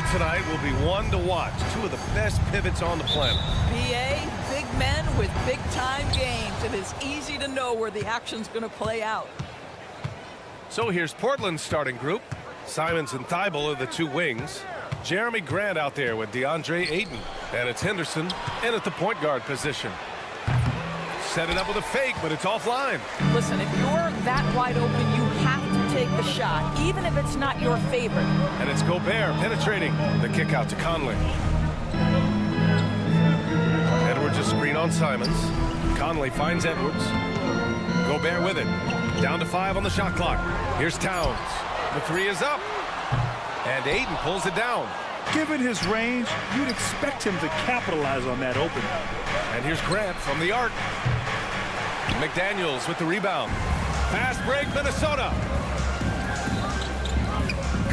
battle tonight will be one to watch. Two of the best pivots on the planet. BA, big men with big-time games. It is easy to know where the action's going to play out. So here's Portland's starting group. Simons and Thibault are the two wings. Jeremy Grant out there with DeAndre Ayton. And it's Henderson in at the point guard position. Set it up with a fake, but it's offline. Listen, if you're that wide open, you have to take the shot, even if it's not your favorite. And it's Gobert penetrating. The kick out to Conley. Edwards a screen on Simons. Conley finds Edwards. Gobert with it. Down to 5 on the shot clock. Here's Towns. The 3 is up. And Ayton pulls it down. Given his range, you'd expect him to capitalize on that opening. And here's Grant from the arc. McDaniels with the rebound. Fast break, Minnesota.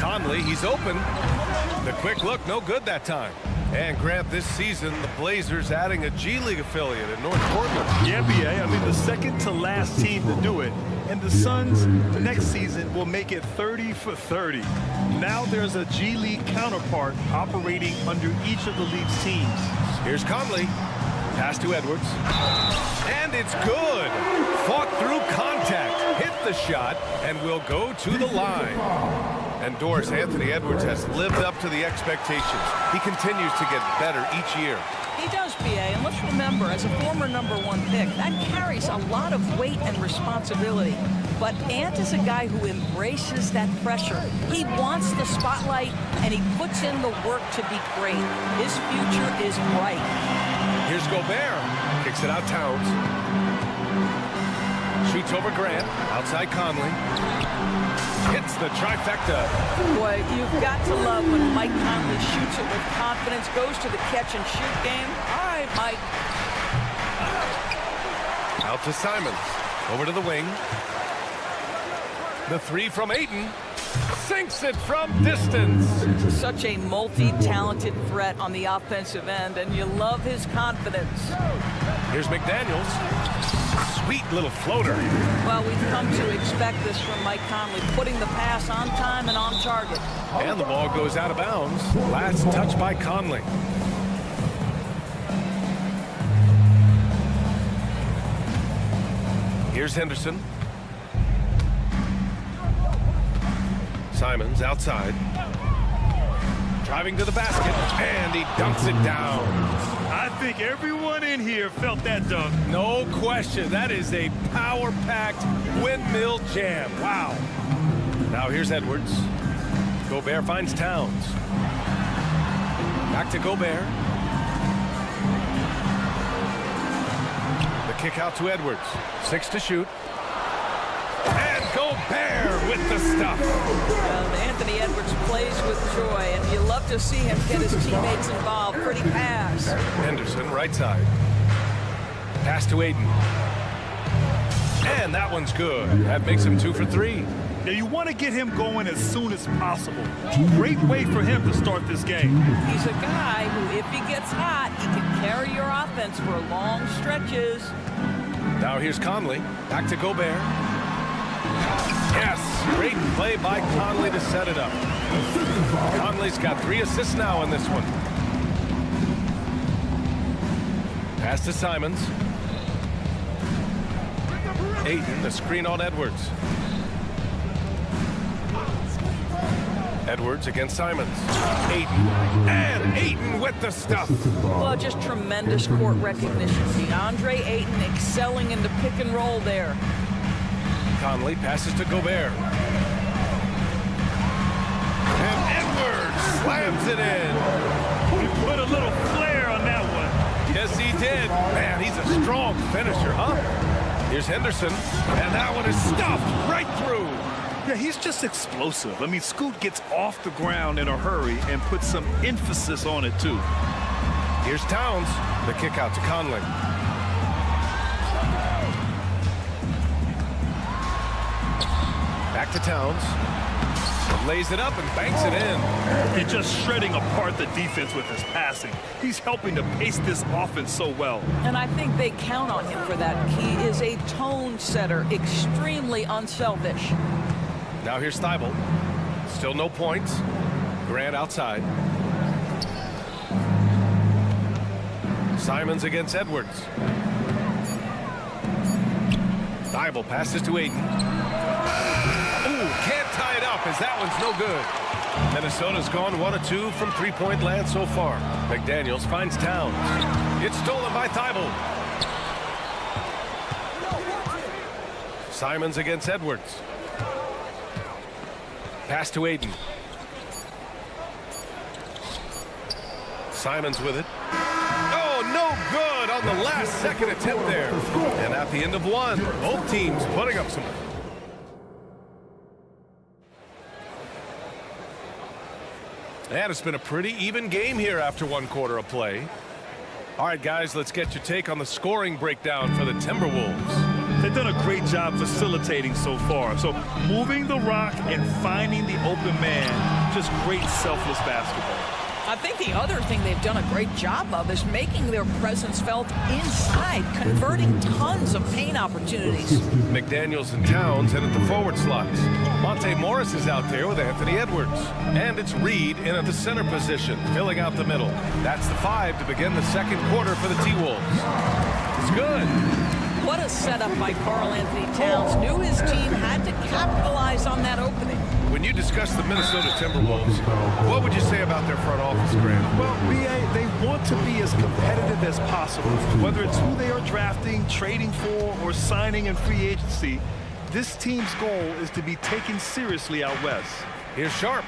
Conley, he's open. The quick look, no good that time. And Grant, this season, the Blazers adding a G League affiliate in North Portland. Yeah, BA, I mean, the second to last team to do it. And the Suns next season will make it 30 for 30. Now there's a G League counterpart operating under each of the league's teams. Here's Conley. Pass to Edwards. And it's good. Fought through contact. Hit the shot and will go to the line. And Doris, Anthony Edwards has lived up to the expectations. He continues to get better each year. He does, BA, and let's remember, as a former #1 pick, that carries a lot of weight and responsibility. But Ant is a guy who embraces that pressure. He wants the spotlight, and he puts in the work to be great. His future is bright. Here's Gobert. Kicks it out Towns. Shoots over Grant. Outside Conley. Hits the trifecta. Boy, you've got to love when Mike Conley shoots it with confidence, goes to the catch-and-shoot game. All right, Mike. Out to Simons. Over to the wing. The 3 from Ayton. Sinks it from distance. Such a multi-talented threat on the offensive end, and you love his confidence. Here's McDaniels. Sweet little floater. Well, we've come to expect this from Mike Conley, putting the pass on time and on target. And the ball goes out of bounds. Last touch by Conley. Here's Henderson. Simons outside. Driving to the basket, and he dunks it down. I think everyone in here felt that dunk. No question. That is a power-packed windmill jam. Wow. Now here's Edwards. Gobert finds Towns. Back to Gobert. The kick out to Edwards. 6 to shoot. And Gobert with the stuff. Well, Anthony Edwards plays with joy, and you love to see him get his teammates involved. Pretty pass. Henderson, right side. Pass to Ayton. And that one's good. That makes him 2 for 3. Now, you want to get him going as soon as possible. Great way for him to start this game. He's a guy who, if he gets hot, he can carry your offense for long stretches. Now here's Conley. Back to Gobert. Yes, great play by Conley to set it up. Conley's got 3 assists now in this one. Pass to Simons. Ayton, the screen on Edwards. Edwards against Simons. Ayton, and Ayton with the stuff. Well, just tremendous court recognition. DeAndre Ayton excelling in the pick and roll there. Conley passes to Gobert. And Edwards slams it in. He put a little flair on that one. Yes, he did. Man, he's a strong finisher, huh? Here's Henderson, and that one is stuffed right through. Yeah, he's just explosive. I mean, Scoot gets off the ground in a hurry and puts some emphasis on it, too. Here's Towns. The kick out to Conley. Back to Towns. Lays it up and banks it in. And just shredding apart the defense with his passing. He's helping to pace this offense so well. And I think they count on him for that. He is a tone setter, extremely unselfish. Now here's Thibault. Still no points. Grant outside. Simons against Edwards. Thibault passes to Ayton. Ooh, can't tie it up as that one's no good. Minnesota's gone 1 of 2 from three-point land so far. McDaniels finds Towns. It's stolen by Thibault. Simons against Edwards. Pass to Ayton. Simons with it. Oh, no good on the last second attempt there. And at the end of one, both teams putting up some. And it's been a pretty even game here after 1 quarter of play. All right, guys, let's get your take on the scoring breakdown for the Timberwolves. They've done a great job facilitating so far. So moving the rock and finding the open man, just great selfless basketball. I think the other thing they've done a great job of is making their presence felt inside, converting tons of paint opportunities. McDaniels and Towns in at the forward slots. Monte Morris is out there with Anthony Edwards. And it's Reed in at the center position, filling out the middle. That's the 5 to begin the second quarter for the T-Wolves. It's good. What a setup by Karl Anthony Towns. Knew his team had to capitalize on that opening. When you discuss the Minnesota Timberwolves, what would you say about their front office, Grant? Well, BA, they want to be as competitive as possible. Whether it's who they are drafting, trading for, or signing in free agency, this team's goal is to be taken seriously out west. Here's Sharp.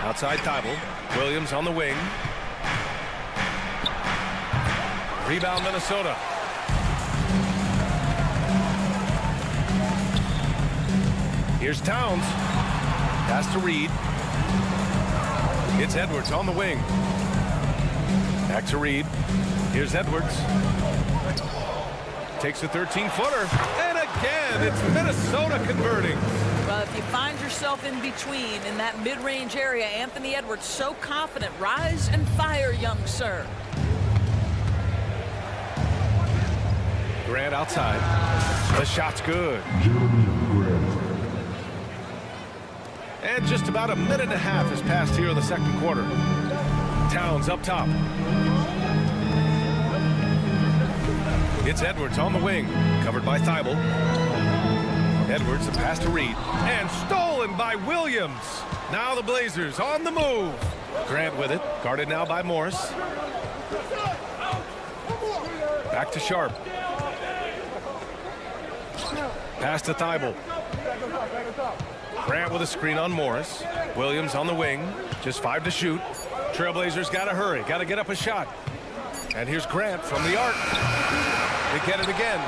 Outside Thibault. Williams on the wing. Rebound Minnesota. Here's Towns. Pass to Reed. It's Edwards on the wing. Back to Reed. Here's Edwards. Takes a 13-footer. And again, it's Minnesota converting. Well, if you find yourself in between in that mid-range area, Anthony Edwards so confident. Rise and fire, young sir. Grant outside. The shot's good. And just about a minute and a half has passed here in the second quarter. Towns up top. It's Edwards on the wing, covered by Thibault. Edwards, the pass to Reed, and stolen by Williams. Now the Blazers on the move. Grant with it, guarded now by Morris. Back to Sharp. Pass to Thibault. Grant with a screen on Morris. Williams on the wing. Just 5 to shoot. Trailblazers got to hurry. Got to get up a shot. And here's Grant from the arc. They get it again.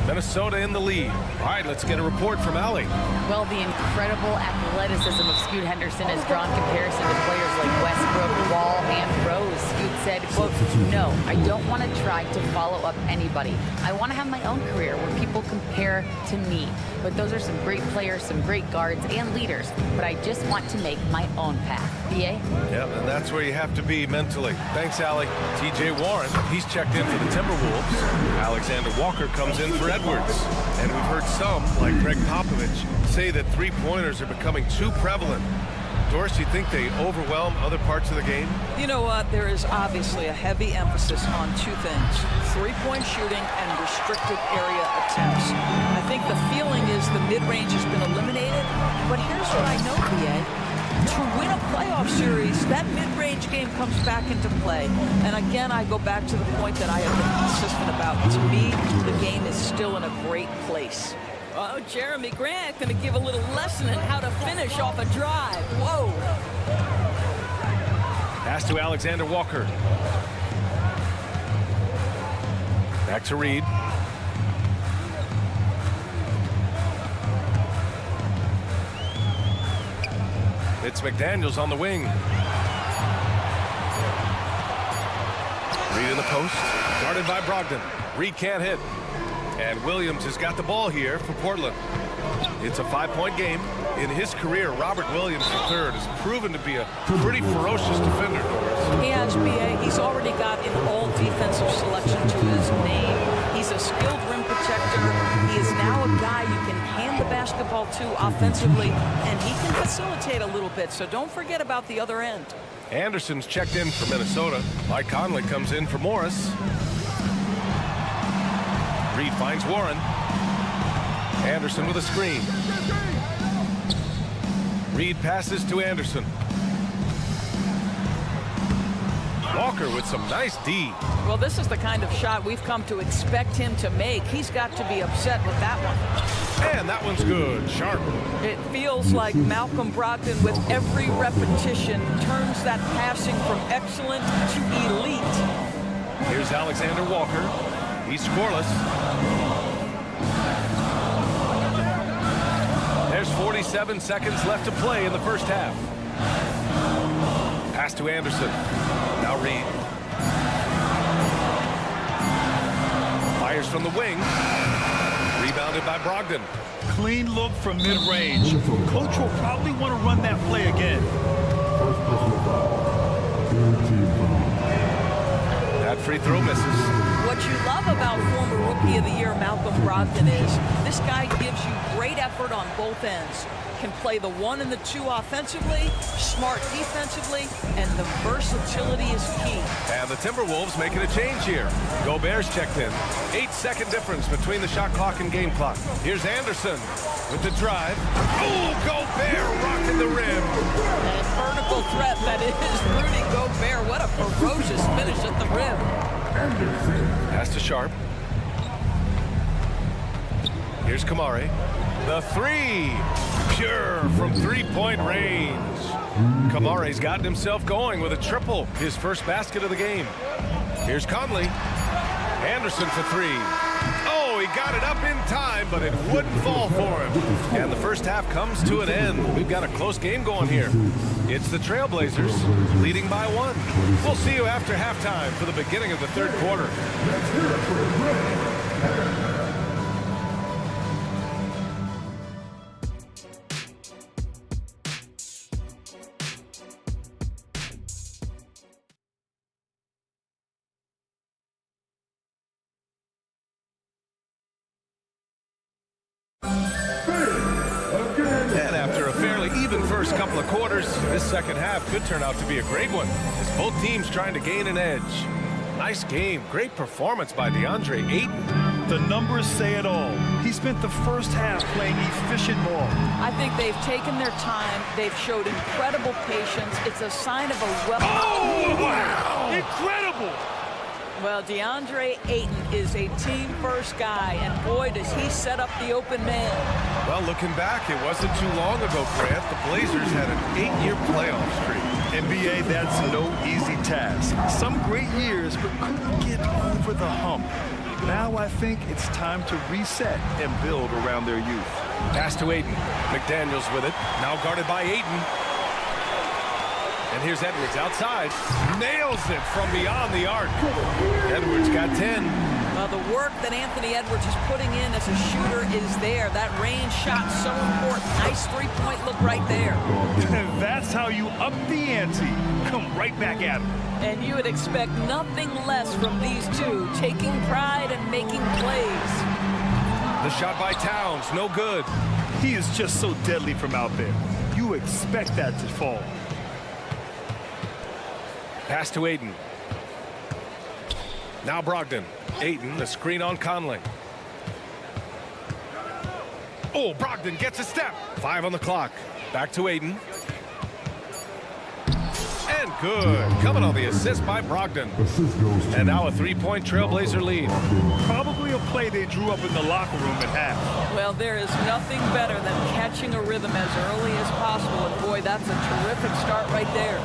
Minnesota in the lead. All right, let's get a report from Allie. Well, the incredible athleticism of Scoot Henderson has drawn comparison to players like Westbrook, Wall, and Rose. Scoot said, quote, "No, I don't want to try to follow up anybody. I want to have my own career where people compare to me. But those are some great players, some great guards and leaders. But I just want to make my own path." BA? Yep, and that's where you have to be mentally. Thanks, Allie. TJ Warren, he's checked in for the Timberwolves. Alexander Walker comes in for Edwards. And we've heard some, like Greg Popovich, say that three-pointers are becoming too prevalent. Doris, you think they overwhelm other parts of the game? You know what? There is obviously a heavy emphasis on 2 things: three-point shooting and restricted area attempts. I think the feeling is the mid-range has been eliminated, but here's what I know, BA. To win a playoff series, that mid-range game comes back into play. And again, I go back to the point that I have been consistent about. To me, the game is still in a great place. Oh, Jeremy Grant going to give a little lesson in how to finish off a drive. Whoa. Pass to Alexander Walker. Back to Reed. It's McDaniels on the wing. Reed in the post. Guarded by Brogdon. Reed can't hit. And Williams has got the ball here for Portland. It's a 5-point game. In his career, Robert Williams III has proven to be a pretty ferocious defender, Doris. He has, BA. He's already got an all-defensive selection to his name. He's a skilled rim protector. He is now a guy you can hand the basketball to offensively, and he can facilitate a little bit, so don't forget about the other end. Anderson's checked in for Minnesota. Mike Conley comes in for Morris. Reed finds Warren. Anderson with a screen. Reed passes to Anderson. Walker with some nice D. Well, this is the kind of shot we've come to expect him to make. He's got to be upset with that one. And that one's good. Sharp. It feels like Malcolm Brogdon, with every repetition, turns that passing from excellent to elite. Here's Alexander Walker. He's scoreless. There's 47 seconds left to play in the first half. Pass to Anderson. Now Reed. Fires from the wing. Rebounded by Brogdon. Clean look from mid-range. Coach will probably want to run that play again. That free throw misses. What you love about former Rookie of the Year Malcolm Brogdon is this guy gives you great effort on both ends. Can play the 1 and the 2 offensively, smart defensively, and the versatility is key. And the Timberwolves making a change here. Gobert's checked in. 8-second difference between the shot clock and game clock. Here's Anderson with the drive. Oh, Gobert rocking the rim. And vertical threat that is Rudy Gobert. What a ferocious finish at the rim. Pass to Sharp. Here's Kamari. The three. Pure from three-point range. Kamari's gotten himself going with a triple. His first basket of the game. Here's Conley. Anderson for three. Oh, he got it up in time, but it wouldn't fall for him. And the first half comes to an end. We've got a close game going here. It's the Trailblazers leading by 1. We'll see you after halftime for the beginning of the third quarter. And after a fairly even first couple of quarters, this second half could turn out to be a great one, as both teams trying to gain an edge. Nice game. Great performance by DeAndre Ayton. The numbers say it all. He spent the first half playing efficient ball. I think they've taken their time. They've showed incredible patience. It's a sign of a well... Oh, wow! Incredible! Well, DeAndre Ayton is a team-first guy, and boy, does he set up the open man. Well, looking back, it wasn't too long ago, Grant. The Blazers had an 8-year playoff streak. NBA, that's no easy task. Some great years, but couldn't get over the hump. Now I think it's time to reset and build around their youth. Pass to Ayton. McDaniels with it. Now guarded by Ayton. And here's Edwards outside. Nails it from beyond the arc. Edwards got 10. The work that Anthony Edwards is putting in as a shooter is there. That range shot so important. Nice three-point look right there. That's how you up the ante. Come right back at him. And you would expect nothing less from these two, taking pride and making plays. The shot by Towns, no good. He is just so deadly from out there. You expect that to fall. Pass to Ayton. Now Brogdon. Ayton, the screen on Conley. Oh, Brogdon gets a step. 5 on the clock. Back to Ayton. And good. Coming on the assist by Brogdon. And now a three-point Trailblazer lead. Probably a play they drew up in the locker room at half. Well, there is nothing better than catching a rhythm as early as possible. And boy, that's a terrific start right there.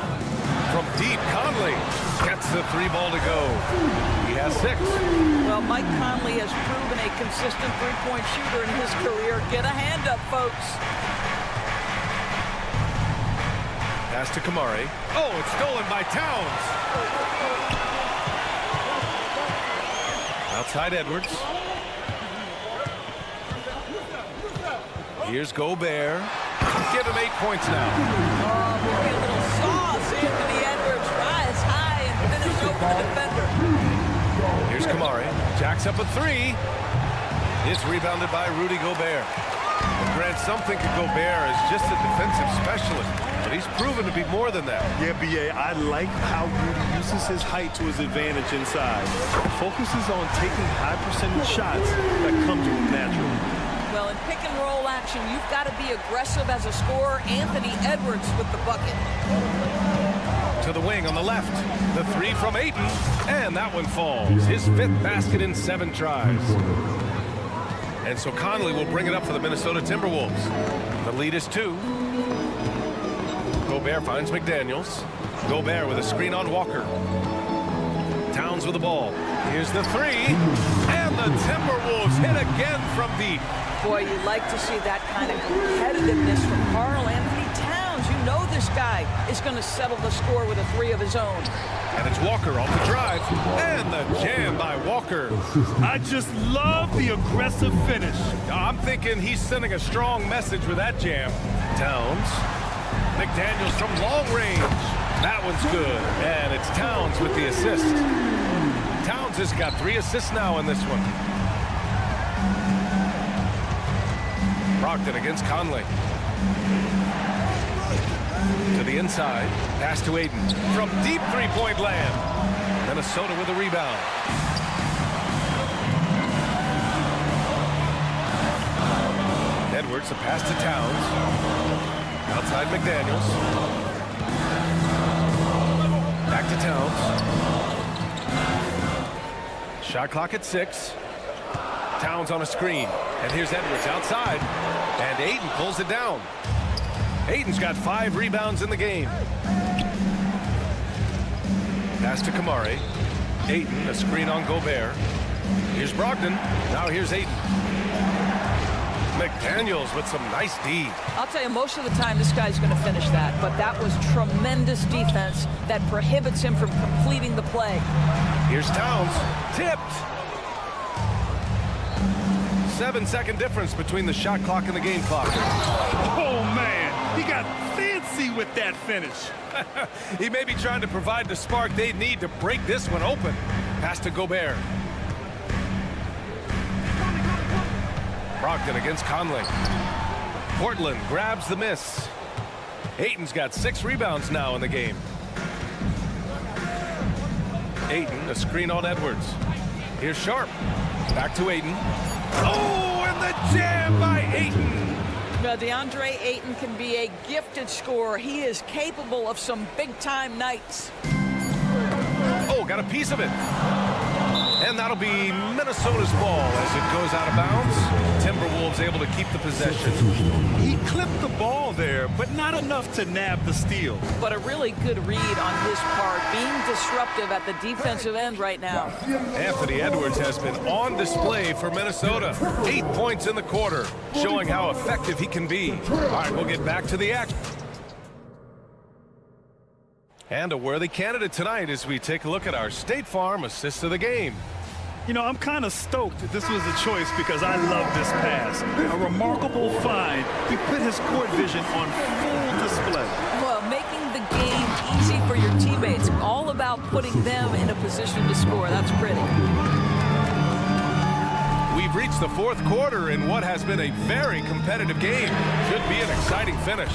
From deep, Conley gets the three ball to go. He has 6. Well, Mike Conley has proven a consistent three-point shooter in his career. Get a hand up, folks. Pass to Kamari. Oh, it's stolen by Towns. Outside Edwards. Here's Gobert. Give him 8 points now. Oh, boy, a little sauce. Anthony Edwards rise high and finish over the defender. Here's Kamari. Jacks up a 3. It's rebounded by Rudy Gobert. And Grant, some think of Gobert as just a defensive specialist, but but he's proven to be more than that. Yeah, B.A., I like how Rudy uses his height to his advantage inside. Focuses on taking high percentage shots that come to him naturally. Well, in pick and roll action, you've got to be aggressive as a scorer. Anthony Edwards with the bucket. To the wing on the left. The three from Ayton. And that one falls. His 5th basket in 7 tries. And so Conley will bring it up for the Minnesota Timberwolves. The lead is 2. Gobert finds McDaniels. Gobert with a screen on Walker. Towns with the ball. Here's the 3. And the Timberwolves hit again from deep. Boy, you like to see that kind of competitiveness from Karl Anthony Towns. You know this guy is going to settle the score with a 3 of his own. And it's Walker off the drive. And the jam by Walker. I just love the aggressive finish. I'm thinking he's sending a strong message with that jam. Towns. McDaniels from long range. That one's good. And it's Towns with the assist. Towns has got 3 assists now in this one. Brogdon against Conley. To the inside. Pass to Ayton. From deep three-point land. Minnesota with a rebound. Edwards, a pass to Towns. Outside McDaniels. Back to Towns. Shot clock at 6. Towns on a screen. And here's Edwards outside. And Ayton pulls it down. Ayton's got 5 rebounds in the game. Pass to Kamari. Ayton, a screen on Gobert. Here's Brogdon. Now here's Ayton. McDaniels with some nice D. I'll tell you, most of the time this guy's going to finish that, but that was tremendous defense that prohibits him from completing the play. Here's Towns. Tipped. 7-second difference between the shot clock and the game clock. Oh, man. He got fancy with that finish. He may be trying to provide the spark they need to break this one open. Pass to Gobert. Brogdon against Conley. Portland grabs the miss. Ayton's got 6 rebounds now in the game. Ayton, a screen on Edwards. Here's Sharp. Back to Ayton. Oh, and the jam by Ayton. Now, DeAndre Ayton can be a gifted scorer. He is capable of some big-time nights. Oh, got a piece of it. And that'll be Minnesota's ball as it goes out of bounds. Timberwolves able to keep the possession. He clipped the ball there, but not enough to nab the steal. But a really good read on his part, being disruptive at the defensive end right now. Anthony Edwards has been on display for Minnesota. 8 points in the quarter, showing how effective he can be. All right, we'll get back to the action. And a worthy candidate tonight as we take a look at our State Farm assist of the game. You know, I'm kind of stoked this was a choice because I love this pass. A remarkable find. He put his court vision on full display. Well, making the game easy for your teammates. All about putting them in a position to score. That's pretty. We've reached the 4th quarter in what has been a very competitive game. Should be an exciting finish.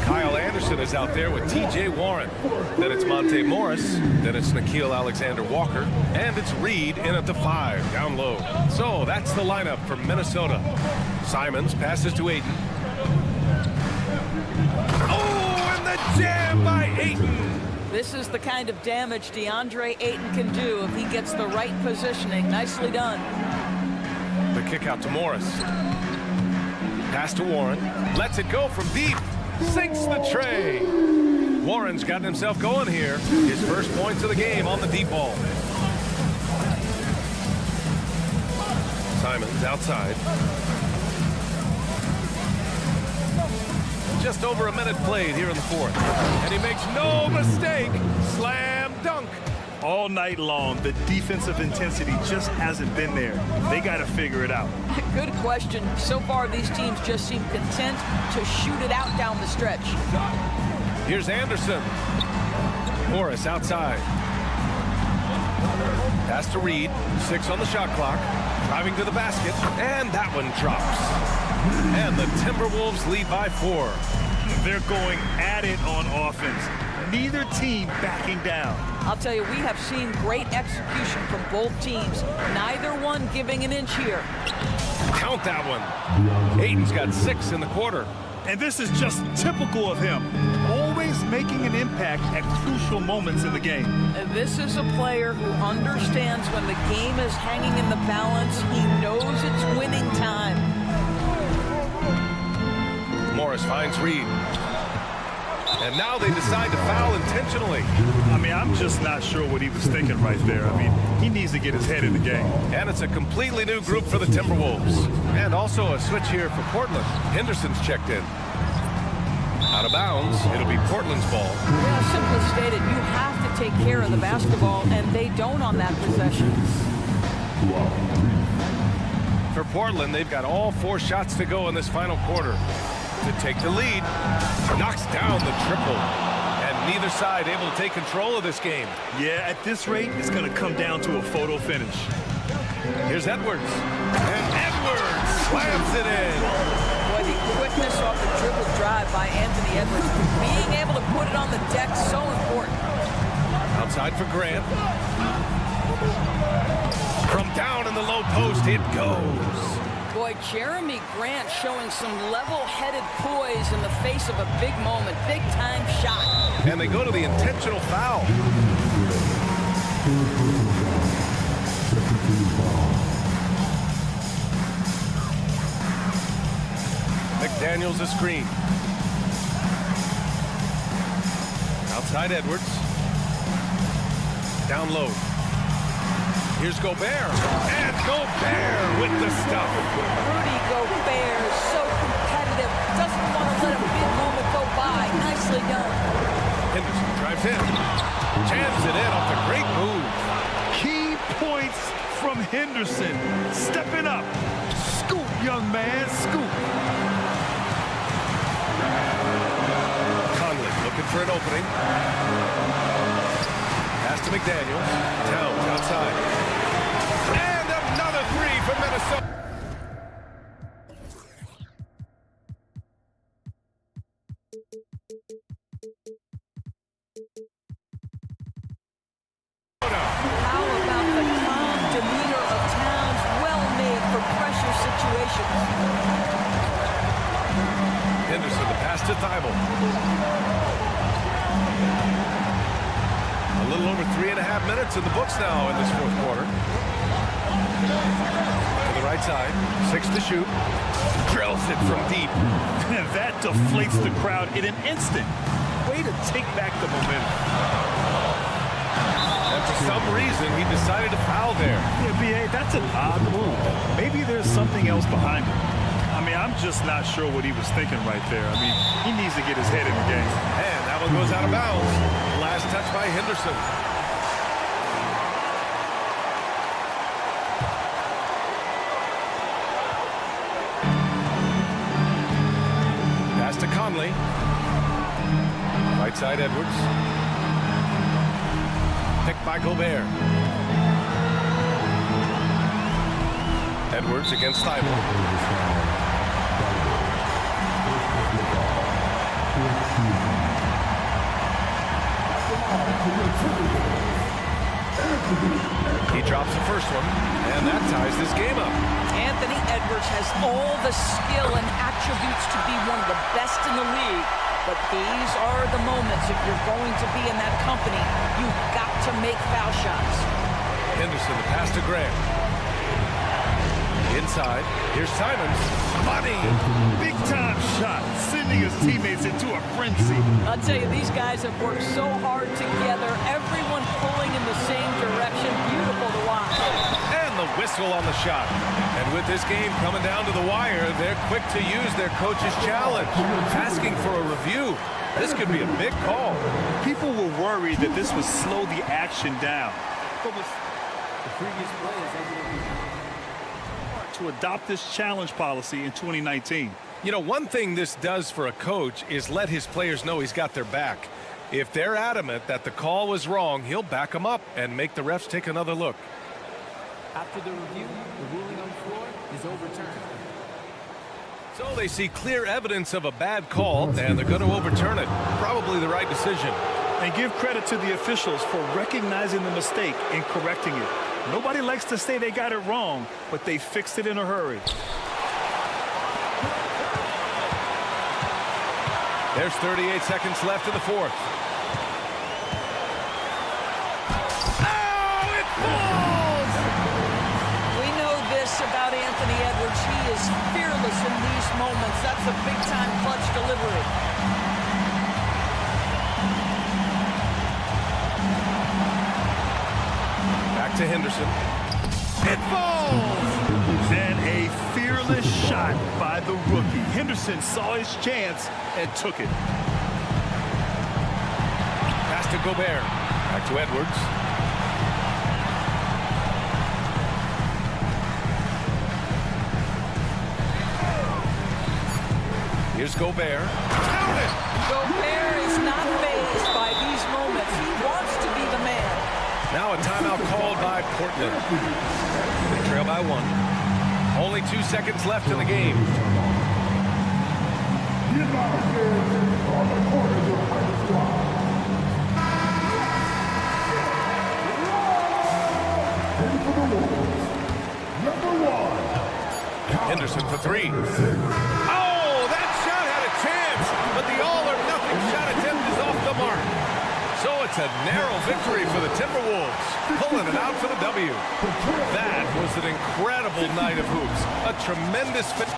Kyle Anderson is out there with T.J. Warren. Then it's Monte Morris. Then it's Nickeil Alexander-Walker. And it's Reed in at the 5, down low. So that's the lineup for Minnesota. Simons passes to Ayton. Oh, and the jam by Ayton. This is the kind of damage DeAndre Ayton can do if he gets the right positioning. Nicely done. The kick out to Morris. Pass to Warren. Lets it go from deep. Sinks the tray. Warren's gotten himself going here. His first points of the game on the deep ball. Simons outside. Just over a minute played here in the 4th. And he makes no mistake. Slam dunk. All night long, the defensive intensity just hasn't been there. They got to figure it out. Good question. So far, these teams just seem content to shoot it out down the stretch. Here's Anderson. Morris outside. Pass to Reed. 6 on the shot clock. Driving to the basket. And that one drops. And the Timberwolves lead by 4. They're going at it on offense. Neither team backing down. I'll tell you, we have seen great execution from both teams. Neither one giving an inch here. Count that one. Ayton's got 6 in the quarter. And this is just typical of him. Always making an impact at crucial moments in the game. And this is a player who understands when the game is hanging in the balance. He knows it's winning time. Morris finds Reed. And now they decide to foul intentionally. I mean, I'm just not sure what he was thinking right there. I mean, he needs to get his head in the game. And it's a completely new group for the Timberwolves. And also a switch here for Portland. Henderson's checked in. Out of bounds, it'll be Portland's ball. Yeah, simply stated, you have to take care of the basketball, and they don't on that possession. For Portland, they've got all 4 shots to go in this final quarter. To take the lead, knocks down the triple. And neither side able to take control of this game. Yeah, at this rate, it's going to come down to a photo finish. Here's Edwards. And Edwards slams it in. Boy, the quickness off the dribble drive by Anthony Edwards. Being able to put it on the deck, so important. Outside for Grant. From down in the low post, it goes. Boy, Jeremy Grant showing some level-headed poise in the face of a big moment. Big-time shot. And they go to the intentional foul. McDaniels a screen. Outside Edwards. Down low. Here's Gobert. And Gobert with the stuff. Rudy Gobert, so competitive. Doesn't want to let a big moment go by. Nicely done. Henderson drives in. Jams it in off a great move. Key points from Henderson. Stepping up. Scoop, young man, scoop. Conley looking for an opening. Pass to McDaniels. Towns outside. And another 3 for Minnesota. How about the calm demeanor of Towns? Well made for pressure situations. Henderson, the pass to Thibault. A little over 3.5 minutes in the books now in this 4th quarter. To the right side, 6 to shoot. Drills it from deep. And that deflates the crowd in an instant. Way to take back the momentum. And for some reason, he decided to foul there. Yeah, B.A., that's an odd move. Maybe there's something else behind it. I mean, I'm just not sure what he was thinking right there. I mean, he needs to get his head in the game. And that one goes out of bounds. Last touch by Henderson. Pass to Conley. Right side Edwards. Picked by Gobert. Edwards against Thibault. He drops the first one, and that ties this game up. Anthony Edwards has all the skill and attributes to be one of the best in the league. But these are the moments, if you're going to be in that company, you've got to make foul shots. Henderson, the pass to Grant. Inside, here's Simons. Money! Big time shot, sending his teammates into a frenzy. I'll tell you, these guys have worked so hard together. Everyone pulling in the same direction. Beautiful to watch. And the whistle on the shot. And with this game coming down to the wire, they're quick to use their coach's challenge, asking for a review. This could be a big call. People were worried that this would slow the action down. But with The previous play is able to adopt this challenge policy in 2019. You know, one thing this does for a coach is let his players know he's got their back. If they're adamant that the call was wrong, he'll back them up and make the refs take another look. After the review, the ruling on the floor is overturned. So they see clear evidence of a bad call, and they're going to overturn it. Probably the right decision. And give credit to the officials for recognizing the mistake and correcting it. Nobody likes to say they got it wrong, but they fixed it in a hurry. There's 38 seconds left in the fourth. Oh, it falls! We know this about Anthony Edwards. He is fearless in these moments. That's a big-time clutch delivery. Back to Henderson. It falls! Then a fearless shot by the rookie. Henderson saw his chance and took it. Pass to Gobert. Back to Edwards. Here's Gobert. Count it! Gobert is not fazed by these moments. He wants to be the man. Now a timeout called by Portland. They trail by 1. Only 2 seconds left in the game. Henderson for 3. Oh, that shot had a chance, but the all-or-nothing shot attempt is off the mark. So it's a narrow victory for the Timberwolves, pulling it out for the W. That was an incredible night of hoops. A tremendous finish.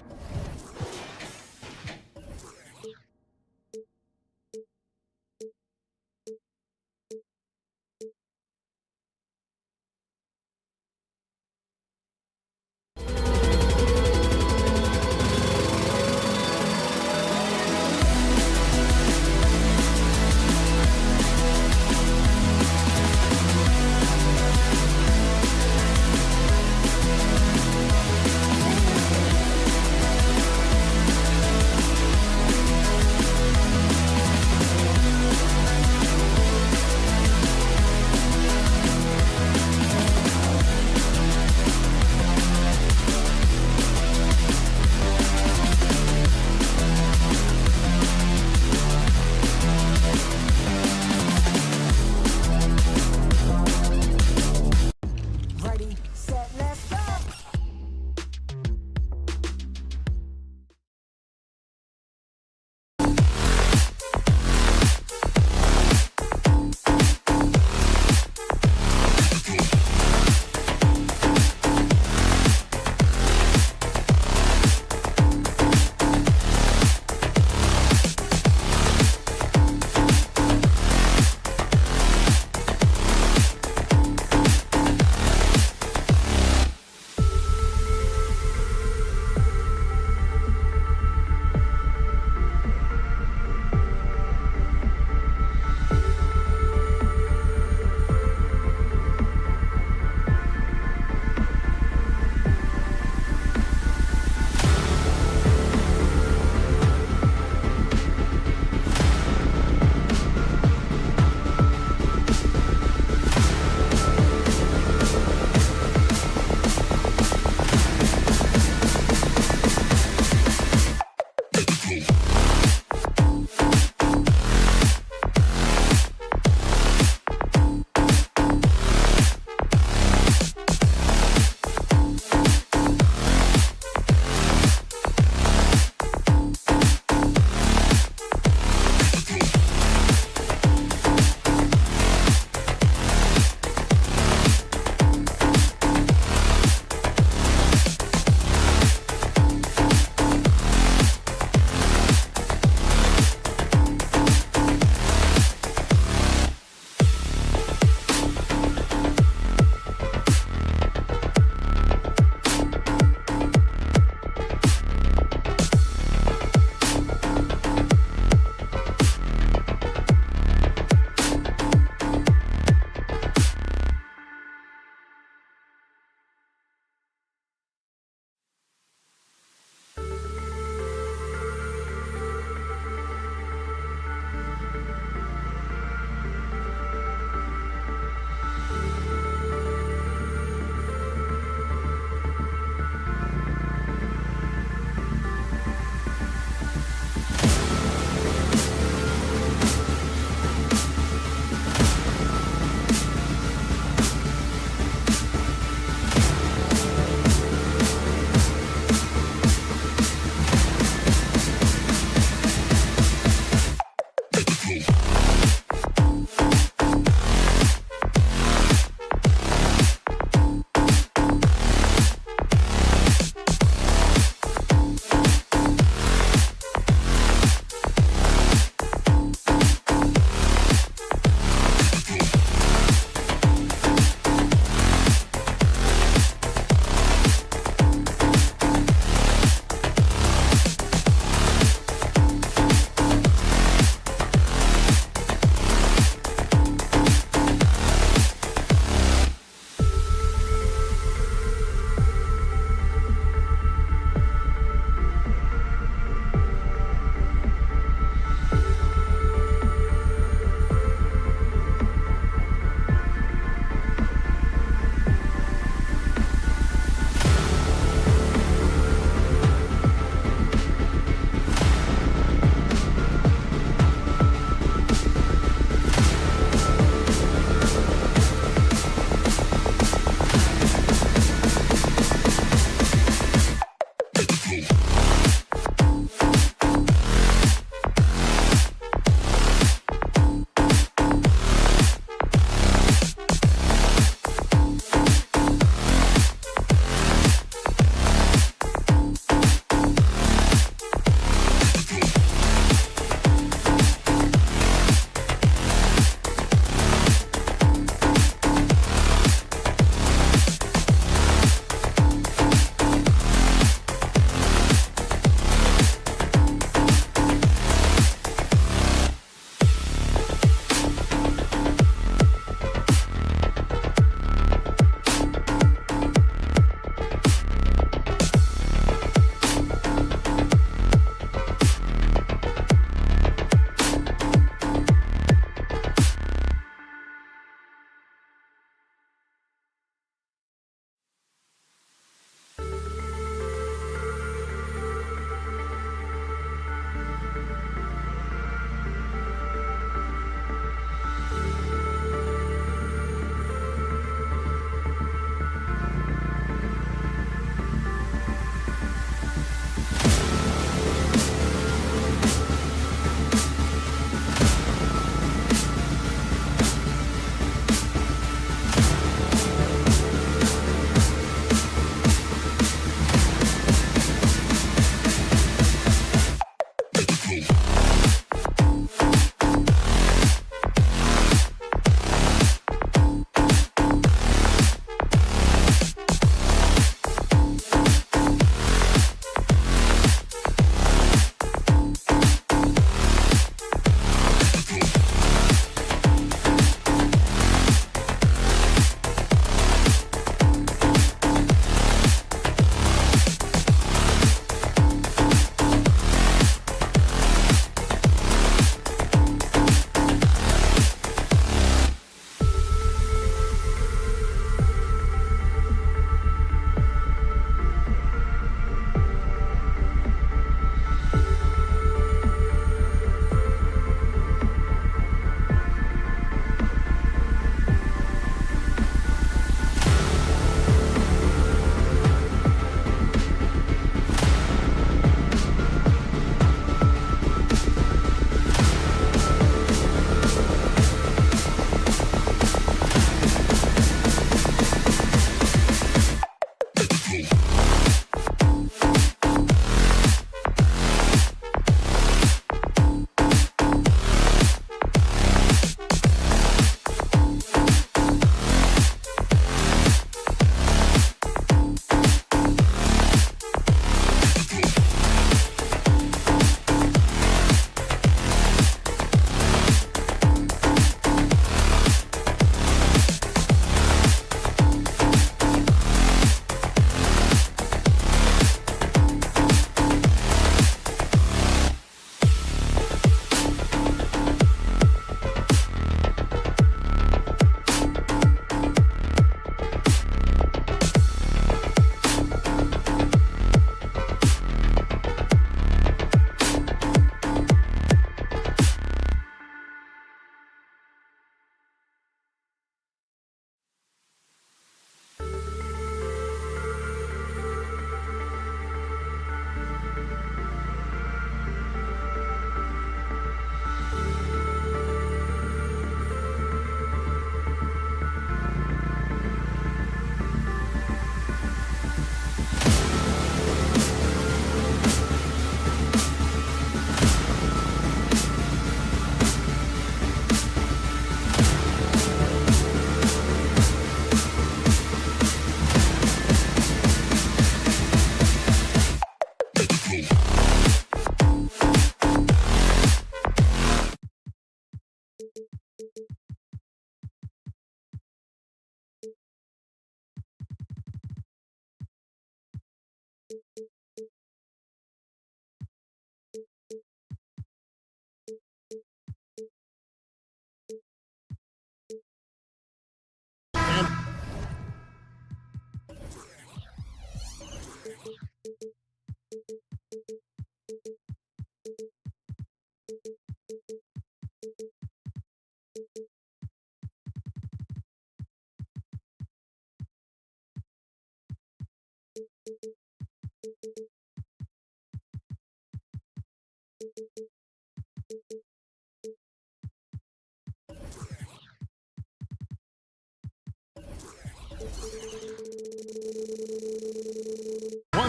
One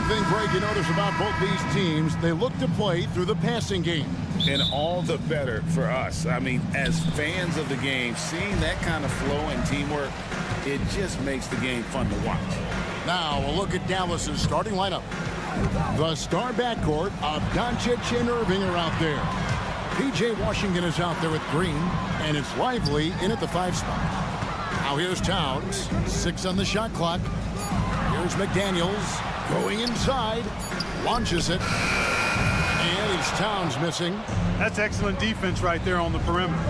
thing, Greg, you notice about both these teams, they look to play through the passing game. And all the better for us. I mean, as fans of the game, seeing that kind of flow and teamwork, it just makes the game fun to watch. Now, a look at Dallas's starting lineup. The star backcourt of Doncic and Irving are out there. P.J. Washington is out there with Green, and it's Lively in at the 5 spot. Now here's Towns, 6 on the shot clock. Here's McDaniels going inside, launches it, and it's Towns missing. That's excellent defense right there on the perimeter.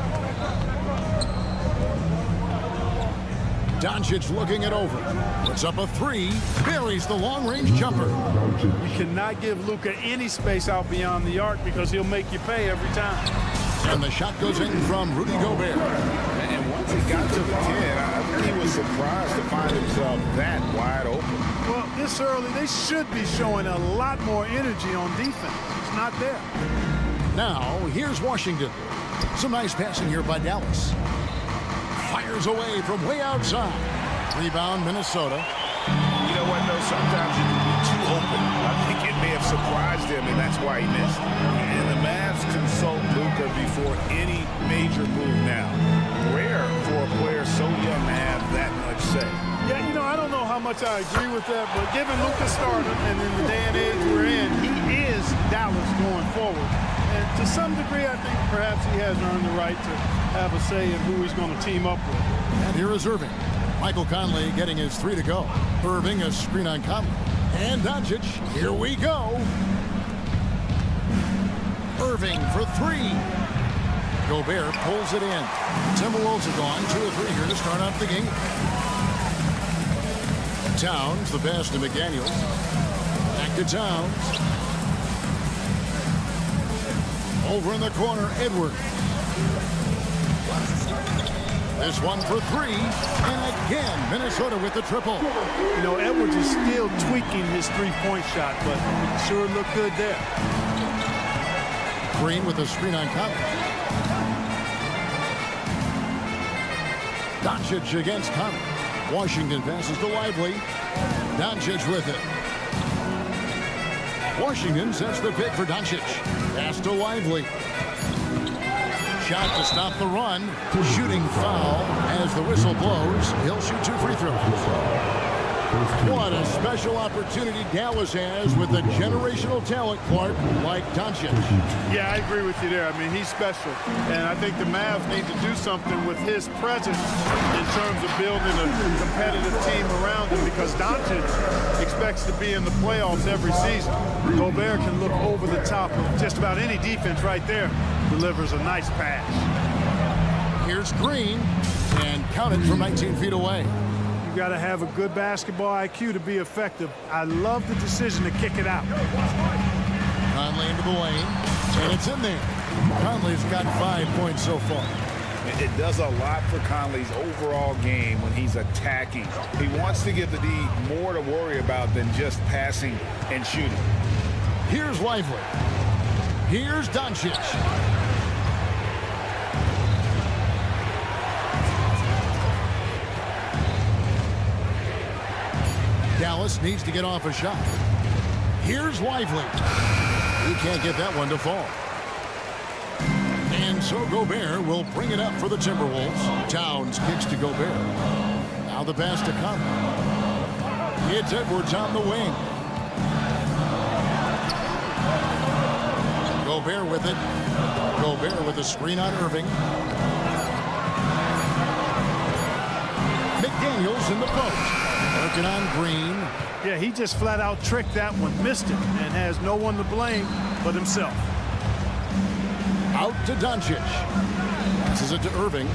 Doncic looking it over. Puts up a 3, buries the long-range jumper. You cannot give Luka any space out beyond the arc because he'll make you pay every time. And the shot goes in from Rudy Gobert. And once he got to the 10, I think he was surprised to find himself that wide open. Well, this early, they should be showing a lot more energy on defense. It's not there. Now, here's Washington. Some nice passing here by Dallas. Fires away from way outside. Rebound, Minnesota. You know what, though? Sometimes you can be too open. I think it may have surprised him, and that's why he missed. And the Mavs consult Luka before any major move now. Rare for a player so young to have that much say. Yeah, you know, I don't know how much I agree with that, but given Luka started, and in the day and age we're in, he is Dallas going forward. And to some degree, I think perhaps he has earned the right to have a say in who he's going to team up with. And here is Irving. Michael Conley getting his 3 to go. Irving a screen on Conley. And Doncic, here we go. Irving for 3. Gobert pulls it in. Timberwolves are gone 2 or 3 here to start off the game. Towns, the pass to McDaniels. Back to Towns. Over in the corner, Edwards. This one for 3. And again, Minnesota with the triple. You know, Edwards is still tweaking his three-point shot, but it sure looked good there. Green with a screen on Conley. Doncic against Conley. Washington passes to Lively. Doncic with it. Washington sets the pick for Doncic. Pass to Lively. Shot to stop the run. Shooting foul as the whistle blows. He'll shoot 2 free throws. What a special opportunity Dallas has with a generational talent, Clark, like Doncic. Yeah, I agree with you there. I mean, he's special. And I think the Mavs need to do something with his presence in terms of building a competitive team around him because Doncic expects to be in the playoffs every season. Gobert can look over the top of just about any defense right there. Delivers a nice pass. Here's Green, and count it from 19 feet away. You got to have a good basketball IQ to be effective. I love the decision to kick it out. Conley into the lane, and it's in there. Conley's got 5 points so far. It does a lot for Conley's overall game when he's attacking. He wants to give the D more to worry about than just passing and shooting. Here's Lively. Here's Doncic. Dallas needs to get off a shot. Here's Lively. He can't get that one to fall. And so Gobert will bring it up for the Timberwolves. Towns kicks to Gobert. Now the pass to Conley. It's Edwards on the wing. Gobert with it. Gobert with a screen on Irving. McDaniels in the post. Working on Green. Yeah, he just flat out tricked that one, missed it, and has no one to blame but himself. Out to Doncic. Passes it to Irving.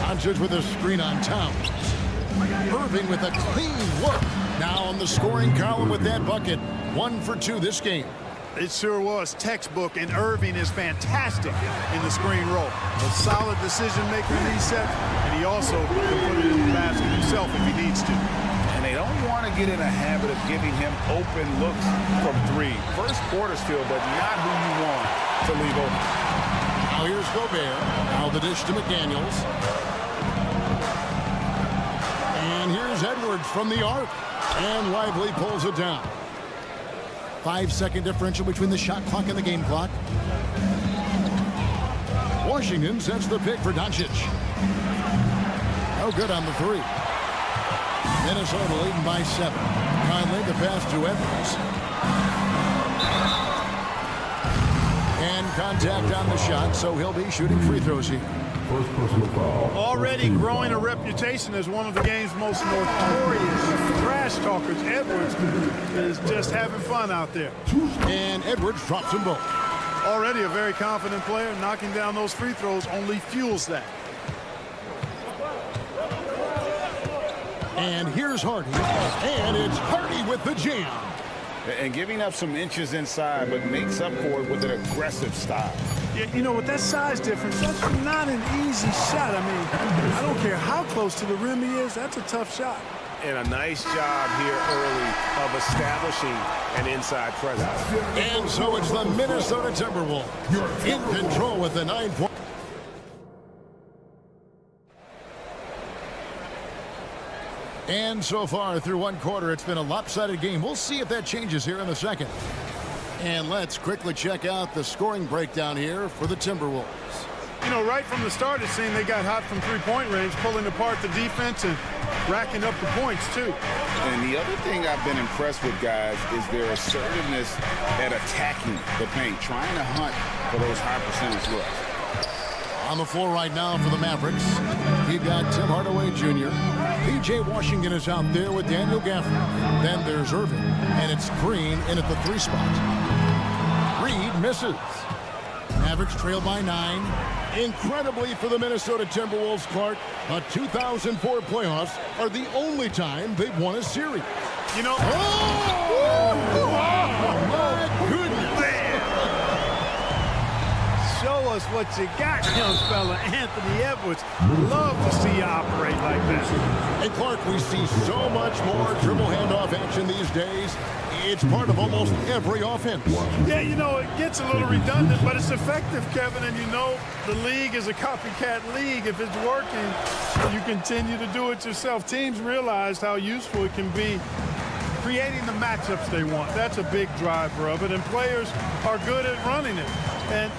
Doncic with a screen on Towns. Irving with a clean look. Now on the scoring column with that bucket. 1 for 2 this game. It sure was textbook, and Irving is fantastic in the screen roll. A solid decision maker in these sets, and he also can put it in the basket himself if he needs to. And they don't want to get in a habit of giving him open looks from three. First quarter still, but not who you want to leave open. Now here's Gobert. Now the dish to McDaniels. And here's Edwards from the arc. And Lively pulls it down. 5-second differential between the shot clock and the game clock. Washington sets the pick for Doncic. No good on the three. Minnesota leading by 7. Conley the pass to Edwards. And contact on the shot, so he'll be shooting free throws here. First personal foul. Already growing a reputation as one of the game's most notorious trash talkers, Edwards is just having fun out there. And Edwards drops them both. Already a very confident player. Knocking down those free throws only fuels that. And here's Hardy. And it's Hardy with the jam. And giving up some inches inside, but makes up for it with an aggressive style. Yeah, you know, with that size difference, that's not an easy shot. I mean, I don't care how close to the rim he is. That's a tough shot. And a nice job here early of establishing an inside presence. And so it's the Minnesota Timberwolves in control with the 9-point. And so far through one quarter, it's been a lopsided game. We'll see if that changes here in the second. And let's quickly check out the scoring breakdown here for the Timberwolves. You know, right from the start, it seemed they got hot from three-point range, pulling apart the defense and racking up the points, too. And the other thing I've been impressed with, guys, is their assertiveness at attacking the paint, trying to hunt for those high percentage looks. On the floor right now for the Mavericks, we've got Tim Hardaway Jr. P.J. Washington is out there with Daniel Gafford. Then there's Irving, and it's Green in at the 3 spot. Reed misses. Mavericks trail by 9. Incredibly for the Minnesota Timberwolves, Clark, the 2004 playoffs are the only time they've won a series. You know, My goodness. show us what you got, young fella. Anthony Edwards, love to see you operate like that. And Clark, we see so much more dribble handoff action these days. It's part of almost every offense. Yeah, you know, it gets a little redundant, but it's effective, Kevin. And you know, the league is a copycat league. If it's working, you continue to do it yourself. Teams realized how useful it can be creating the matchups they want. That's a big driver of it, and players are good at running it. And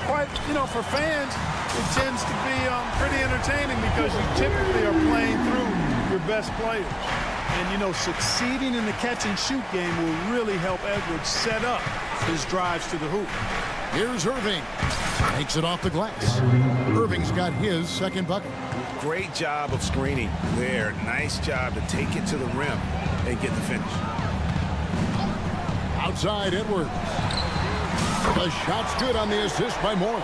quite, you know, for fans, it tends to be pretty entertaining because you typically are playing through your best players. And, you know, succeeding in the catch-and-shoot game will really help Edwards set up his drives to the hoop. Here's Irving. Takes it off the glass. Irving's got his second bucket. Great job of screening there. Nice job to take it to the rim and get the finish. Outside Edwards. The shot's good on the assist by Morris.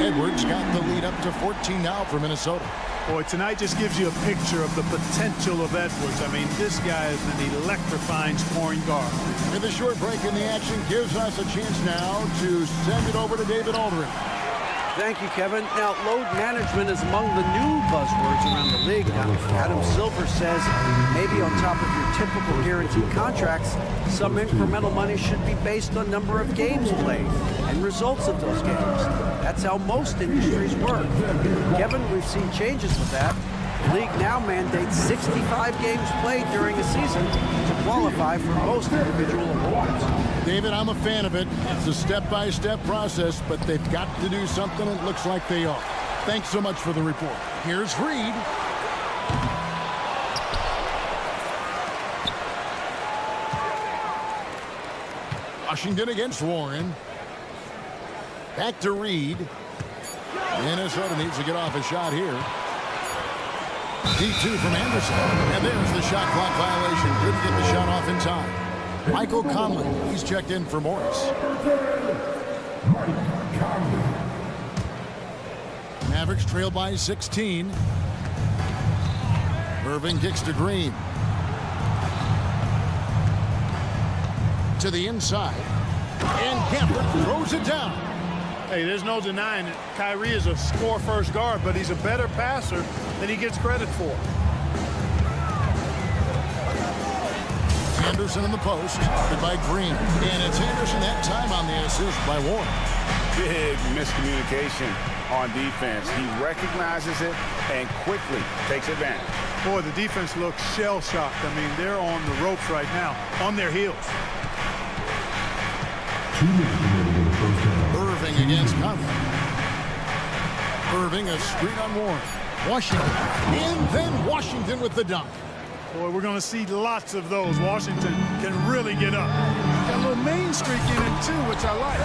Edwards got the lead up to 14 now for Minnesota. Boy, tonight just gives you a picture of the potential of Edwards. I mean, this guy is an electrifying scoring guard. And the short break in the action gives us a chance now to send it over to David Aldridge. Thank you, Kevin. Now, load management is among the new buzzwords around the league. Now, Adam Silver says maybe on top of your typical guaranteed contracts, some incremental money should be based on number of games played and results of those games. That's how most industries work. Kevin, we've seen changes with that. The league now mandates 65 games played during a season to qualify for most individual awards. David, I'm a fan of it. It's a step-by-step process, but they've got to do something. It looks like they are. Thanks so much for the report. Here's Reed. Washington against Warren. Back to Reed. Minnesota needs to get off a shot here. D2 from Anderson. And there's the shot clock violation. Couldn't get the shot off in time. Michael Conley, he's checked in for Morris. Mavericks trail by 16. Irving kicks to Green. To the inside. And Gafford throws it down. Hey, there's no denying it. Kyrie is a score-first guard, but he's a better passer than he gets credit for. Anderson in the post, guarded by Green. And it's Anderson that time on the assist by Warren. Big miscommunication on defense. He recognizes it and quickly takes advantage. Boy, the defense looks shell-shocked. I mean, they're on the ropes right now, on their heels. Irving against Conley. Irving a screen on Warren. Washington. And then Washington with the dunk. Boy, we're going to see lots of those. Washington can really get up. Got a little main streak in it, too, which I like.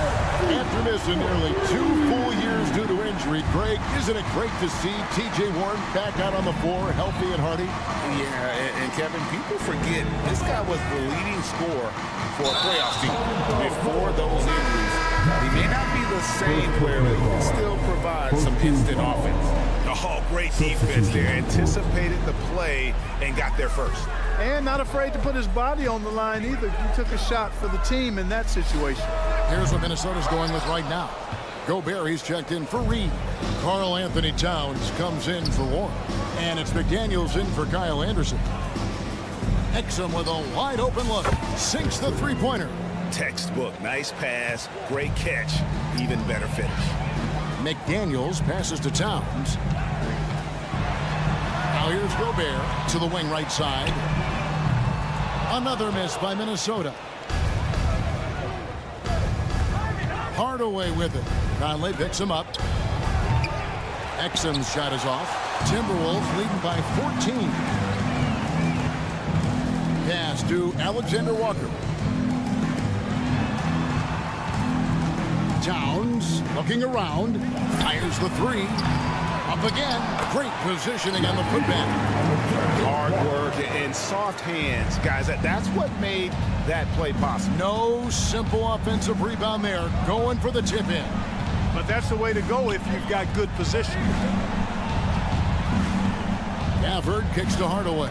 After missing nearly 2 full years due to injury, Greg, isn't it great to see T.J. Warren back out on the floor, healthy and hearty? Yeah, and Kevin, people forget this guy was the leading scorer for a playoff team before those injuries. He may not be the same player, but he can still provide some instant offense. Oh, great defense there. Anticipated the play and got there first. And not afraid to put his body on the line either. He took a shot for the team in that situation. Here's what Minnesota's going with right now. Gobert, he's checked in for Reed. Karl Anthony Towns comes in for Warren. And it's McDaniels in for Kyle Anderson. Exum with a wide open look. Sinks the three-pointer. Textbook. Nice pass. Great catch. Even better finish. McDaniels passes to Towns. Now here's Gobert to the wing right side. Another miss by Minnesota. Hardaway with it. Conley picks him up. Exum's shot is off. Timberwolves leading by 14. Pass to Alexander Walker. Towns looking around. Fires the three. Up again. Great positioning on the putback. Hard work and soft hands. Guys, that's what made that play possible. No simple offensive rebound there. Going for the tip in. But that's the way to go if you've got good position. Gafford kicks to Hardaway.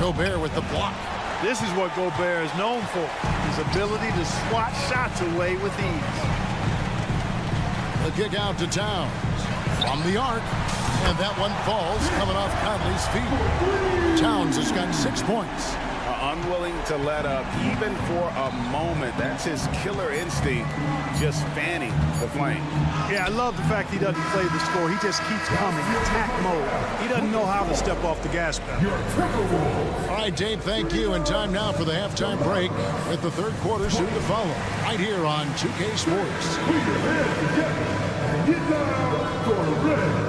Gobert with the block. This is what Gobert is known for. His ability to swat shots away with ease. The kick out to Towns. From the arc. And that one falls coming off Conley's feet. Towns has got 6 points. Unwilling to let up even for a moment. That's his killer instinct, just fanning the flame. Yeah, I love the fact he doesn't play the score. He just keeps coming, attack mode. He doesn't know how to step off the gas pedal. All right, Dave, thank you. And time now for the halftime break with the third quarter soon to follow. Right here on 2K Sports. Get down for the red.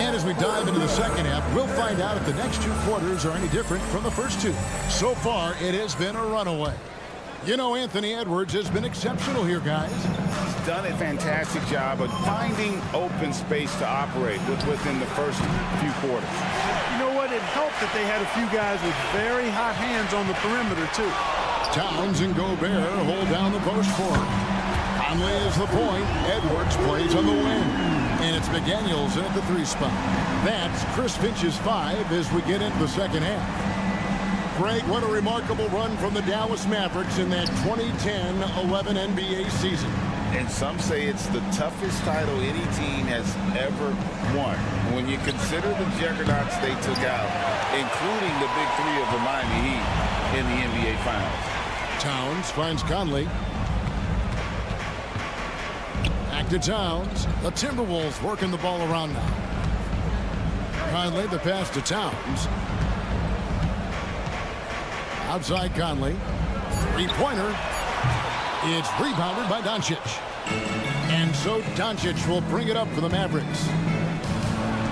And as we dive into the second half, we'll find out if the next 2 quarters are any different from the first 2. So far, it has been a runaway. You know, Anthony Edwards has been exceptional here, guys. He's done a fantastic job of finding open space to operate within the first few quarters. You know what? It helped that they had a few guys with very hot hands on the perimeter, too. Towns and Gobert hold down the post for him. Conley is the point. Edwards plays on the wing. And it's McDaniels in at the 3 spot. That's Chris Finch's 5 as we get into the second half. Greg, what a remarkable run from the Dallas Mavericks in that 2010-11 NBA season. And some say it's the toughest title any team has ever won. When you consider the juggernauts they took out, including the big 3 of the Miami Heat in the NBA Finals. Towns finds Conley. Back to Towns. The Timberwolves working the ball around now. Conley, the pass to Towns. Outside Conley. 3-pointer. It's rebounded by Doncic. And so Doncic will bring it up for the Mavericks.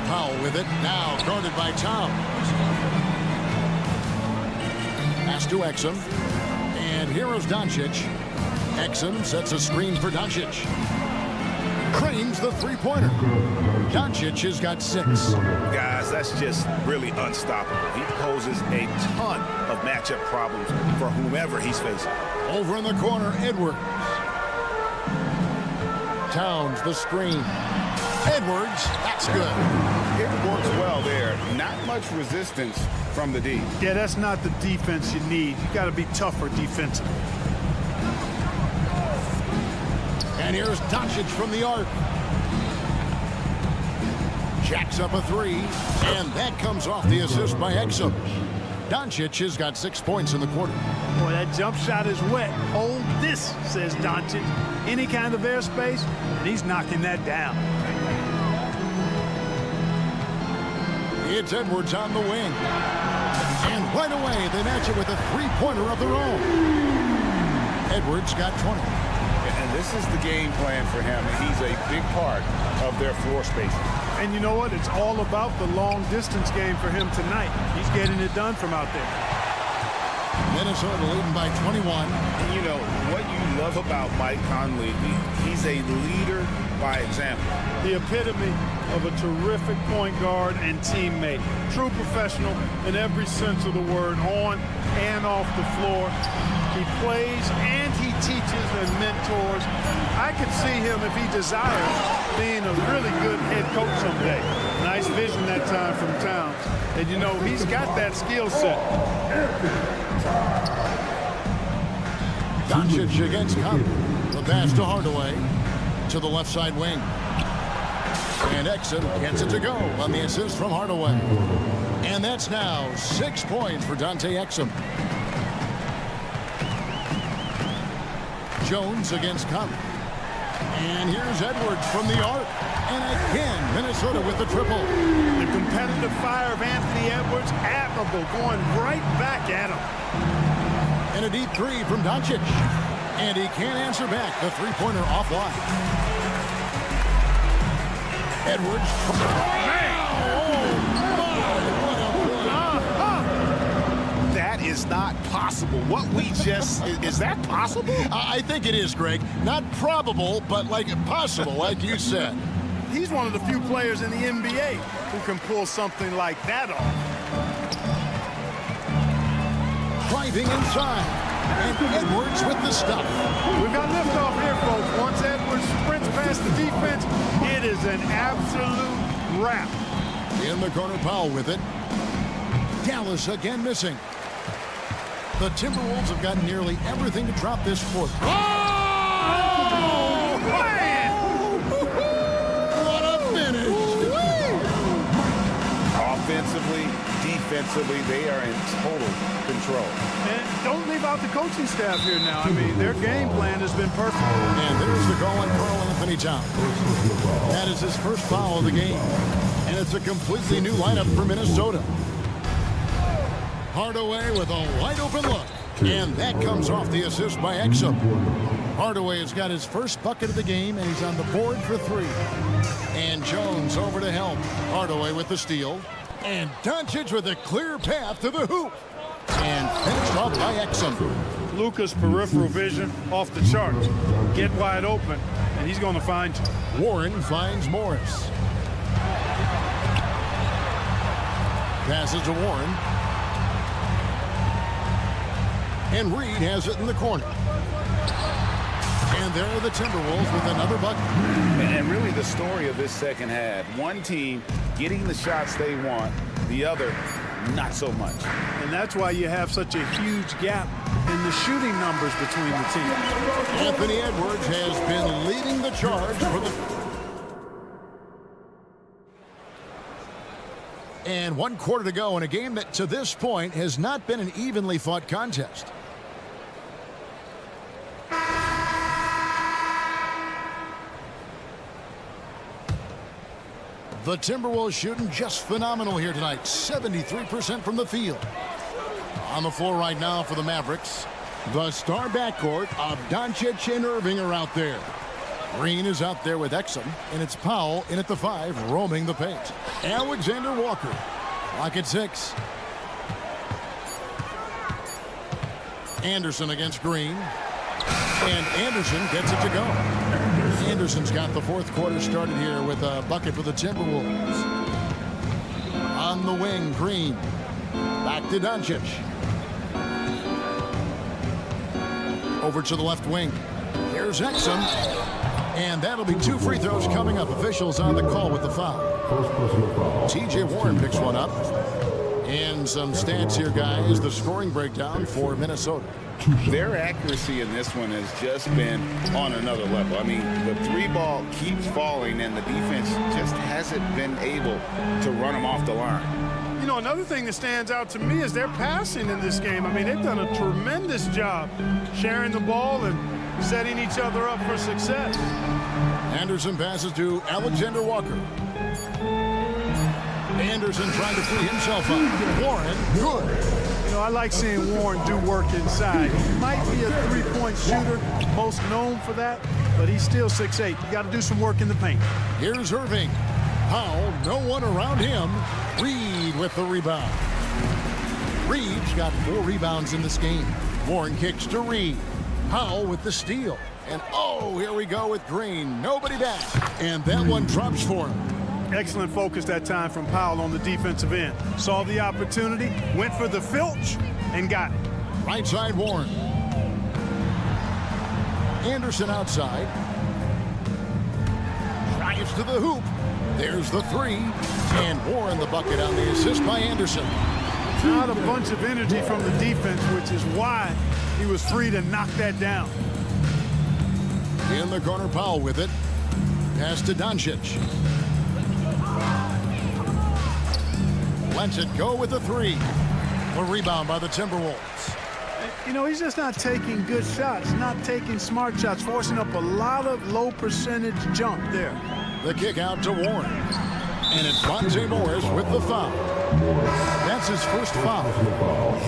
Powell with it. Now guarded by Towns. Pass to Exum. And here is Doncic. Exum sets a screen for Doncic. Cranes the 3-pointer. Doncic has got 6. Guys, that's just really unstoppable. He poses a ton of matchup problems for whomever he's facing. Over in the corner, Edwards. Towns the screen. Edwards, that's good. It works well there. Not much resistance from the D. Yeah, that's not the defense you need. You got to be tougher defensively. And here's Doncic from the arc. Jacks up a three, and that comes off the assist by Exum. Doncic has got 6 points in the quarter. Boy, that jump shot is wet. Hold this, says Doncic. Any kind of airspace, and he's knocking that down. It's Edwards on the wing. And right away, they match it with a three-pointer of their own. Edwards got 20. And this is the game plan for him. He's a big part of their floor spacing. And you know what? It's all about the long-distance game for him tonight. He's getting it done from out there. Minnesota leading by 21. And you know, what you love about Mike Conley, he's a leader by example. The epitome of a terrific point guard and teammate. True professional in every sense of the word, on and off the floor. He plays and he teaches and mentors. I could see him, if he desires, being a really good head coach someday. Nice vision that time from Towns. And you know, he's got that skill set. Doncic against Conley. The pass to Hardaway to the left side wing. And Exum gets it to go on the assist from Hardaway. And that's now 6 points for Dante Exum. Jones against Conley. And here's Edwards from the arc. And again, Minnesota with the triple. The competitive fire of Anthony Edwards, admirable, going right back at him. And a deep three from Doncic. And he can't answer back. The three-pointer offline. Edwards. That is not possible. What we just, is that possible? I think it is, Greg. Not probable, but like possible, like you said. He's one of the few players in the NBA who can pull something like that off. Driving inside. And Edwards with the stuff. We've got liftoff here, folks. Once Edwards sprints past the defense, it is an absolute wrap. In the corner, Powell with it. Dallas again missing. The Timberwolves have got nearly everything to drop this fourth. Oh, man! What a finish! Offensively, defensively, they are in total control. And don't leave out the coaching staff here now. I mean, their game plan has been perfect. And there's the call on Karl Anthony Towns. That is his first foul of the game. And it's a completely new lineup for Minnesota. Hardaway with a wide open look. And that comes off the assist by Exum. Hardaway has got his first bucket of the game, and he's on the board for three. And Jones over to help. Hardaway with the steal. And Doncic with a clear path to the hoop. And finished off by Exum. Luka's peripheral vision off the charts. Get wide open, and he's going to find you. Warren finds Morris. Passes to Warren. And Reed has it in the corner. And there are the Timberwolves with another bucket. And really the story of this second half. One team getting the shots they want, the other not so much. And that's why you have such a huge gap in the shooting numbers between the teams. Anthony Edwards has been leading the charge for the... And 1 quarter to go in a game that to this point has not been an evenly fought contest. The Timberwolves shooting just phenomenal here tonight. 73% from the field. On the floor right now for the Mavericks. The star backcourt of Doncic and Irving are out there. Green is out there with Exum, and it's Powell in at the 5, roaming the paint. Alexander Walker, lock at 6. Anderson against Green. And Anderson gets it to go. Anderson's got the fourth quarter started here with a bucket for the Timberwolves. On the wing, Green. Back to Doncic. Over to the left wing. Here's Exum. And that'll be 2 free throws coming up. Officials on the call with the foul. First personal foul. T.J. Warren picks one up. And some stats here, guys. The scoring breakdown for Minnesota. Their accuracy in this one has just been on another level. I mean, the 3-ball keeps falling, and the defense just hasn't been able to run them off the line. You know, another thing that stands out to me is their passing in this game. I mean, they've done a tremendous job sharing the ball and setting each other up for success. Anderson passes to Alexander Walker. Anderson trying to free himself up. Warren, good. You know, I like seeing Warren do work inside. He might be a three-point shooter, most known for that, but he's still 6'8". You got to do some work in the paint. Here's Irving. Powell, no one around him. Reed with the rebound. Reed's got 4 rebounds in this game. Warren kicks to Reed. Powell with the steal. And oh, here we go with Green. Nobody back. And that one drops for him. Excellent focus that time from Powell on the defensive end. Saw the opportunity, went for the filch, and got it. Right side, Warren. Anderson outside. Drives to the hoop. There's the 3. And Warren the bucket on the assist by Anderson. Not a bunch of energy from the defense, which is why he was free to knock that down. In the corner, Powell with it. Pass to Doncic. Lets it go with the 3. A rebound by the Timberwolves. You know, he's just not taking good shots, not taking smart shots, forcing up a lot of low percentage jump there. The kick out to Warren. And it's Monte Morris with the foul. That's his first foul.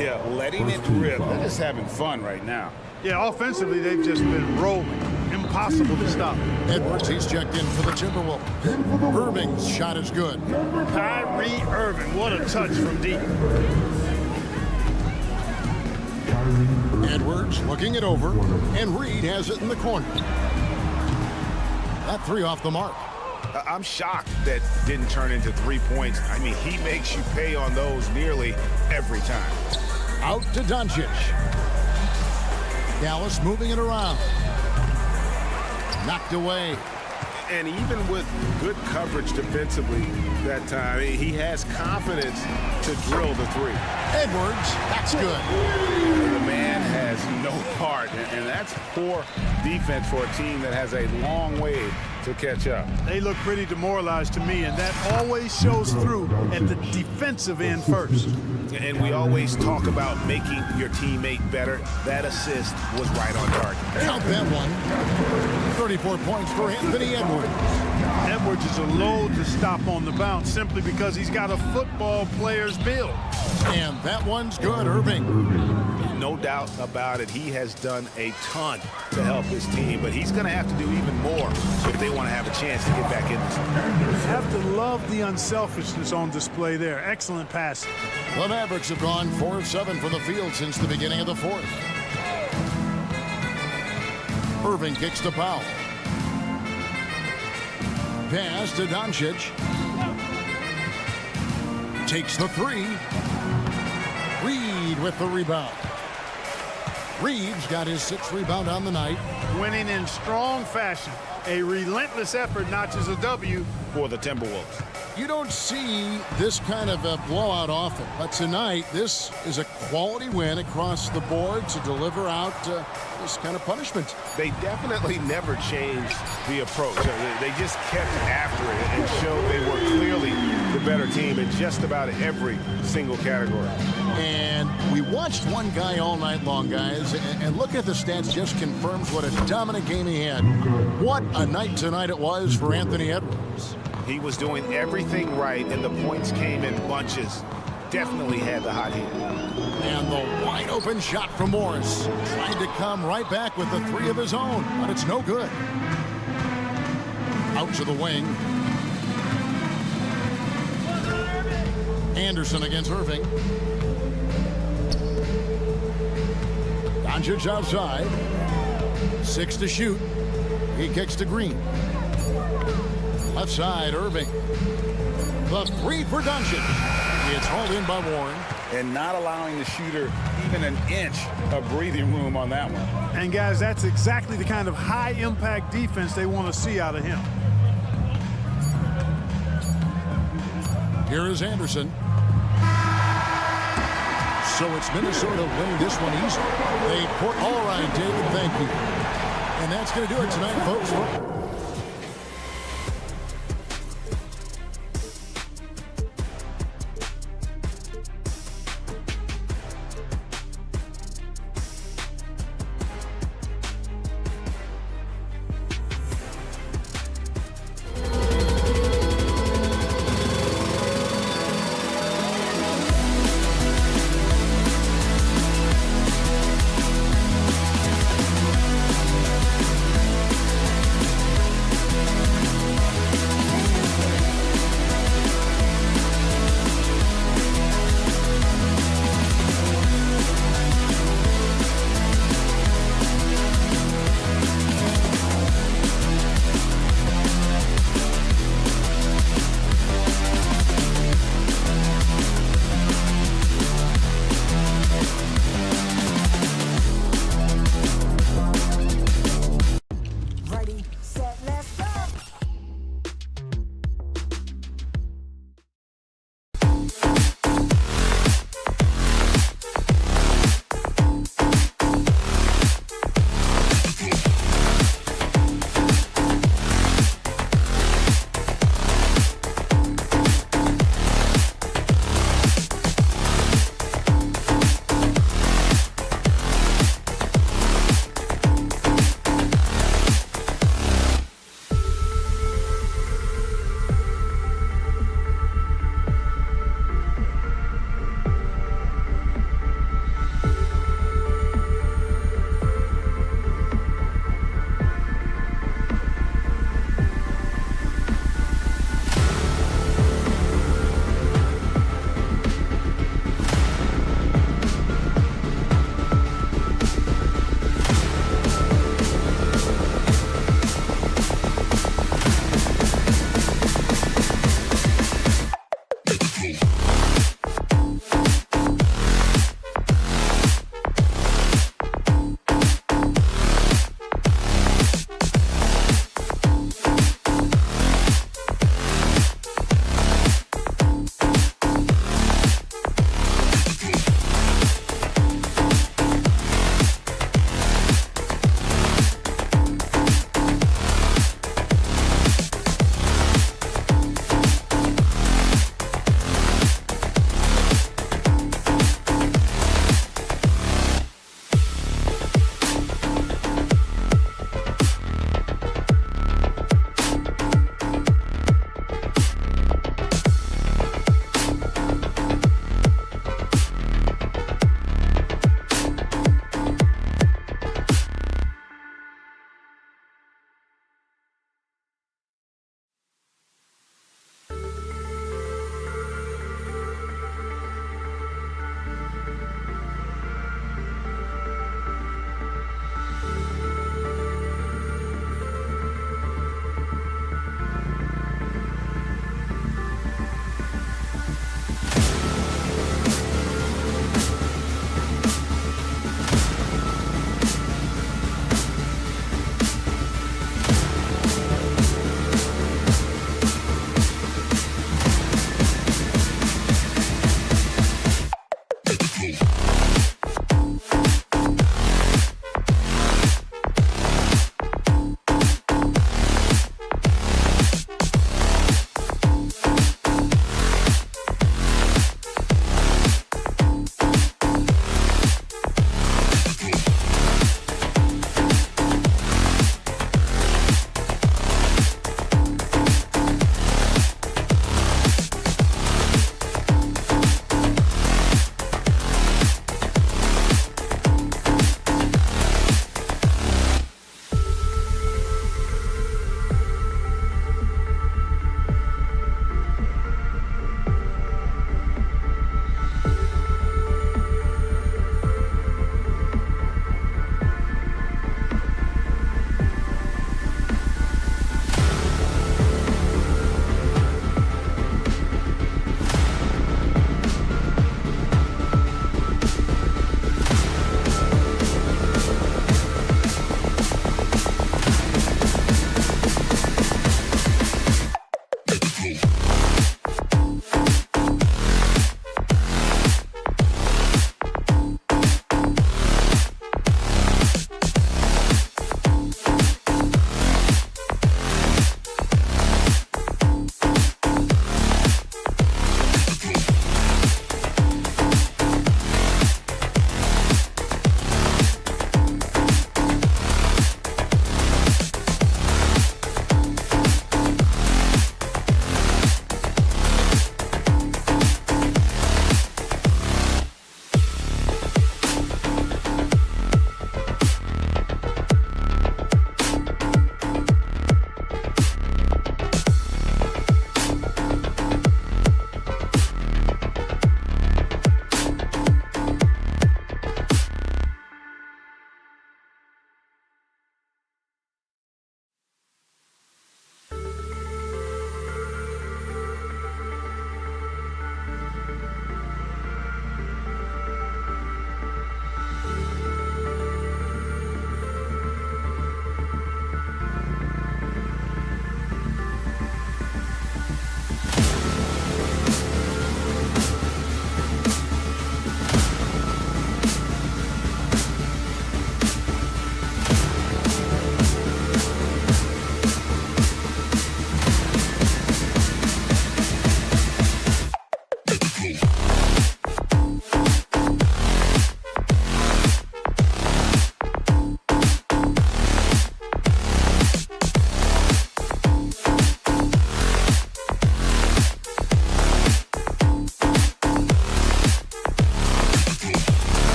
Yeah, letting it rip. They're just having fun right now. Yeah, offensively, they've just been rolling. Impossible to stop. Edwards, he's checked in for the Timberwolves. Irving's shot is good. Kyrie Irving, what a touch from deep. Edwards looking it over, and Reed has it in the corner. That 3 off the mark. I'm shocked that didn't turn into 3 points. I mean, he makes you pay on those nearly every time. Out to Doncic. Dallas moving it around. Knocked away. And even with good coverage defensively that time, he has confidence to drill the 3. Edwards, that's good. The man has no heart, and that's poor defense for a team that has a long way to catch up. They look pretty demoralized to me, and that always shows through at the defensive end first. And we always talk about making your teammate better. That assist was right on target. Count that one. 34 points for Anthony Edwards. Edwards is a load to stop on the bounce simply because he's got a football player's build. And that one's good, Irving. No doubt about it. He has done a ton to help his team, but he's going to have to do even more if they want to have a chance to get back in this one. You have to love the unselfishness on display there. Excellent passing. The Mavericks have gone 4 of 7 from the field since the beginning of the 4th. Irving kicks to Powell. Pass to Doncic. Takes the 3. Reed with the rebound. Reed's got his 6th rebound on the night. Winning in strong fashion. A relentless effort notches a W for the Timberwolves. You don't see this kind of a blowout often, but tonight this is a quality win across the board to deliver out this kind of punishment. They definitely never changed the approach. They just kept after it and showed they were clearly the better team in just about every single category. And we watched one guy all night long, guys, and look at the stats, just confirms what a dominant game he had. What a night tonight it was for Anthony Edwards. He was doing everything right, and the points came in bunches. Definitely had the hot hand. And the wide open shot from Morris. Trying to come right back with the 3 of his own, but it's no good. Out to the wing. Anderson against Irving. Doncic outside. 6 to shoot. He kicks to Green. Left side, Irving. The 3 for Doncic. It's hauled in by Warren. and not allowing the shooter even an inch of breathing room on that one. And guys, that's exactly the kind of high-impact defense they want to see out of him. Here is Anderson. So it's Minnesota winning this one easily. All right, David, thank you. And that's going to do it tonight, folks.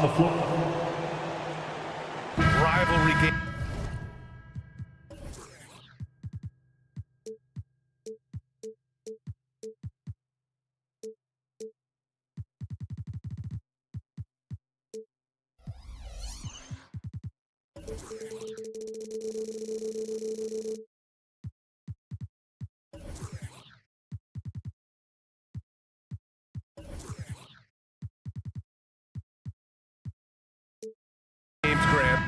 the floor. Rivalry game. James Grant.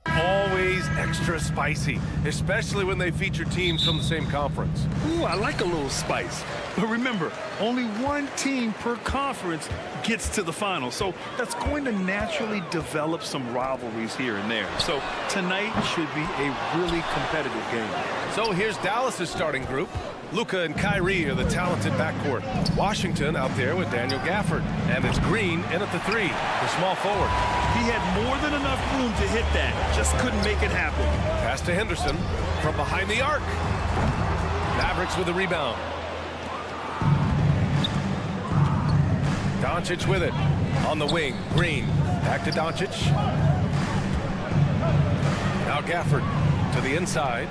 Always extra spicy, especially when they feature teams from the same conference. Ooh, I like a little spice. But remember, only one team per conference gets to the final. So that's going to naturally develop some rivalries here and there. So tonight should be a really competitive game. So here's Dallas's starting group. Luka and Kyrie are the talented backcourt. Washington out there with Daniel Gafford. And it's Green in at the 3, the small forward. He had more than enough room to hit that. Just couldn't make it happen. Pass to Henderson from behind the arc. Mavericks with the rebound. Doncic with it. On the wing, Green. Back to Doncic. Now Gafford to the inside.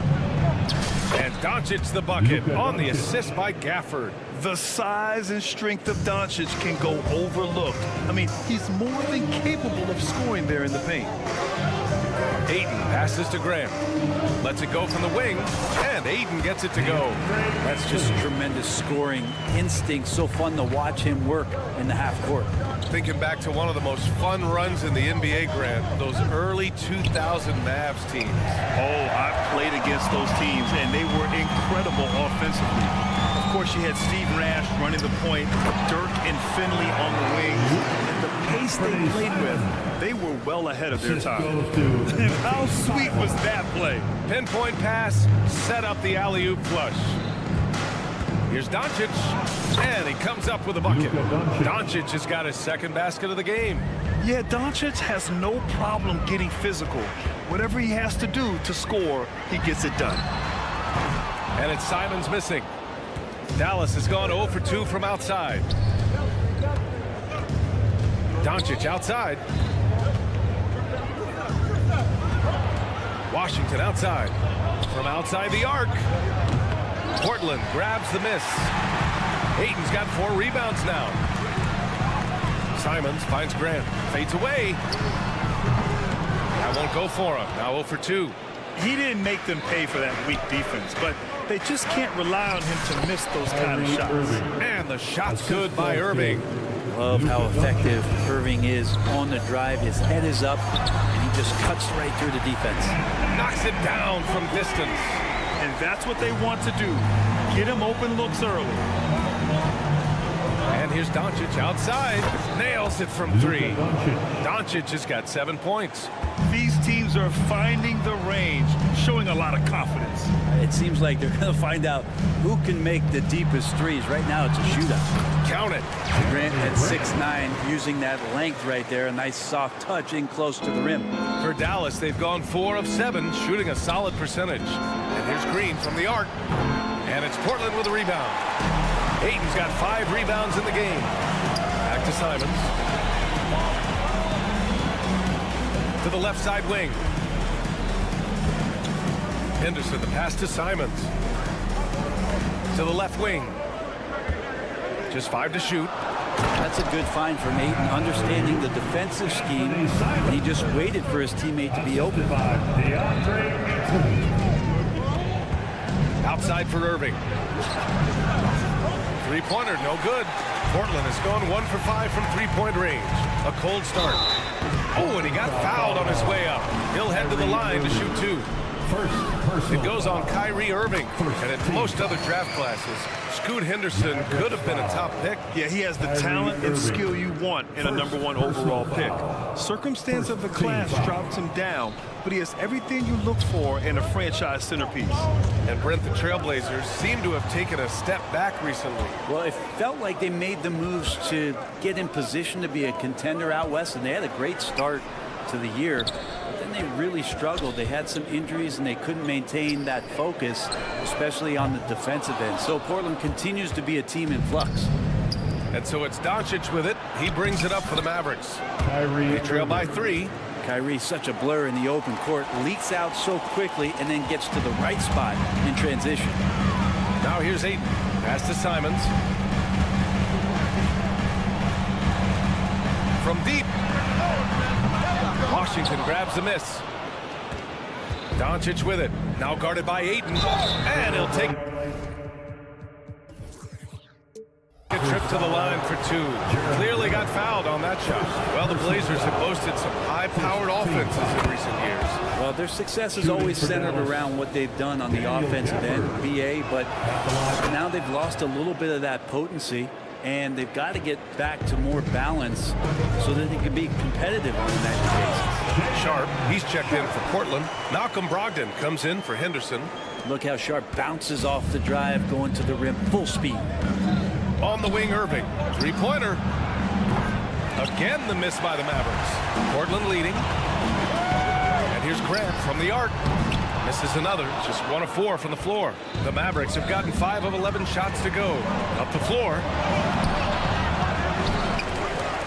And Doncic the bucket on the assist by Gafford. The size and strength of Doncic can go overlooked. I mean, he's more than capable of scoring there in the paint. Ayton passes to Graham. Lets it go from the wing, and Ayton gets it to go. That's just tremendous scoring instinct. So fun to watch him work in the half court. Thinking back to one of the most fun runs in the NBA, Grant, those early 2000 Mavs teams. Oh, I played against those teams, and they were incredible offensively. Of course, you had Steve Nash running the point, Dirk and Finley on the wings, and the pace they played with, they were well ahead of their time. And how sweet was that play? Pinpoint pass, set up the alley-oop flush. Here's Doncic, and he comes up with a bucket. Doncic has got his second basket of the game. Yeah, Doncic has no problem getting physical. Whatever he has to do to score, he gets it done. And it's Simons missing. Dallas has gone 0 for 2 from outside. Doncic outside. Washington outside. From outside the arc. Portland grabs the miss. Ayton's got 4 rebounds now. Simons finds Grant. Fades away. That won't go for him. Now 0 for 2. He didn't make them pay for that weak defense, but they just can't rely on him to miss those kind of shots. And the shot's good by Irving. Love how effective Irving is on the drive. His head is up, and he just cuts right through the defense. Knocks it down from distance. And that's what they want to do. Get him open looks early. And here's Doncic outside. Nails it from 3. Doncic has got 7 points. These teams are finding the range, showing a lot of confidence. It seems like they're going to find out who can make the deepest threes. Right now, it's a shootout. Count it. Grant at 6'9", using that length right there. A nice soft touch in close to the rim. For Dallas, they've gone 4 of 7, shooting a solid percentage. And here's Green from the arc. And it's Portland with a rebound. Ayton's got 5 rebounds in the game. Back to Simons. To the left side wing. Henderson, the pass to Simons. To the left wing. Just 5 to shoot. That's a good find from Ayton, understanding the defensive scheme. And he just waited for his teammate to be open. Outside for Irving. Three-pointer, no good. Portland has gone 1 for 5 from three-point range. A cold start. Oh, and he got fouled on his way up. He'll head to the line to shoot 2. It goes on Kyrie Irving. And in most other draft classes, Scoot Henderson could have been a top pick. Yeah, he has the talent and skill you want in a #1 overall pick. Circumstance of the class drops him down, but he has everything you look for in a franchise centerpiece. And Brent, the Trailblazers seem to have taken a step back recently. Well, it felt like they made the moves to get in position to be a contender out west, and they had a great start to the year. But then they really struggled. They had some injuries, and they couldn't maintain that focus, especially on the defensive end. So Portland continues to be a team in flux. And so it's Doncic with it. He brings it up for the Mavericks. They trail by 3. Kyrie, such a blur in the open court, leaks out so quickly and then gets to the right spot in transition. Now here's Ayton. Pass to Simons. From deep. Washington grabs the miss. Doncic with it. Now guarded by Ayton. And he'll take a trip to the line for 2. Clearly got fouled on that shot. Well, the Blazers have boasted some high-powered offenses in recent years. Well, their success is always centered around what they've done on the offensive end, BA, but now they've lost a little bit of that potency, and they've got to get back to more balance so that they can be competitive on a nightly basis. Sharp, he's checked in for Portland. Malcolm Brogdon comes in for Henderson. Look how Sharp bounces off the drive, going to the rim full speed. On the wing, Irving. 3-pointer. Again, the miss by the Mavericks. Portland leading. And here's Grant from the arc. Misses another. Just 1 of 4 from the floor. The Mavericks have gotten 5 of 11 shots to go. Up the floor.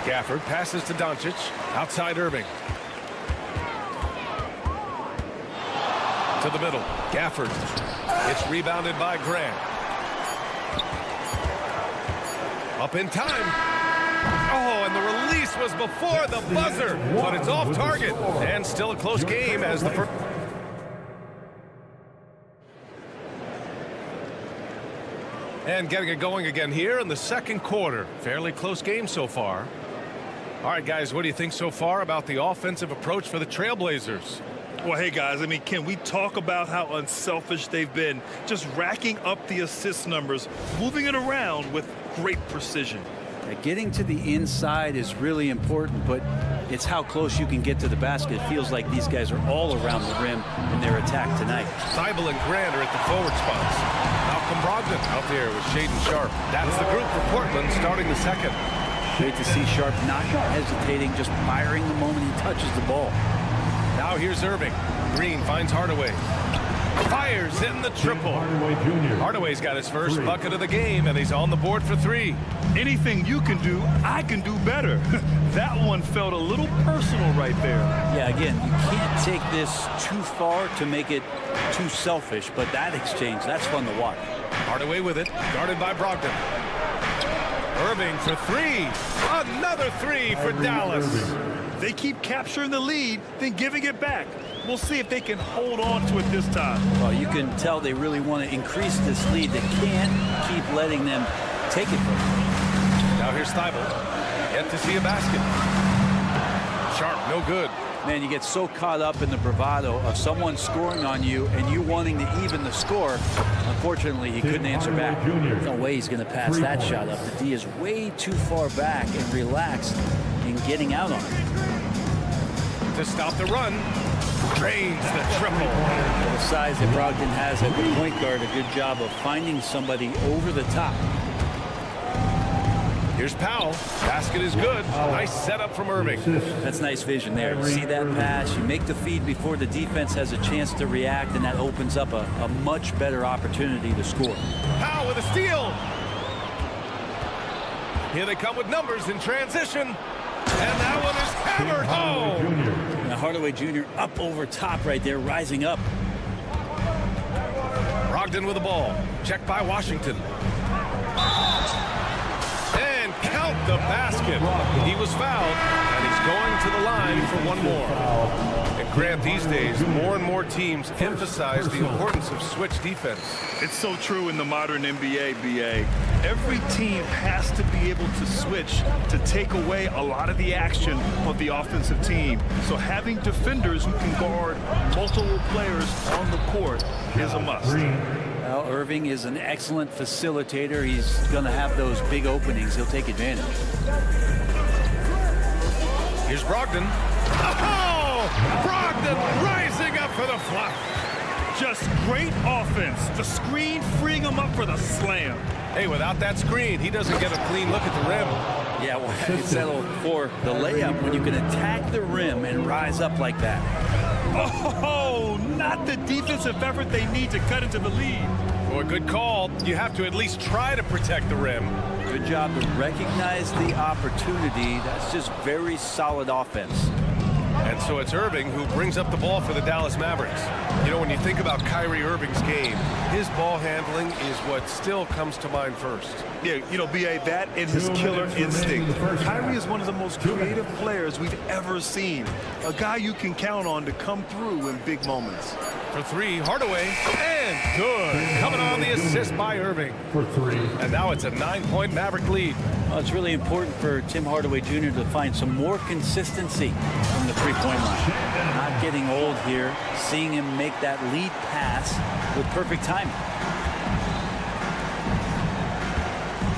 Gafford passes to Doncic. Outside Irving. To the middle. Gafford. It's rebounded by Grant. Up in time. Oh, and the release was before the buzzer, but it's off target. And still a close game as the first. And getting it going again here in the second quarter. Fairly close game so far. All right, guys, what do you think so far about the offensive approach for the Trailblazers? Well, hey, guys, I mean, can we talk about how unselfish they've been? Just racking up the assist numbers, moving it around with great precision. Getting to the inside is really important, but it's how close you can get to the basket. It feels like these guys are all around the rim in their attack tonight. Thibault and Grant are at the forward spots. Malcolm Brogdon out there with Shaedon Sharp. That's the group for Portland starting the second. Great to see Sharp not hesitating, just firing the moment he touches the ball. Now here's Irving. Green finds Hardaway. Fires in the triple. Hardaway's got his first bucket of the game, and he's on the board for 3. Anything you can do, I can do better. That one felt a little personal right there. Yeah, again, you can't take this too far to make it too selfish, but that exchange, that's fun to watch. Hardaway with it, guarded by Brogdon. Irving for 3. Another 3 for Dallas. They keep capturing the lead, then giving it back. We'll see if they can hold on to it this time. Well, you can tell they really want to increase this lead. They can't keep letting them take it from them. Now here's Thibault. Yet to see a basket. Sharp, no good. Man, you get so caught up in the bravado of someone scoring on you and you wanting to even the score. Unfortunately, he couldn't answer back. No way he's going to pass that shot up. The D is way too far back and relaxed in getting out on it. To stop the run. Drains the triple. The size that Brogdon has at the point guard, a good job of finding somebody over the top. Here's Powell. Basket is good. Nice setup from Irving. That's nice vision there. See that pass, you make the feed before the defense has a chance to react, and that opens up a much better opportunity to score. Powell with a steal. Here they come with numbers in transition. And that one is hammered home. Now Hardaway Jr. up over top right there, rising up. Brogdon with the ball. Checked by Washington. And count the basket. He was fouled, and he's going to the line for one more. And Grant, these days, more and more teams emphasize the importance of switch defense. It's so true in the modern NBA, BA. Every team has to be able to switch to take away a lot of the action of the offensive team. So having defenders who can guard multiple players on the court is a must. Well, Irving is an excellent facilitator. He's going to have those big openings. He'll take advantage. Here's Brogdon. Oh! Brogdon rising up for the flop. Just great offense. The screen freeing him up for the slam. Hey, without that screen, he doesn't get a clean look at the rim. Yeah, well, you settle for the layup when you can attack the rim and rise up like that. Oh, not the defensive effort they need to cut into the lead. Boy, good call. You have to at least try to protect the rim. Good job to recognize the opportunity. That's just very solid offense. And so it's Irving who brings up the ball for the Dallas Mavericks. You know, when you think about Kyrie Irving's game, his ball handling is what still comes to mind first. Yeah, you know, BA, that and his killer instinct. Kyrie is one of the most creative players we've ever seen. A guy you can count on to come through in big moments. For three, Hardaway, and good. Coming on the assist by Irving. For three. And now it's a 9-point Maverick lead. Well, it's really important for Tim Hardaway Jr. to find some more consistency from the three-point line. Not getting old here, seeing him make that lead pass with perfect timing.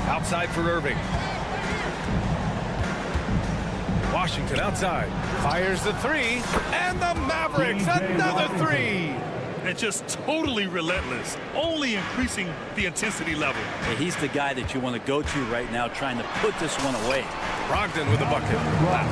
Outside for Irving. Washington outside. Fires the three. And the Mavericks, another three. And just totally relentless, only increasing the intensity level. Hey, he's the guy that you want to go to right now, trying to put this one away. Brogdon with the bucket.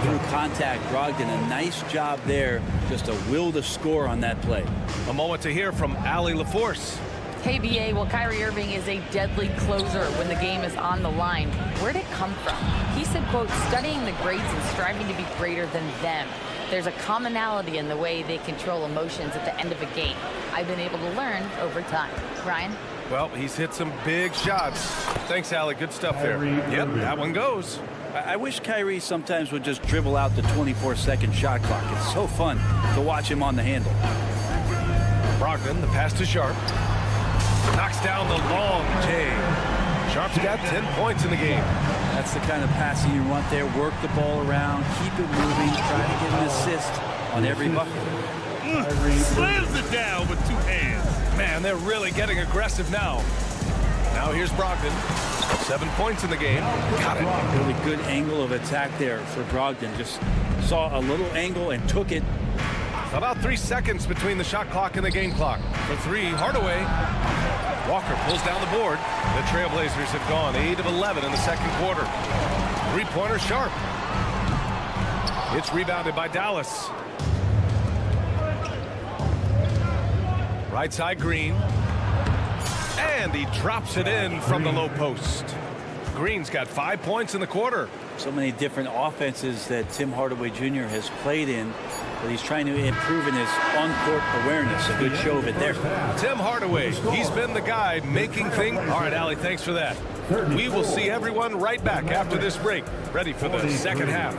Through contact, Brogdon, a nice job there. Just a will to score on that play. A moment to hear from Allie LaForce. Hey, BA, well, Kyrie Irving is a deadly closer when the game is on the line. Where'd it come from? He said, quote, studying the greats and striving to be greater than them. There's a commonality in the way they control emotions at the end of a game. I've been able to learn over time. Ryan? Well, he's hit some big shots. Thanks, Allie. Good stuff there. Yep, that one goes. I wish Kyrie sometimes would just dribble out the 24-second shot clock. It's so fun to watch him on the handle. Brogdon, the pass to Sharp. Knocks down the long J. Sharp's got 10 points in the game. That's the kind of passing you want there. Work the ball around, keep it moving, try to get an assist on every bucket. Slams it down with two hands. Man, they're really getting aggressive now. Now here's Brogdon. 7 points in the game. Got it. Really good angle of attack there for Brogdon. Just saw a little angle and took it. About 3 seconds between the shot clock and the game clock. For three, Hardaway. Walker pulls down the board. The Trailblazers have gone 8 of 11 in the second quarter. Three-pointer Sharp. It's rebounded by Dallas. Right side Green. And he drops it in from the low post. Green's got 5 points in the quarter. So many different offenses that Tim Hardaway Jr. has played in, but he's trying to improve in his on-court awareness. A good show of it there. Tim Hardaway, he's been the guy making things. All right, Allie, thanks for that. We will see everyone right back after this break, ready for the second half.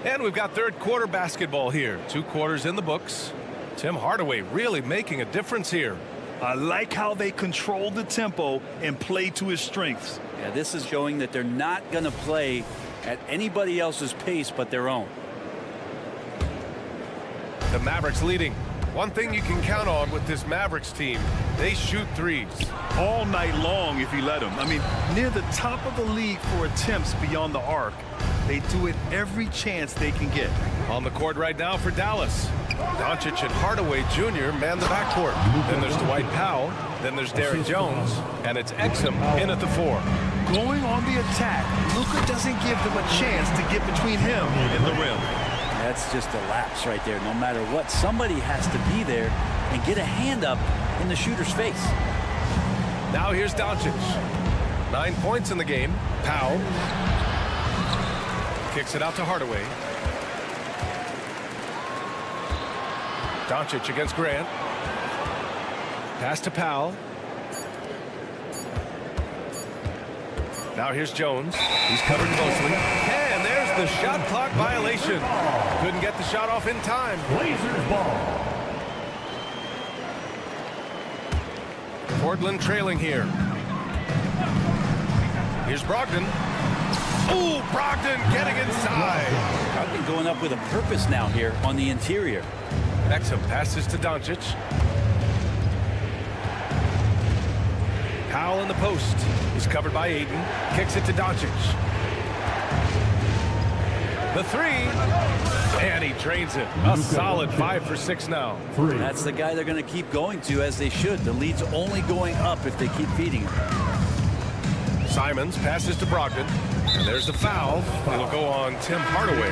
And we've got third quarter basketball here. 2 quarters in the books. Tim Hardaway really making a difference here. I like how they control the tempo and play to his strengths. Yeah, this is showing that they're not going to play at anybody else's pace but their own. The Mavericks leading. One thing you can count on with this Mavericks team, they shoot threes. All night long if you let them. I mean, near the top of the league for attempts beyond the arc. They do it every chance they can get. On the court right now for Dallas. Doncic and Hardaway Jr. man the backcourt. Then there's Dwight Powell. Then there's Derrick Jones. And it's Exum in at the 4. Going on the attack, Luka doesn't give them a chance to get between him and the rim. That's just a lapse right there. No matter what, somebody has to be there and get a hand up in the shooter's face. Now here's Doncic. 9 points in the game. Powell. Kicks it out to Hardaway. Doncic against Grant. Pass to Powell. Now here's Jones. He's covered closely. And there's the shot clock violation. Couldn't get the shot off in time. Blazers ball. Portland trailing here. Here's Brogdon. Ooh, Brogdon getting inside. I've been going up with a purpose now here on the interior. Exum passes to Doncic. Powell in the post. He's covered by Ayton. Kicks it to Doncic. The three. And he drains it. A solid 5 for 6 now. That's the guy they're going to keep going to, as they should. The lead's only going up if they keep feeding him. Simons passes to Brogdon. And there's the foul. It'll go on Tim Hardaway.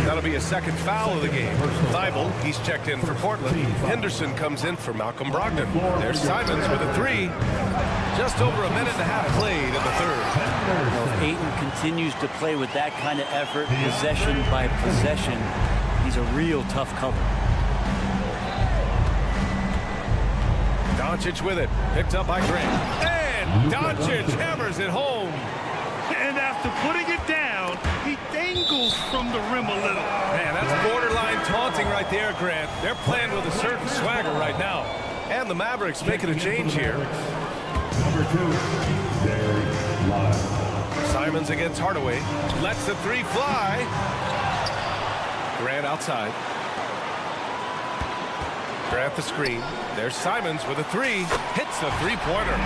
That'll be a second foul of the game. Thibault, he's checked in for Portland. Henderson comes in for Malcolm Brogdon. There's Simons with a three. Just over a minute and a half played in the third. Well, if Ayton continues to play with that kind of effort, possession by possession, he's a real tough cover. Doncic with it. Picked up by Grant. And Doncic hammers it home. And after putting it down, he dangles from the rim a little. Man, that's borderline taunting right there, Grant. They're playing with a certain swagger right now. And the Mavericks making a change here. Number 2, Derek Lively. Simons against Hardaway. Lets the three fly. Grant outside. Grant the screen. There's Simons with a three. Hits a three-pointer.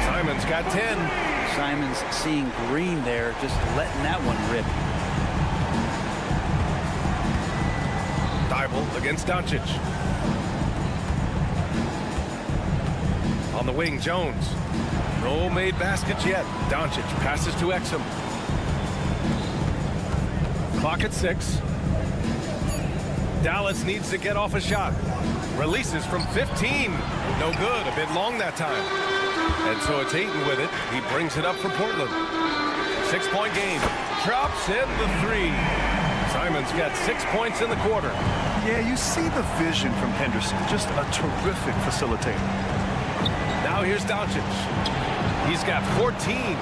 Simons got 10. Simons seeing green there, just letting that one rip. Thibault against Doncic. On the wing, Jones. No made baskets yet. Doncic passes to Exum. Clock at 6. Dallas needs to get off a shot. Releases from 15. No good. A bit long that time. And so it's Ayton with it. He brings it up for Portland. 6-point game. Drops in the three. Simons got 6 points in the quarter. Yeah, you see the vision from Henderson. Just a terrific facilitator. Now here's Doncic. He's got 14.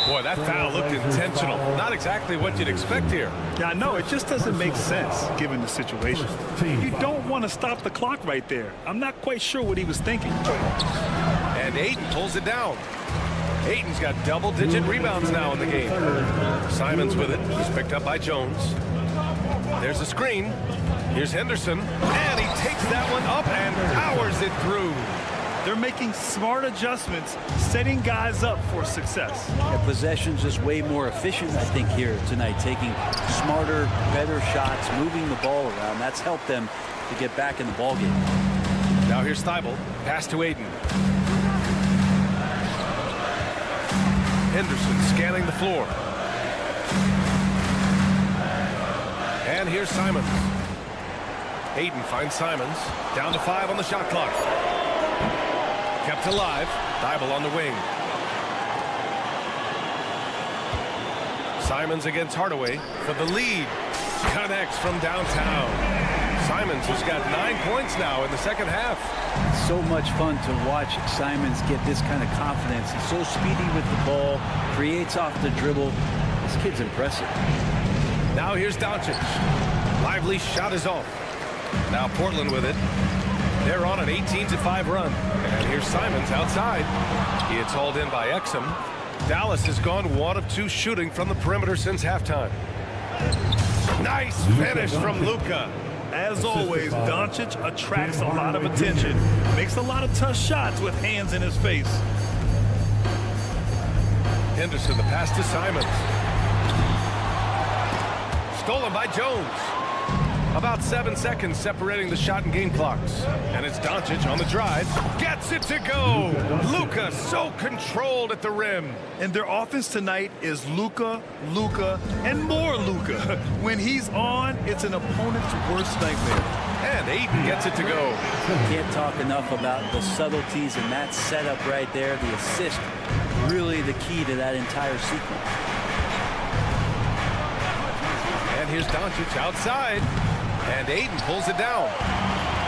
Boy, that foul looked intentional. Not exactly what you'd expect here. Yeah, I know. It just doesn't make sense given the situation. You don't want to stop the clock right there. I'm not quite sure what he was thinking. And Ayton pulls it down. Ayton's got double-digit rebounds now in the game. Simons with it. He's picked up by Jones. There's a screen. Here's Henderson. And he takes that one up and powers it through. They're making smart adjustments, setting guys up for success. Yeah, possession's just way more efficient, I think, here tonight. Taking smarter, better shots, moving the ball around. That's helped them to get back in the ballgame. Now here's Thibault. Pass to Ayton. Henderson scanning the floor. And here's Simons. Ayton finds Simons. Down to 5 on the shot clock. Kept alive. Thibault on the wing. Simons against Hardaway for the lead. Connects from downtown. Simons has got 9 points now in the second half. It's so much fun to watch Simons get this kind of confidence. He's so speedy with the ball, creates off the dribble. This kid's impressive. Now here's Doncic. Lively shot is off. Now Portland with it. They're on an 18-5 run. And here's Simons outside. It's hauled in by Exum. Dallas has gone 1 of 2 shooting from the perimeter since halftime. Nice finish from Luka. As always, Doncic attracts a lot of attention. Makes a lot of tough shots with hands in his face. Henderson, the pass to Simons. Stolen by Jones. About 7 seconds separating the shot and game clocks. And it's Doncic on the drive. Gets it to go. Luka so controlled at the rim. And their offense tonight is Luka, Luka, and more Luka. When he's on, it's an opponent's worst nightmare. And Ayton gets it to go. Can't talk enough about the subtleties in that setup right there. The assist, really the key to that entire sequence. And here's Doncic outside. And Aiden pulls it down.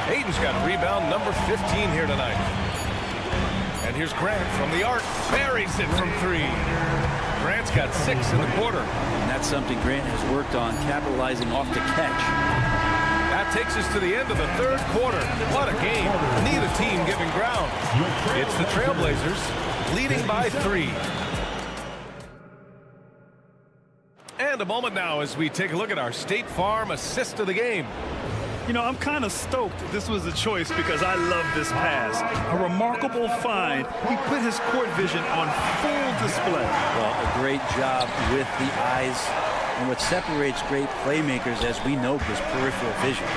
Aiden's got rebound number 15 here tonight. And here's Grant from the arc. Buries it from 3. Grant's got 6 in the quarter. And that's something Grant has worked on, capitalizing off the catch. That takes us to the end of the 3rd quarter. What a game. Neither team giving ground. It's the Trailblazers leading by 3. And a moment now as we take a look at our State Farm assist of the game. You know, I'm kind of stoked this was a choice because I love this pass. A remarkable find. He put his court vision on full display. Well, a great job with the eyes. And what separates great playmakers, as we know, is peripheral vision.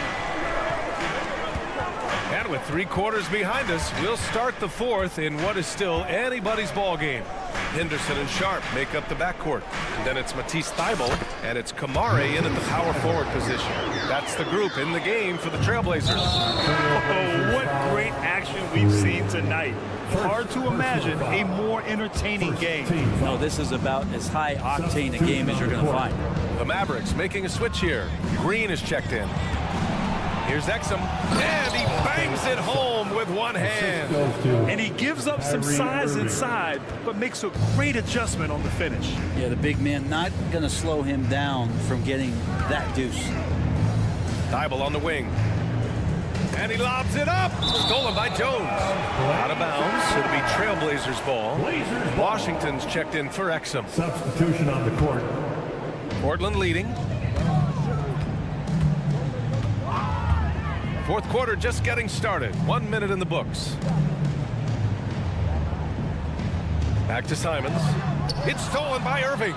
And with 3 quarters behind us, we'll start the 4th in what is still anybody's ball game. Henderson and Sharp make up the backcourt. Then it's Matisse Thybulle, and it's Kamare in at the power forward position. That's the group in the game for the Trailblazers. Oh, what great action we've seen tonight. Hard to imagine a more entertaining game. No, this is about as high octane a game as you're going to find. The Mavericks making a switch here. Green is checked in. Here's Exum, and he bangs it home with one hand. And he gives up some size inside, but makes a great adjustment on the finish. Yeah, the big man not going to slow him down from getting that deuce. Thybulle on the wing. And he lobs it up. Stolen by Jones. Out of bounds. It'll be Trailblazers ball. Washington's checked in for Exum. Substitution on the court. Portland leading. 4th quarter just getting started. 1 minute in the books. Back to Simons. It's stolen by Irving.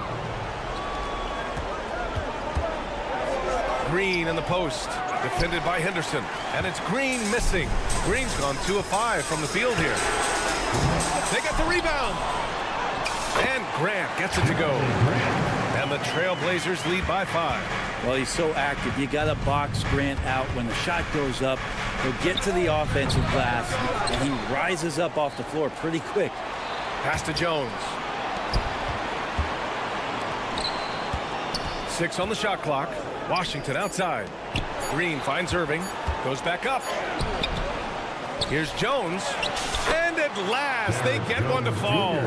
Green in the post. Defended by Henderson. And it's Green missing. Green's gone 2 of 5 from the field here. They get the rebound. And Grant gets it to go. And the Trailblazers lead by 5. Well, he's so active. You got to box Grant out. When the shot goes up, he'll get to the offensive glass, and he rises up off the floor pretty quick. Pass to Jones. 6 on the shot clock. Washington outside. Green finds Irving. Goes back up. Here's Jones. And at last, they get one to fall.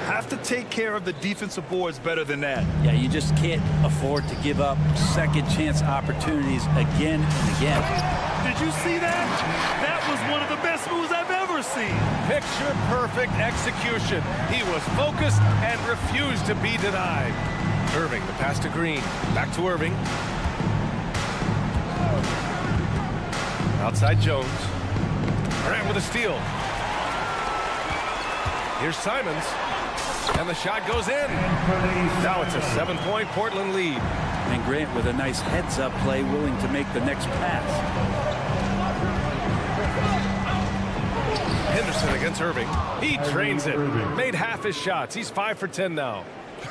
Have to take care of the defensive boards better than that. Yeah, you just can't afford to give up second chance opportunities again and again. Did you see that? That was one of the best moves I've ever seen. Picture perfect execution. He was focused and refused to be denied. Irving, the pass to Green. Back to Irving. Outside Jones. Grant with a steal. Here's Simons. And the shot goes in. Now it's a 7-point Portland lead. And Grant with a nice heads-up play, willing to make the next pass. Henderson against Irving. He trains it. Made half his shots. He's 5 for 10 now.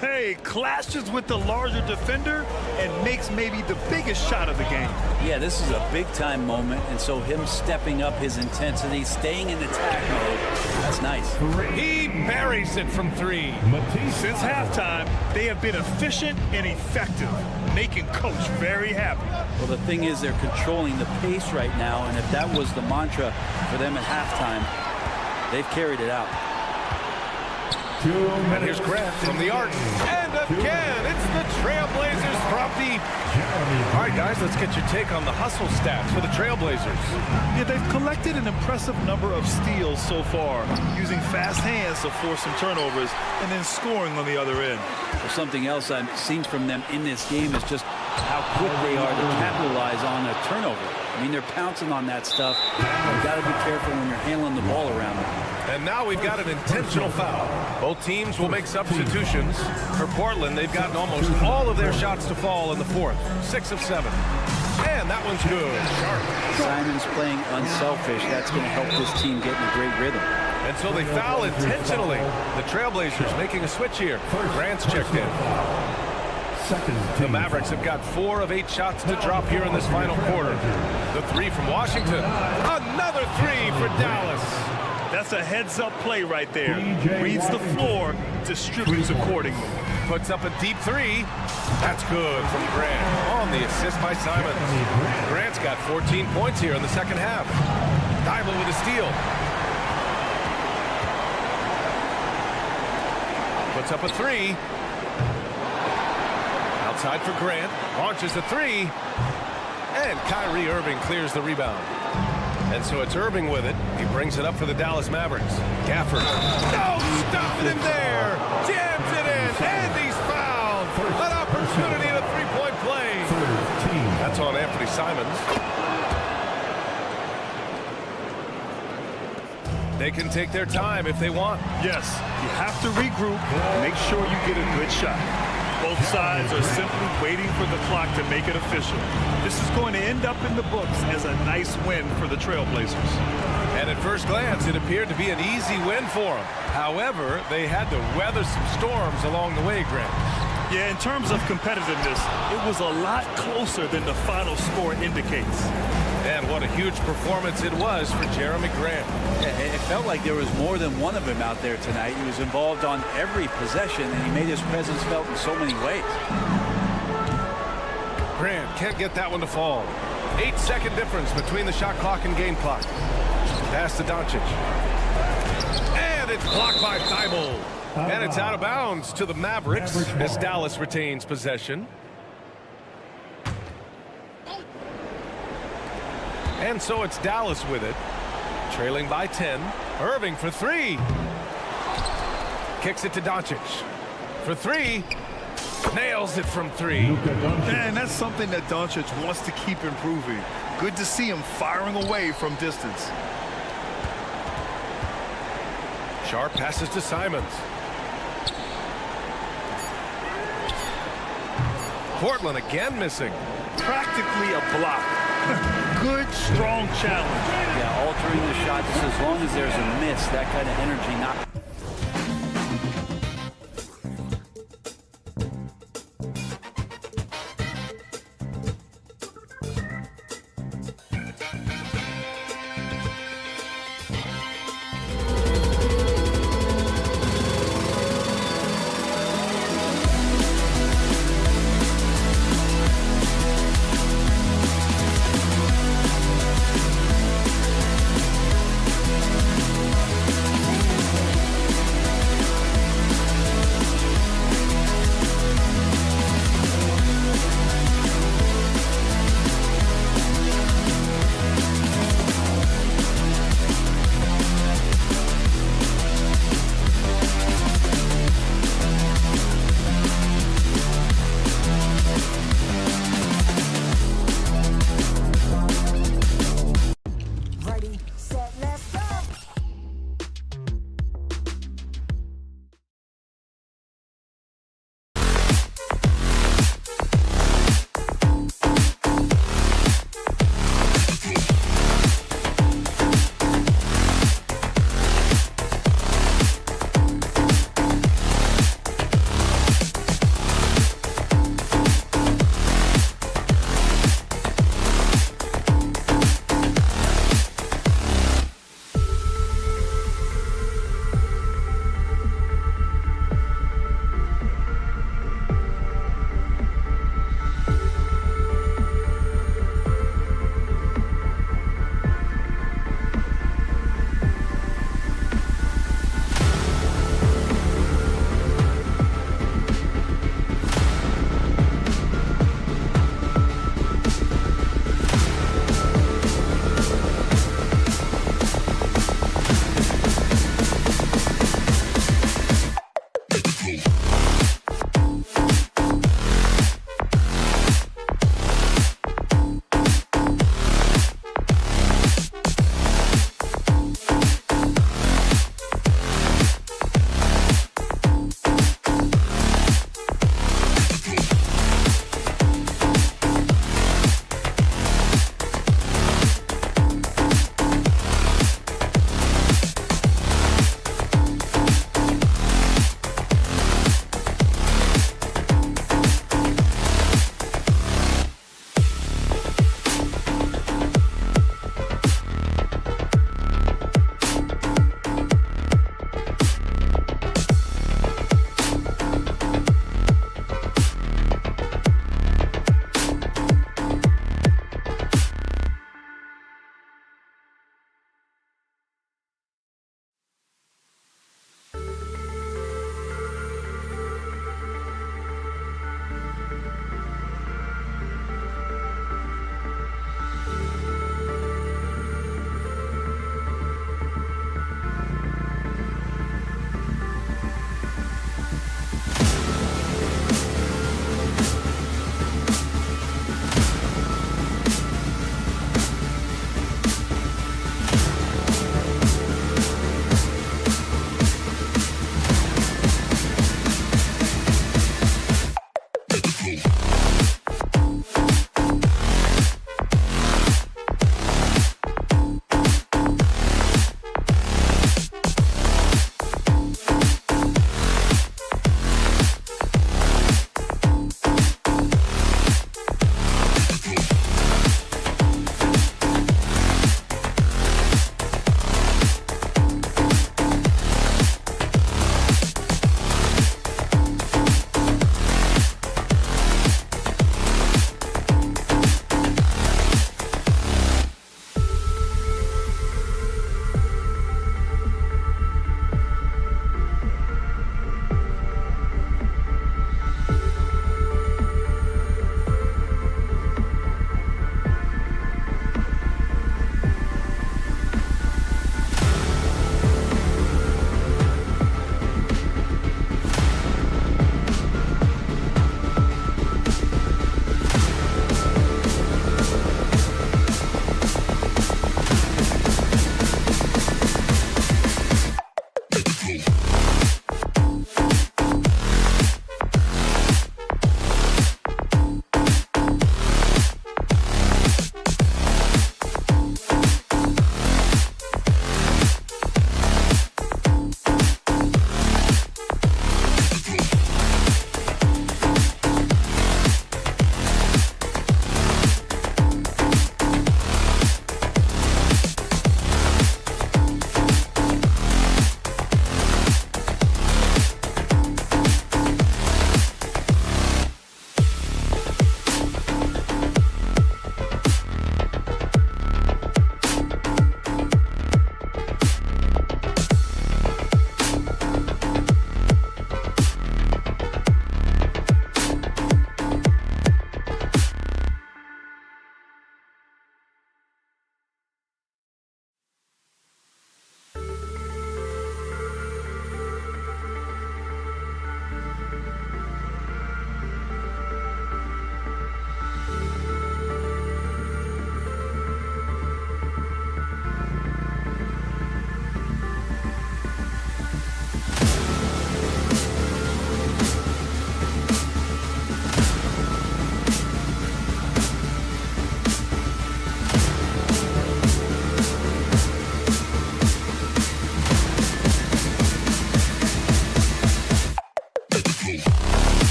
Hey, clashes with the larger defender and makes maybe the biggest shot of the game. Yeah, this is a big-time moment, and so him stepping up his intensity, staying in attack mode, that's nice. He buries it from 3. Since halftime, they have been efficient and effective, making Coach very happy. Well, the thing is, they're controlling the pace right now, and if that was the mantra for them at halftime, they've carried it out. And here's Grant from the arc. And again, it's the Trailblazers from deep. All right, guys, let's get your take on the hustle stats for the Trailblazers. Yeah, they've collected an impressive number of steals so far, using fast hands to force some turnovers and then scoring on the other end. Well, something else I've seen from them in this game is just how quick they are to capitalize on a turnover. I mean, they're pouncing on that stuff. You've got to be careful when you're handling the ball around them. And now we've got an intentional foul. Both teams will make substitutions. For Portland, they've gotten almost all of their shots to fall in the 4th. 6 of 7. And that one's good. Sharp. Simon's playing unselfish. That's going to help this team get in a great rhythm. And so they foul intentionally. The Trailblazers making a switch here. Grant's checked in. The Mavericks have got 4 of 8 shots to drop here in this final quarter. The 3 from Washington. Another 3 for Dallas. That's a heads-up play right there. Reads the floor, distributes accordingly. puts up a deep three. That's good from Grant on the assist by Simons. Grant's got 14 points here in the second half. Thybulle with a steal. Puts up a three. Outside for Grant. Launches a three. And Kyrie Irving clears the rebound. And so it's Irving with it. He brings it up for the Dallas Mavericks. Gafford. Oh, stopping him there. Jams it in. And he's fouled. An opportunity in a three-point play. That's on Anthony Simons. They can take their time if they want. Yes, you have to regroup. Make sure you get a good shot. Both sides are simply waiting for the clock to make it official. This is going to end up in the books as a nice win for the Trailblazers. And at first glance, it appeared to be an easy win for them. However, they had to weather some storms along the way, Grant. Yeah, in terms of competitiveness, it was a lot closer than the final score indicates. And what a huge performance it was for Jeremy Grant. It felt like there was more than one of them out there tonight. He was involved on every possession, and he made his presence felt in so many ways. Grant can't get that one to fall. 8-second difference between the shot clock and game clock. Pass to Doncic. And it's blocked by Thybulle. And it's out of bounds to the Mavericks as Dallas retains possession. And so it's Dallas with it, trailing by 10. Irving for three. Kicks it to Doncic. For three. Nails it from three. Man, that's something that Doncic wants to keep improving. Good to see him firing away from distance. Sharp passes to Simons. Portland again missing. Practically a block. Good, strong challenge. Yeah, altering the shot just as long as there's a miss, that kind of energy not.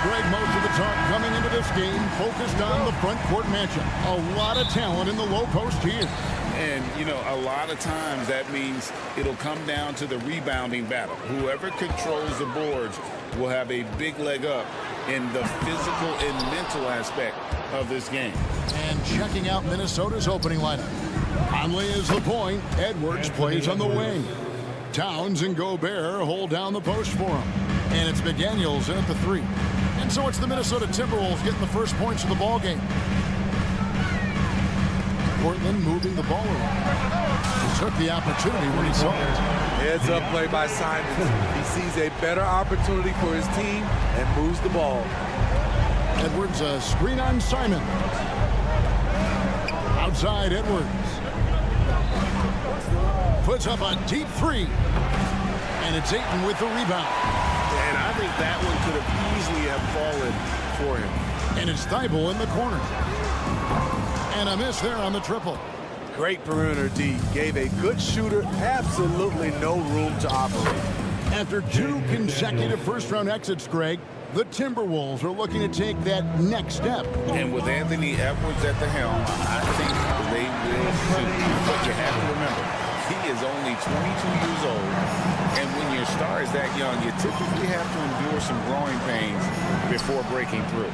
Greg, most of the talk coming into this game focused on the front court matchup. A lot of talent in the low post here. And, you know, a lot of times that means it'll come down to the rebounding battle. Whoever controls the boards will have a big leg up in the physical and mental aspect of this game. And checking out Minnesota's opening lineup. Conley is the point. Edwards plays on the wing. Towns and Gobert hold down the post for him. And it's McDaniels in at the 3. And so it's the Minnesota Timberwolves getting the first points of the ball game. Portland moving the ball around. He took the opportunity when he saw it. Heads up play by Simons. He sees a better opportunity for his team and moves the ball. Edwards, a screen on Simon. Outside Edwards. Puts up a deep 3. And it's Ayton with the rebound. And I think that one could have easily have fallen for him. And it's Thibault in the corner. And a miss there on the triple. Great perimeter D. Gave a good shooter absolutely no room to operate. After 2 consecutive first-round exits, Greg, the Timberwolves are looking to take that next step. And with Anthony Edwards at the helm, I think they will shoot. But you have to remember, he is only 22 years old. And when your star is that young, you typically have to endure some growing pains before breaking through.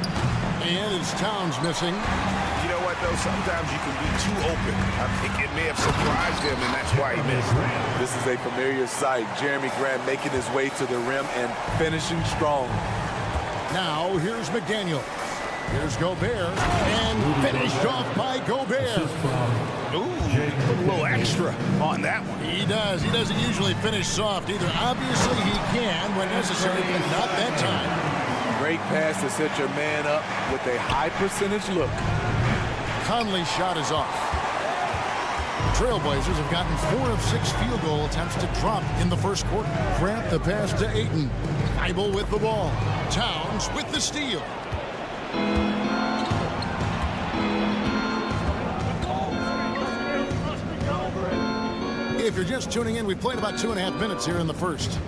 And it's Towns missing. You know what, though? Sometimes you can be too open. I think it may have surprised him, and that's why he missed. This is a familiar sight. Jeremy Grant making his way to the rim and finishing strong. Now, here's McDaniel. Here's Gobert. And finished off by Gobert. Ooh, put a little extra on that one. He does. He doesn't usually finish soft either. Obviously, he can when necessary, but not that time. Great pass to set your man up with a high percentage look. Conley's shot is off. Trailblazers have gotten 4 of 6 field goal attempts to drop in the first quarter. Grant the pass to Ayton. Thibault with the ball. Towns with the steal. If you're just tuning in, we've played about 2.5 minutes here in the first.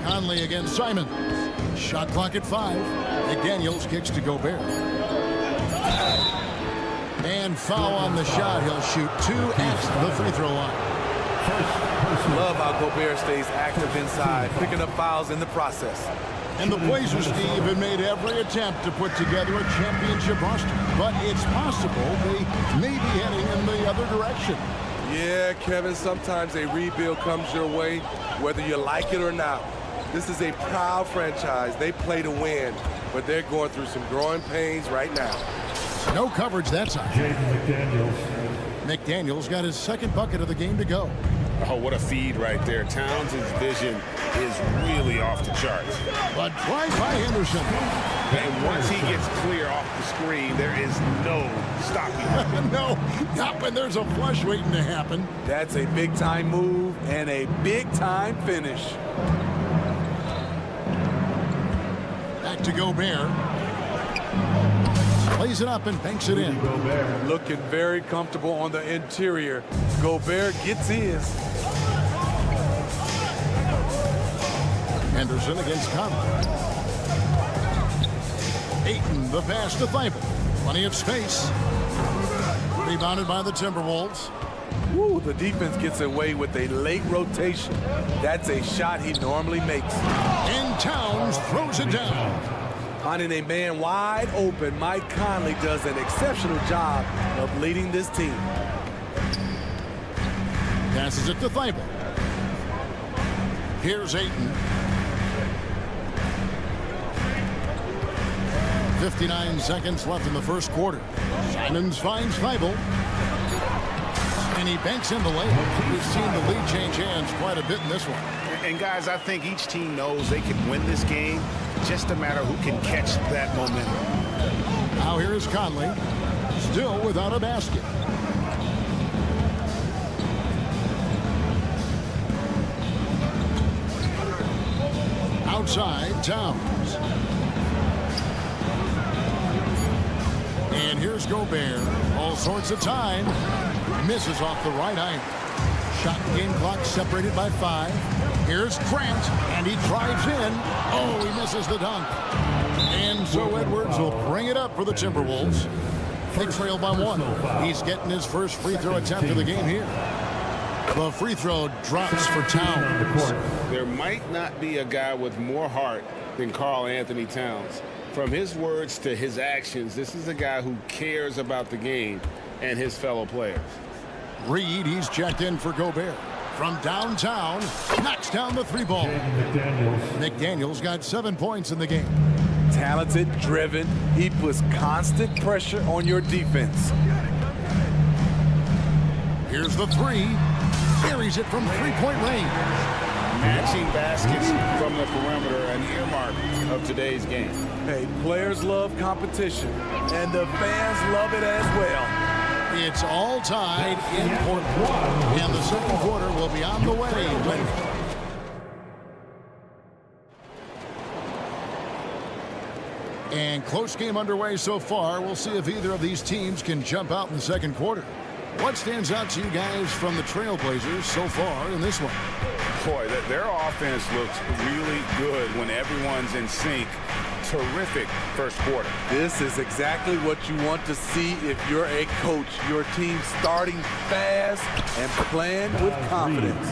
Conley against Simon. Shot clock at 5. McDaniels kicks to Gobert. And foul on the shot. He'll shoot 2 at the free throw line. Love how Gobert stays active inside, picking up fouls in the process. And the Blazers, Steve, have made every attempt to put together a championship roster. But it's possible they may be heading in the other direction. Yeah, Kevin, sometimes a rebuild comes your way, whether you like it or not. This is a proud franchise. They play to win, but they're going through some growing pains right now. No coverage that time. McDaniels got his second bucket of the game to go. Oh, what a feed right there. Towns' vision is really off the charts. But drive by Henderson. And once he gets clear off the screen, there is no stopping him. No, not when there's a flush waiting to happen. That's a big-time move and a big-time finish. Back to Gobert. Plays it up and banks it in. Looking very comfortable on the interior. Gobert gets his. Henderson against Conley. Ayton, the pass to Thibault. Plenty of space. Rebounded by the Timberwolves. Woo, the defense gets away with a late rotation. That's a shot he normally makes. And Towns throws it down. Finding a man wide open, Mike Conley does an exceptional job of leading this team. Passes it to Thibault. Here's Ayton. 59 seconds left in the first quarter. Simons finds Thibault. And he banks in the layup. We've seen the lead change hands quite a bit in this one. And guys, I think each team knows they can win this game. Just a matter who can catch that momentum. Now here is Conley. Still without a basket. Outside, Towns. And here's Gobert. All sorts of time. Misses off the right iron. Shot game clock separated by 5. Here's Grant, and he drives in. Oh, he misses the dunk. And so Edwards will bring it up for the Timberwolves. They trail by 1. He's getting his first free throw attempt of the game here. The free throw drops for Towns. There might not be a guy with more heart than Karl Anthony Towns. From his words to his actions, this is a guy who cares about the game and his fellow players. Reed, he's checked in for Gobert. From downtown, knocks down the 3-ball. McDaniels got 7 points in the game. Talented, driven. He puts constant pressure on your defense. Here's the 3. Carries it from 3-point range. Matching baskets from the perimeter, an earmark of today's game. Hey, players love competition, and the fans love it as well. It's all tied in Portland, and the second quarter will be on the way. And close game underway so far. We'll see if either of these teams can jump out in the second quarter. What stands out to you guys from the Trailblazers so far in this one? Boy, their offense looks really good when everyone's in sync. Terrific first quarter. This is exactly what you want to see if you're a coach. Your team starting fast and playing with confidence.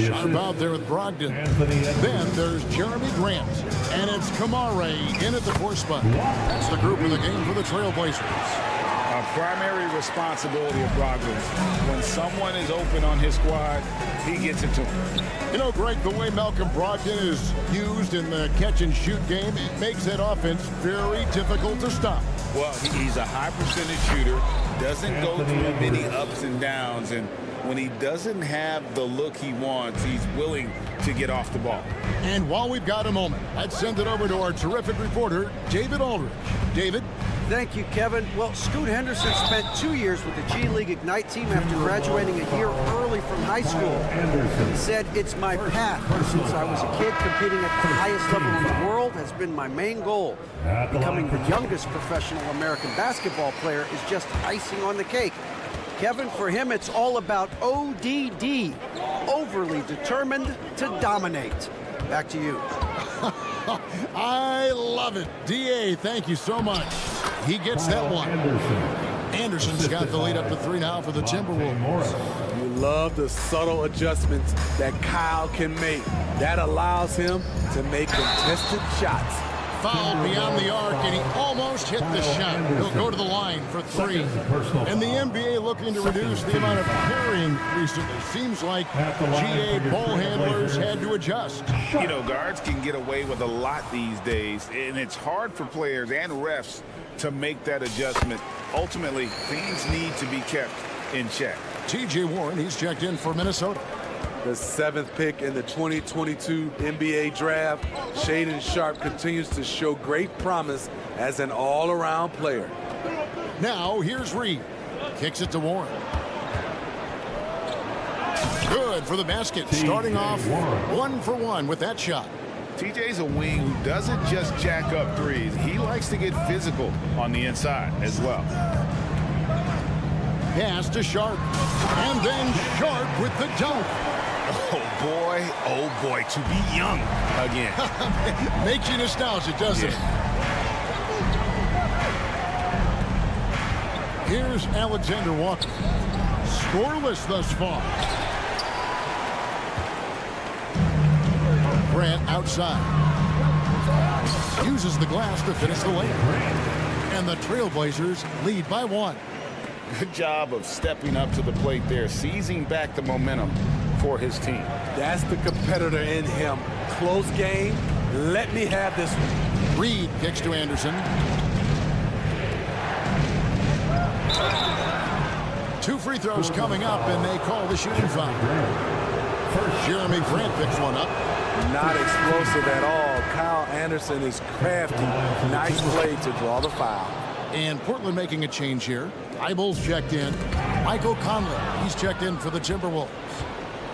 Sharp out there with Brogdon. Then there's Jeremy Grant. And it's Kamare in at the 4 spot. That's the group in the game for the Trailblazers. A primary responsibility of Brogdon. When someone is open on his squad, he gets it to him. You know, Greg, the way Malcolm Brogdon is used in the catch-and-shoot game, it makes that offense very difficult to stop. Well, he's a high-percentage shooter, doesn't go through many ups and downs, and when he doesn't have the look he wants, he's willing to get off the ball. And while we've got a moment, let's send it over to our terrific reporter, David Aldridge. David? Thank you, Kevin. Well, Scoot Henderson spent 2 years with the G League Ignite team after graduating a year early from high school. He said, "It's my path. Since I was a kid, competing at the highest level in the world has been my main goal. Becoming the youngest professional American basketball player is just icing on the cake." Kevin, for him, it's all about ODD, overly determined to dominate. Back to you. I love it. D.A., thank you so much. He gets that one. Anderson's got the lead up to 3 now for the Timberwolves. You love the subtle adjustments that Kyle can make. That allows him to make contested shots. Fouled beyond the arc, and he almost hit the shot. He'll go to the line for 3. And the NBA looking to reduce the amount of carrying recently. Seems like GA ball handlers had to adjust. You know, guards can get away with a lot these days, and it's hard for players and refs to make that adjustment. Ultimately, things need to be kept in check. T.J. Warren, he's checked in for Minnesota. The 7th pick in the 2022 NBA draft, Shaedon Sharpe continues to show great promise as an all-around player. Now, here's Reed. Kicks it to Warren. Good for the basket. Starting off 1 for 1 with that shot. TJ's a wing who doesn't just jack up threes. He likes to get physical on the inside as well. Pass to Sharpe. And then Sharpe with the dunk. Oh boy, to be young again. Makes you nostalgic, doesn't it? Here's Alexander Walker. Scoreless thus far. Grant outside. Uses the glass to finish the layup. And the Trailblazers lead by 1. Good job of stepping up to the plate there, seizing back the momentum for his team. That's the competitor in him. Close game. Let me have this one. Reed kicks to Anderson. 2 free throws coming up, and they call the shooting foul. Jeremy Grant picks one up. Not explosive at all. Kyle Anderson is crafty. Nice play to draw the foul. And Portland making a change here. Eibel's checked in. Michael Conley, he's checked in for the Timberwolves.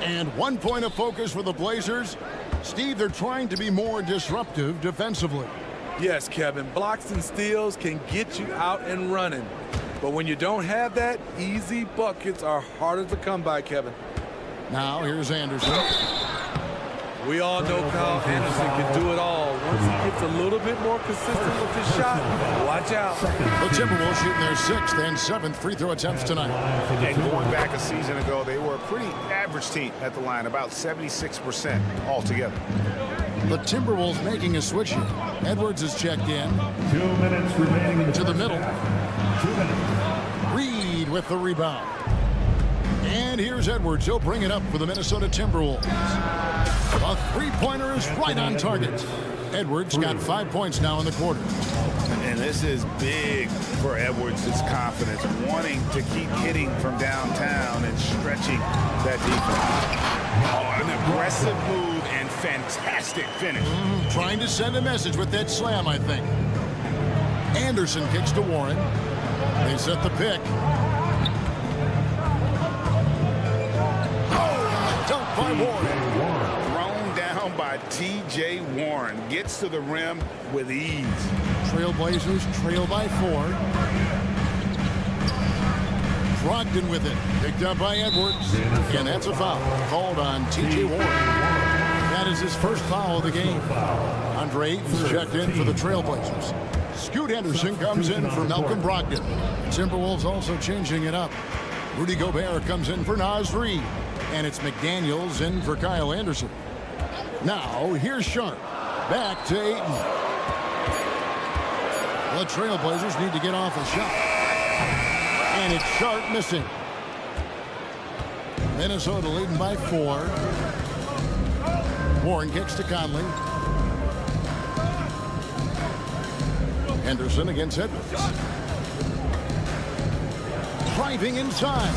And 1 point of focus for the Blazers. Steve, they're trying to be more disruptive defensively. Yes, Kevin, blocks and steals can get you out and running. But when you don't have that, easy buckets are harder to come by, Kevin. Now here's Anderson. We all know Kyle Anderson can do it all. Once he gets a little bit more consistent with his shot, watch out. The Timberwolves shooting their 6th and 7th free throw attempts tonight. And going back a season ago, they were a pretty average team at the line, about 76% altogether. The Timberwolves making a switch here. Edwards is checked in. 2 minutes remaining to the middle. 2 minutes. Reed with the rebound. And here's Edwards. He'll bring it up for the Minnesota Timberwolves. A three-pointer is right on target. Edwards got 5 points now in the quarter. And this is big for Edwards' confidence, wanting to keep hitting from downtown and stretching that defense. Oh, an aggressive move and fantastic finish. Trying to send a message with that slam, I think. Anderson kicks to Warren. They set the pick. Oh, dunk by Warren. Thrown down by T.J. Warren. Gets to the rim with ease. Trailblazers trail by 4. Brogdon with it. Picked up by Edwards. And that's a foul. Called on T.J. Warren. That is his first foul of the game. Andre Ayton's checked in for the Trailblazers. Scoot Henderson comes in for Malcolm Brogdon. Timberwolves also changing it up. Rudy Gobert comes in for Naz Reid. And it's McDaniels in for Kyle Anderson. Now, here's Sharp. Back to Ayton. The Trailblazers need to get off a shot. And it's Sharp missing. Minnesota leading by 4. Warren kicks to Conley. Henderson against Edwards. Driving inside.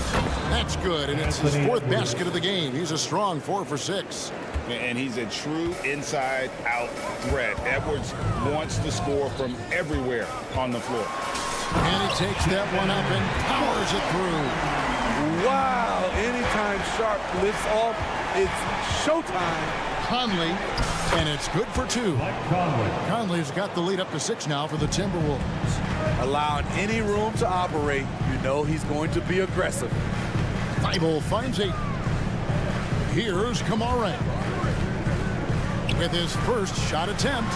That's good, and it's his 4th basket of the game. He's a strong 4 for 6. And he's a true inside-out threat. Edwards wants to score from everywhere on the floor. And he takes that one up and powers it through. Wow, anytime Sharp lifts off, it's showtime. Conley, and it's good for 2. Conley's got the lead up to 6 now for the Timberwolves. Allowing any room to operate, you know he's going to be aggressive. Thibault finds Ayton. Here's Kamara with his first shot attempt.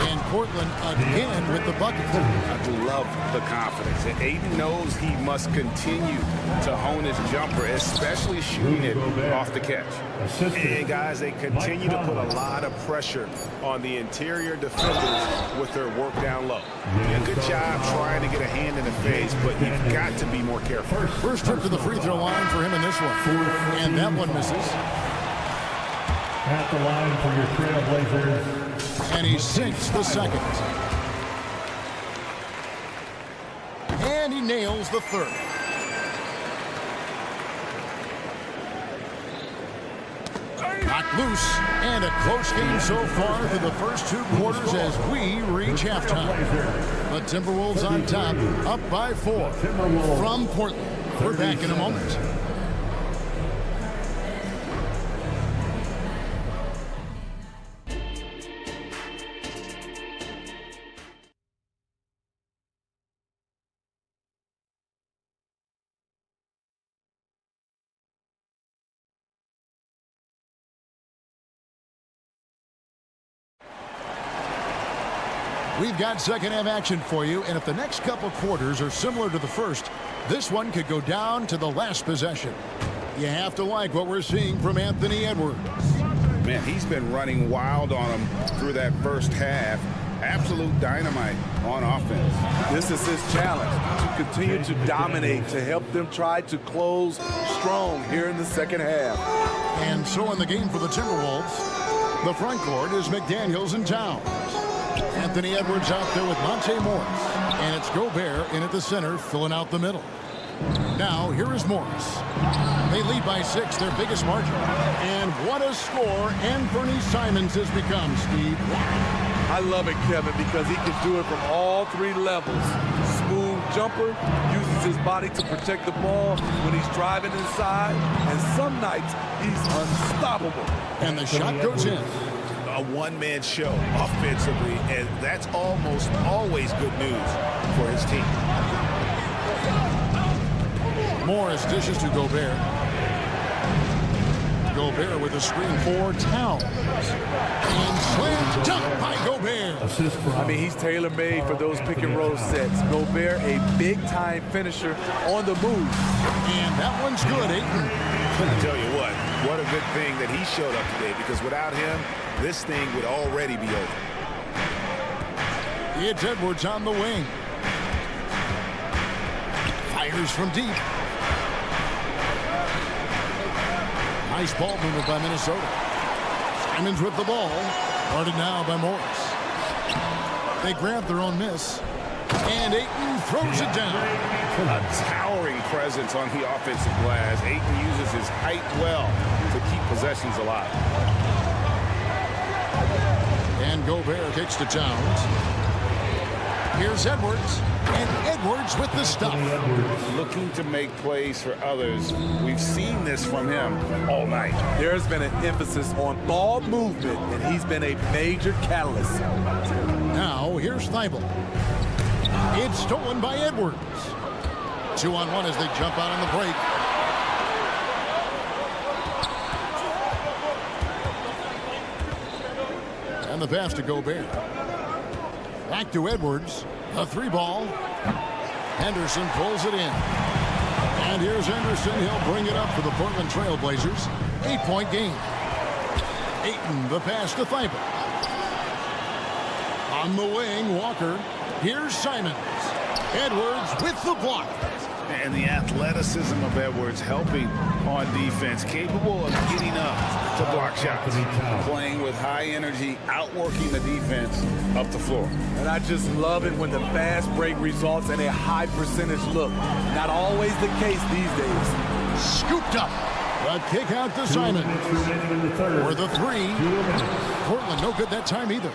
And Portland again with the bucket. I love the confidence. And Ayton knows he must continue to hone his jumper, especially shooting it off the catch. And guys, they continue to put a lot of pressure on the interior defenders with their work down low. A good job trying to get a hand in the face, but you've got to be more careful. First trip to the free throw line for him in this one. And that one misses. At the line for your Trailblazers. And he sinks the second. And he nails the 3rd. Knocked loose. And a close game so far through the first 2 quarters as we reach halftime. The Timberwolves on top, up by 4 from Portland. We're back in a moment. We've got second half action for you, and if the next couple quarters are similar to the first, this one could go down to the last possession. You have to like what we're seeing from Anthony Edwards. Man, he's been running wild on him through that first half. Absolute dynamite on offense. This is his challenge, to continue to dominate, to help them try to close strong here in the second half. And so in the game for the Timberwolves, the front court is McDaniels and Towns. Anthony Edwards out there with Monte Morris. And it's Gobert in at the center, filling out the middle. Now, here is Morris. They lead by 6, their biggest margin. And what a score Anthony Simons has become, Steve. I love it, Kevin, because he can do it from all 3 levels. Smooth jumper, uses his body to protect the ball when he's driving inside, and some nights he's unstoppable. And the shot goes in. a one-man show offensively, and that's almost always good news for his team. Morris dishes to Gobert. Gobert with a screen for Towns. And slam dunk by Gobert. I mean, he's tailor-made for those pick-and-roll sets. Gobert, a big-time finisher on the move. And that one's good, Ayton. I tell you what a good thing that he showed up today, because without him, this thing would already be over. It's Edwards on the wing. Fires from deep. Nice ball movement by Minnesota. Simons with the ball. Guarded now by Morris. They grab their own miss. And Ayton throws it down. A towering presence on the offensive glass. Ayton uses his height well to keep possessions alive. And Gobert kicks to Towns. Here's Edwards. And Edwards with the stop. Looking to make plays for others. We've seen this from him all night. There's been an emphasis on ball movement, and he's been a major catalyst. Now, here's Thibault. It's stolen by Edwards. 2-on-1 as they jump out on the break. And the pass to Gobert. Back to Edwards. A 3-ball. Henderson pulls it in. And here's Henderson. He'll bring it up for the Portland Trail Blazers. 8-point game. Ayton, the pass to Thibault. On the wing, Walker. Here's Simons. Edwards with the block. And the athleticism of Edwards helping on defense, capable of getting up to block shots, playing with high energy, outworking the defense up the floor. And I just love it when the fast break results in a high percentage look. Not always the case these days. Scooped up. A kick out to Simons. For the 3. Portland no good that time either.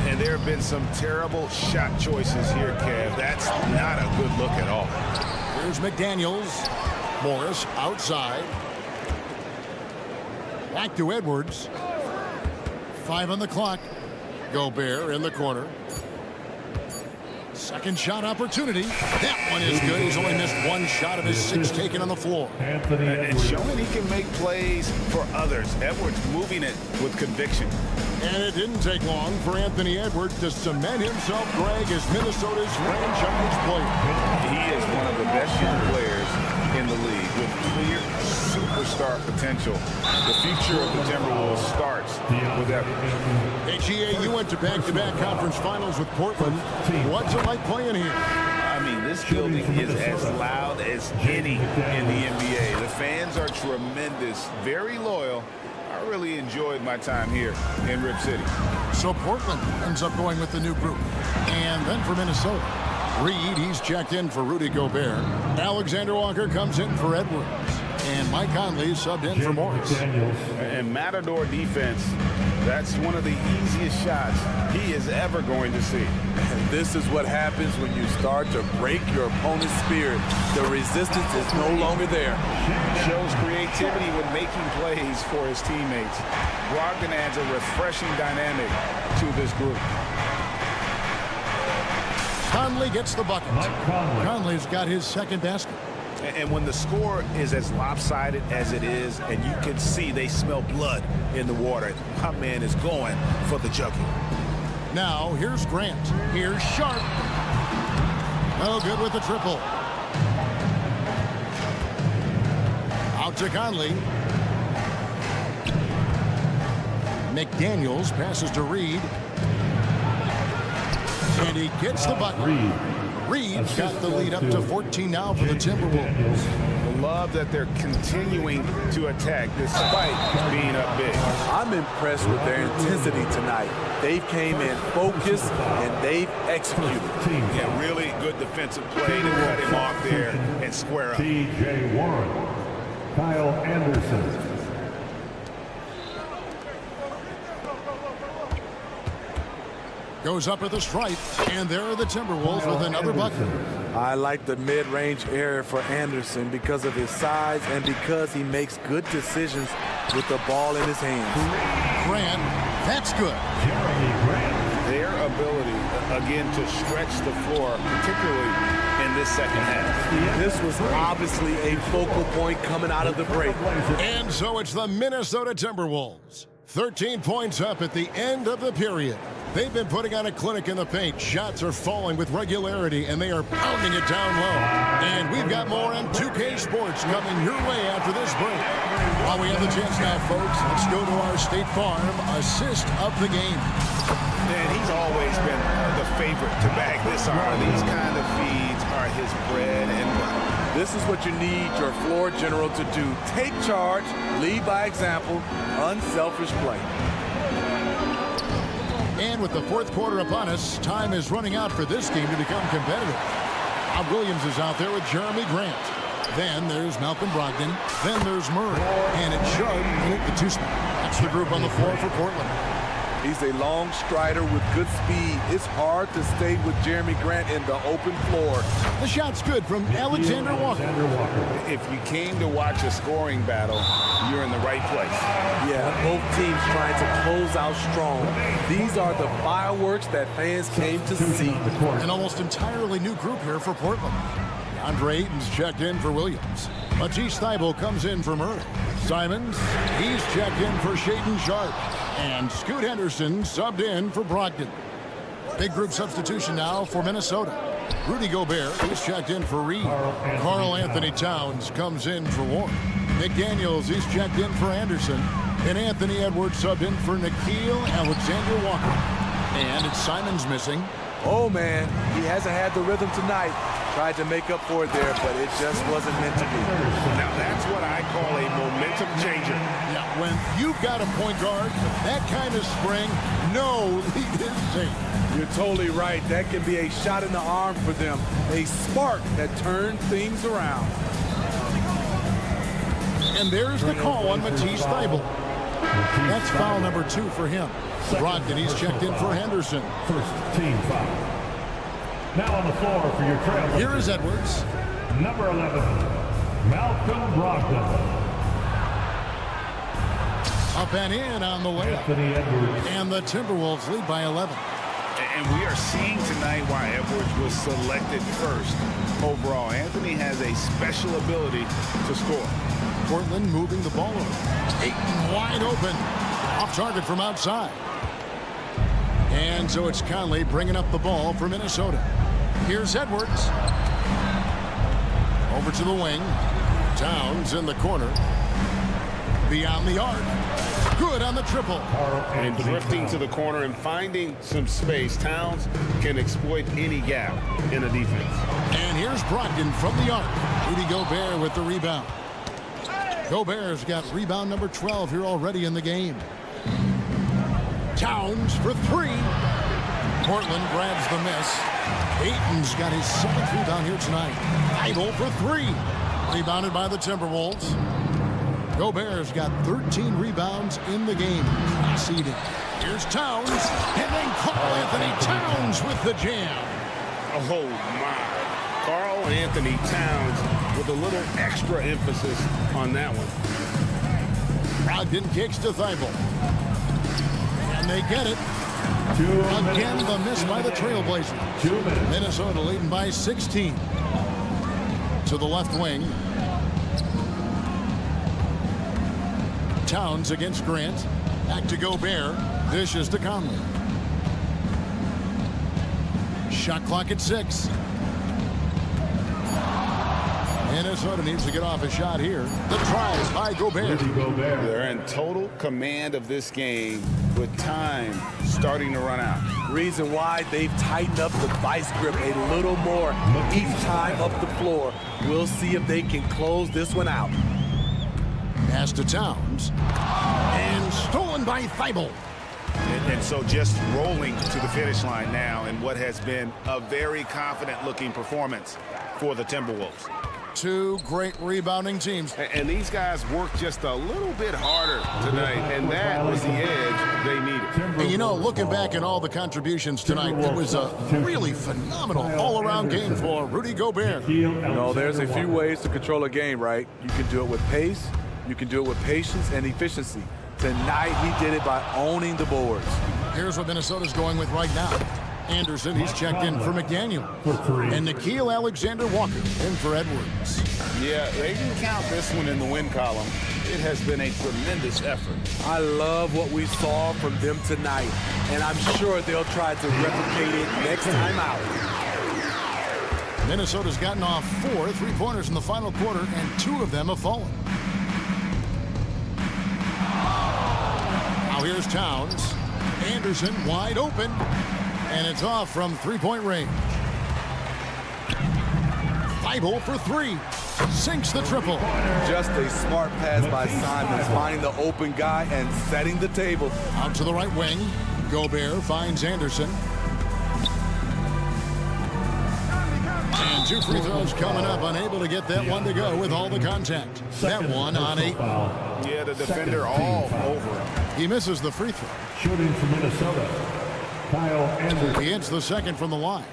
And there have been some terrible shot choices here, Kev. That's not a good look at all. Here's McDaniels. Morris outside. Back to Edwards. 5 on the clock. Gobert in the corner. Second shot opportunity. That one is good. He's only missed 1 shot of his 6 taken on the floor. And showing he can make plays for others. Edwards moving it with conviction. And it didn't take long for Anthony Edwards to cement himself, Greg, as Minnesota's franchise player. He is one of the best young players in the league with clear superstar potential. The future of the Timberwolves starts with Edwards. HEA, you went to back-to-back conference finals with Portland. What's it like playing here? I mean, this building is as loud as any in the NBA. The fans are tremendous, very loyal. I really enjoyed my time here in Rip City. So Portland ends up going with the new group. And then for Minnesota, Reed, he's checked in for Rudy Gobert. Alexander Walker comes in for Edwards. And Mike Conley subbed in for Morris. And Matador defense, that's one of the easiest shots he is ever going to see. And this is what happens when you start to break your opponent's spirit. The resistance is no longer there. Shows creativity when making plays for his teammates. Brogdon adds a refreshing dynamic to this group. Conley gets the bucket. Conley's got his second basket. And when the score is as lopsided as it is, and you can see they smell blood in the water, my man is going for the jugular. Now, here's Grant. Here's Sharp. No good with the triple. Out to Conley. McDaniels passes to Reed. And he gets the bucket. Reed's got the lead up to 14 now for the Timberwolves. I love that they're continuing to attack despite being up big. I'm impressed with their intensity tonight. They've came in focused and they've executed. Yeah, really good defensive play to cut him off there and square up. T.J. Warren, Kyle Anderson. Goes up at the stripe, and there are the Timberwolves with another bucket. I like the mid-range area for Anderson because of his size and because he makes good decisions with the ball in his hands. Grant, that's good. Their ability, again, to stretch the floor, particularly in this second half. This was obviously a focal point coming out of the break. And so it's the Minnesota Timberwolves. 13 points up at the end of the period. They've been putting on a clinic in the paint. Shots are falling with regularity, and they are pounding it down low. And we've got more on 2K Sports coming your way after this break. While we have the chance now, folks, let's go to our State Farm assist of the game. And he's always been the favorite to bag this arm. These kind of feeds are his bread and butter. This is what you need your floor general to do. Take charge, lead by example, unselfish play. And with the fourth quarter upon us, time is running out for this game to become competitive. Bob Williams is out there with Jeremy Grant. Then there's Malcolm Brogdon. Then there's Murray. And it's Sharp in at the two-spot. That's the group on the floor for Portland. He's a long strider with good speed. It's hard to stay with Jeremy Grant in the open floor. The shot's good from Alexander Walker. If you came to watch a scoring battle, you're in the right place. Yeah, both teams trying to close out strong. These are the fireworks that fans came to see. An almost entirely new group here for Portland. Andre Ayton's checked in for Williams. Matisse Thybulle comes in for Murray. Simons, he's checked in for Shaedon Sharp. And Scoot Henderson subbed in for Brogdon. Big group substitution now for Minnesota. Rudy Gobert is checked in for Reed. Karl Anthony Towns comes in for Warren. McDaniels is checked in for Anderson. And Anthony Edwards subbed in for Nickeil Alexander Walker. And it's Simons missing. Oh, man, he hasn't had the rhythm tonight. Tried to make up for it there, but it just wasn't meant to be. Now, that's what I call a momentum changer. Yeah, when you've got a point guard, that kind of spring, no lead is safe. You're totally right. That can be a shot in the arm for them. A spark that turns things around. And there's the call on Matisse Thybulle. That's foul number 2 for him. Brogdon, he's checked in for Henderson. First team foul. Now on the floor for your trail. Here is Edwards. Number 11, Malcolm Brogdon. Up and in on the layup. Anthony Edwards. And the Timberwolves lead by 11. And we are seeing tonight why Edwards was selected first overall. Anthony has a special ability to score. Portland moving the ball over. Ayton wide open. Off target from outside. And so it's Conley bringing up the ball for Minnesota. Here's Edwards. Over to the wing. Towns in the corner. Beyond the arc. Good on the triple. And drifting to the corner and finding some space. Towns can exploit any gap in a defense. And here's Brogdon from the arc. Rudy Gobert with the rebound. Gobert's got rebound number 12 here already in the game. Towns for 3. Portland grabs the miss. Ayton's got his 7th rebound here tonight. Thybulle for 3. Rebounded by the Timberwolves. Gobert's got 13 rebounds in the game. Conceded. Here's Towns. And then Karl Anthony Towns with the jam. Oh, my. Karl Anthony Towns with a little extra emphasis on that one. Brogdon kicks to Thybulle. And they get it. Again, the miss by the Trailblazers. Minnesota leading by 16. To the left wing. Towns against Grant. Back to Gobert. Dishes to Conley. Shot clock at 6. Minnesota needs to get off a shot here. The try is by Gobert. They're in total command of this game with time starting to run out. Reason why they've tightened up the vice grip a little more each time up the floor. We'll see if they can close this one out. Pass to Towns. And stolen by Thybulle. And so just rolling to the finish line now in what has been a very confident-looking performance for the Timberwolves. Two great rebounding teams. And these guys worked just a little bit harder tonight, and that was the edge they needed. And you know, looking back at all the contributions tonight, it was a really phenomenal all-around game for Rudy Gobert. No, there's a few ways to control a game, right? You can do it with pace, you can do it with patience and efficiency. Tonight, he did it by owning the boards. Here's what Minnesota's going with right now. Anderson, he's checked in for McDaniel. And Nickeil Alexander-Walker in for Edwards. Yeah, they can count this one in the win column. It has been a tremendous effort. I love what we saw from them tonight, and I'm sure they'll try to replicate it next time out. Minnesota's gotten off 4 3-pointers in the final quarter, and 2 of them have fallen. Now here's Towns. Anderson wide open. And it's off from 3-point range. Thibault for 3. Sinks the triple. Just a smart pass by Simons, finding the open guy and setting the table. Out to the right wing. Gobert finds Anderson. And 2 free throws coming up. Unable to get that one to go with all the contact. That one on 8. Yeah, the defender all over him. He misses the free throw. Shooting for Minnesota, Kyle Anderson. He hits the second from the line.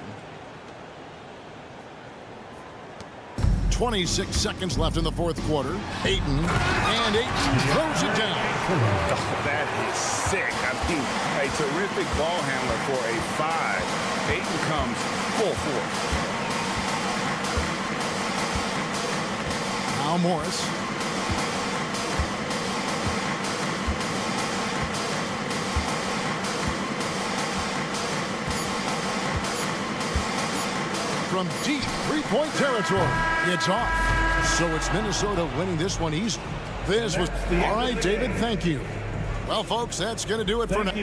26 seconds left in the fourth quarter. Ayton, and Ayton throws it down. Oh, that is sick. I mean, a terrific ball handler for a 5. Ayton comes full force. Now Morris. From deep 3-point territory, it's off. So it's Minnesota winning this one easily. This was all right, David. Thank you. Well, folks, that's going to do it for now.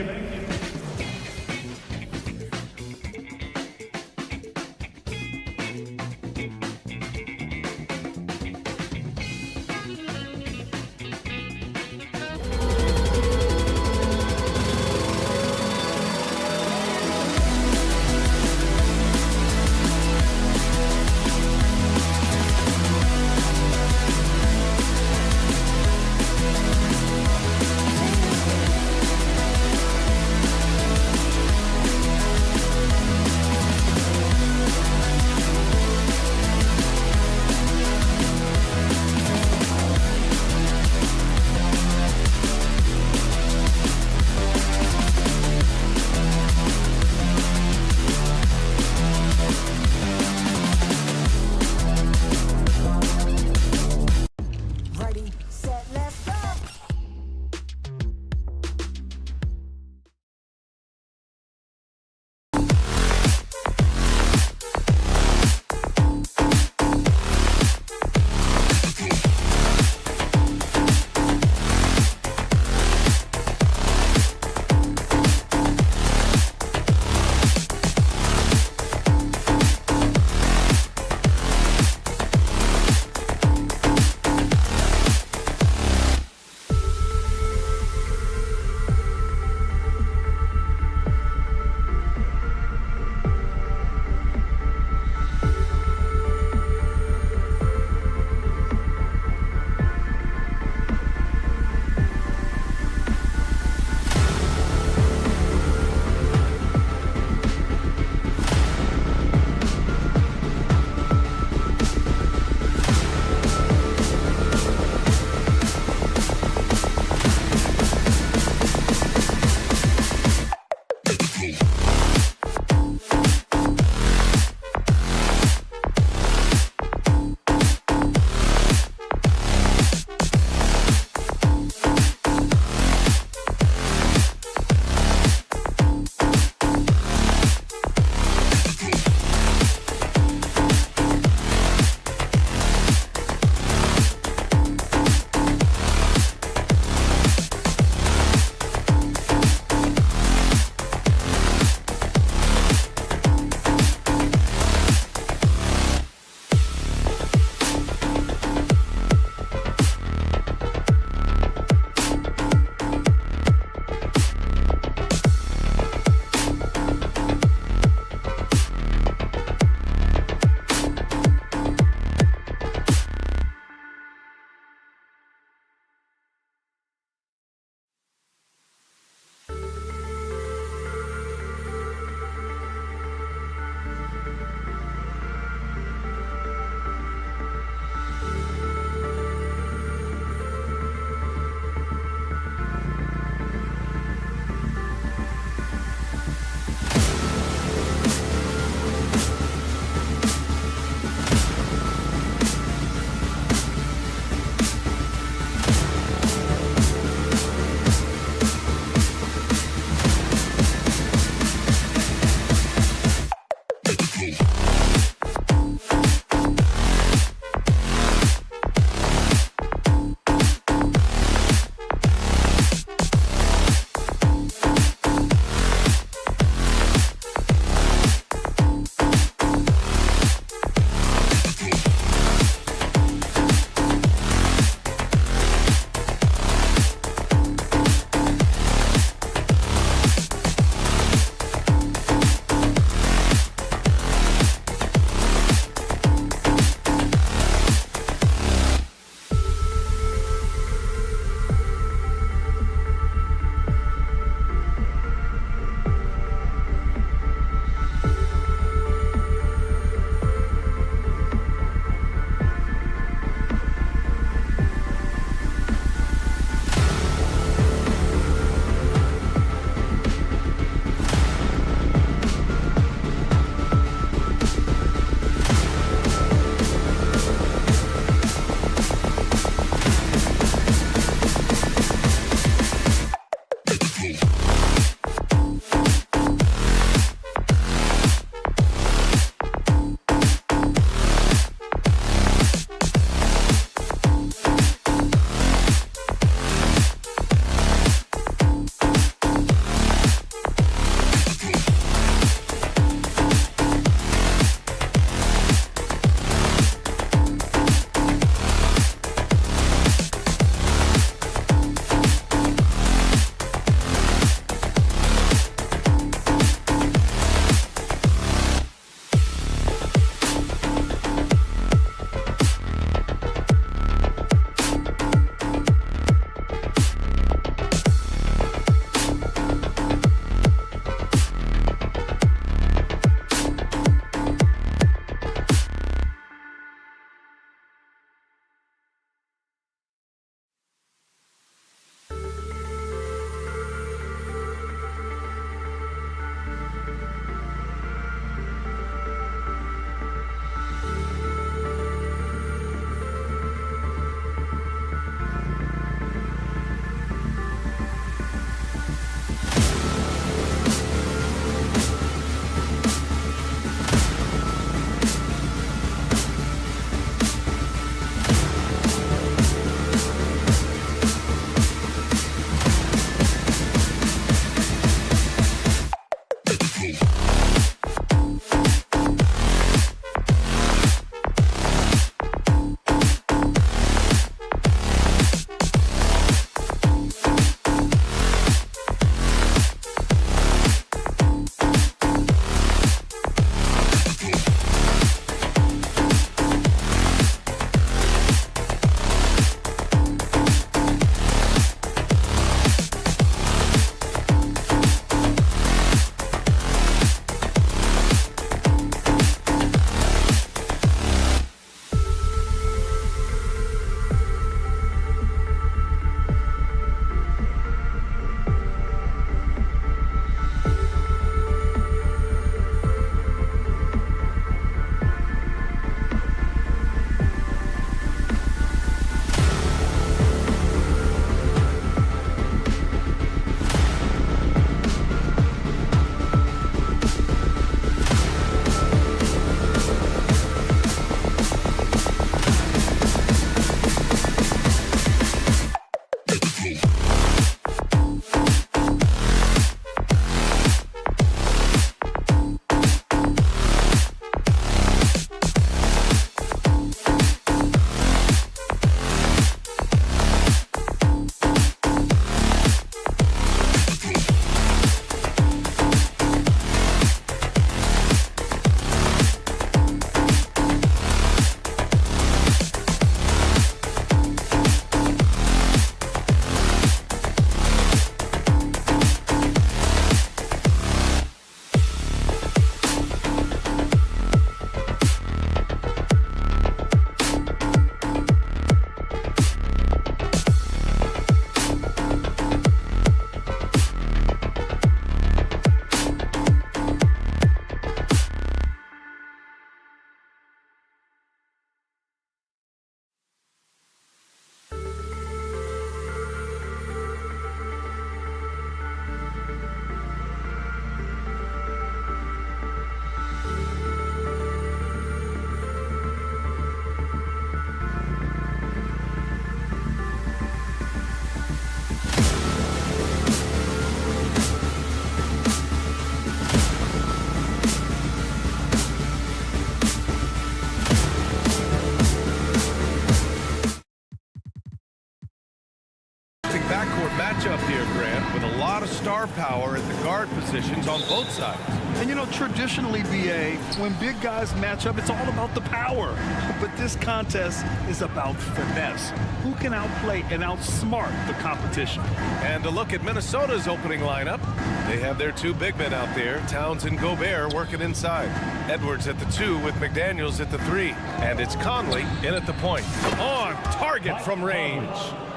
matchup here, Grant, with a lot of star power at the guard positions on both sides. And, you know, traditionally, BA, when big guys match up, it's all about the power. But this contest is about finesse. Who can outplay and outsmart the competition? And a look at Minnesota's opening lineup. They have their two big men out there, Towns and Gobert, working inside. Edwards at the 2 with McDaniels at the 3. And it's Conley in at the point. On target from range.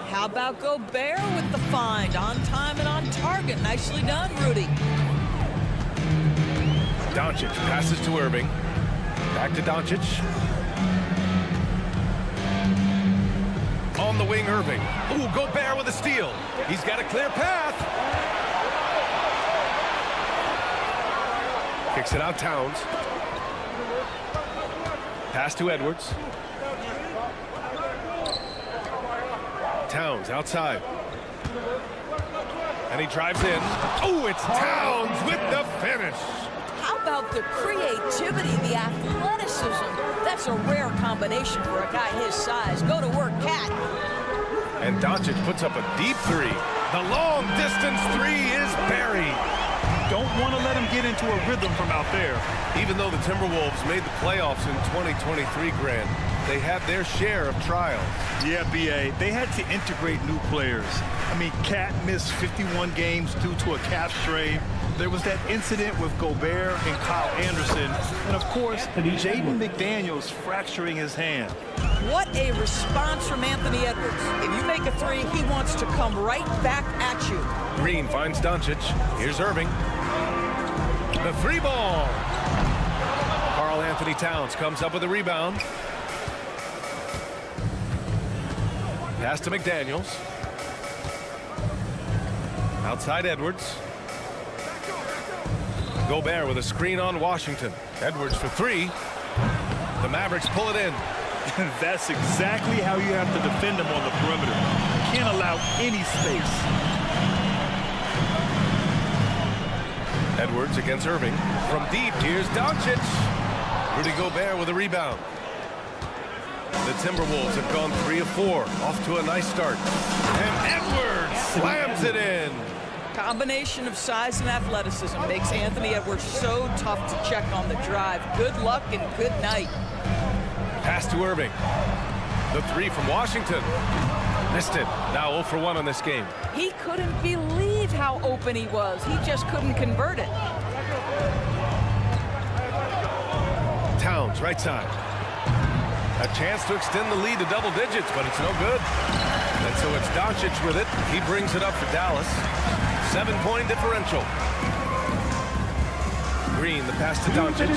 How about Gobert with the find? On time and on target. Nicely done, Rudy. Doncic passes to Irving. Back to Doncic. On the wing, Irving. Ooh, Gobert with a steal. He's got a clear path. Kicks it out, Towns. Pass to Edwards. Towns outside. And he drives in. Oh, it's Towns with the finish. How about the creativity, the athleticism? That's a rare combination for a guy his size. Go to work, Cat. And Doncic puts up a deep 3. The long distance 3 is buried. Don't want to let him get into a rhythm from out there. Even though the Timberwolves made the playoffs in 2023, Grant, they had their share of trials. Yeah, BA, they had to integrate new players. I mean, Cat missed 51 games due to a calf strain. There was that incident with Gobert and Kyle Anderson. And, of course, Jaden McDaniels fracturing his hand. What a response from Anthony Edwards. If you make a 3, he wants to come right back at you. Green finds Doncic. Here's Irving. The 3 ball. Karl Anthony Towns comes up with a rebound. Pass to McDaniels. Outside Edwards. Gobert with a screen on Washington. Edwards for 3. The Mavericks pull it in. That's exactly how you have to defend them on the perimeter. You can't allow any space. Edwards against Irving. From deep, here's Doncic. Rudy Gobert with a rebound. The Timberwolves have gone 3 of 4. Off to a nice start. And Edwards slams it in. Combination of size and athleticism makes Anthony Edwards so tough to check on the drive. Good luck and good night. Pass to Irving. The 3 from Washington. Missed it. Now 0 for 1 on this game. He couldn't believe how open he was. He just couldn't convert it. Towns, right side. A chance to extend the lead to double digits, but it's no good. And so it's Doncic with it. He brings it up for Dallas. 7-point differential. Green, the pass to Doncic.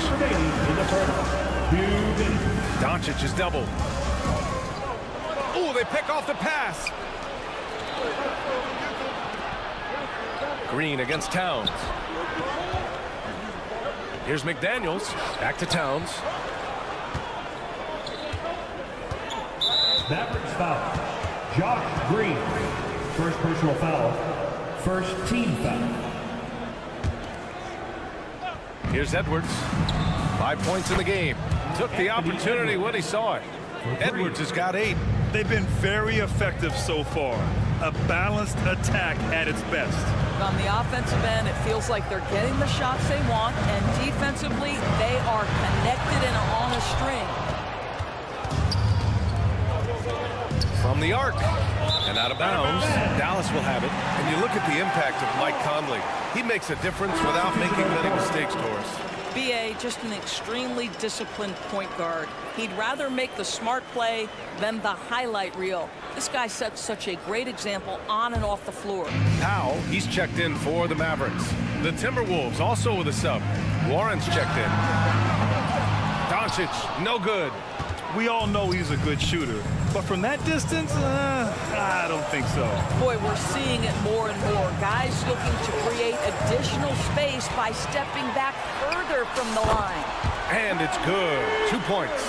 Doncic is doubled. Oh, they pick off the pass. Green against Towns. Here's McDaniels. Back to Towns. Mavericks foul. Josh Green. First personal foul. First team foul. Here's Edwards. 5 points in the game. Took the opportunity when he saw it. Edwards has got 8. They've been very effective so far. A balanced attack at its best. On the offensive end, it feels like they're getting the shots they want, and defensively, they are connected and on a string. From the arc and out of bounds. Dallas will have it. And you look at the impact of Mike Conley. He makes a difference without making many mistakes, Doris. BA, just an extremely disciplined point guard. He'd rather make the smart play than the highlight reel. This guy sets such a great example on and off the floor. Powell, he's checked in for the Mavericks. The Timberwolves also with a sub. Warren's checked in. Doncic, no good. We all know he's a good shooter, but from that distance, I don't think so. Boy, we're seeing it more and more. Guys looking to create additional space by stepping back further from the line. And it's good. 2 points.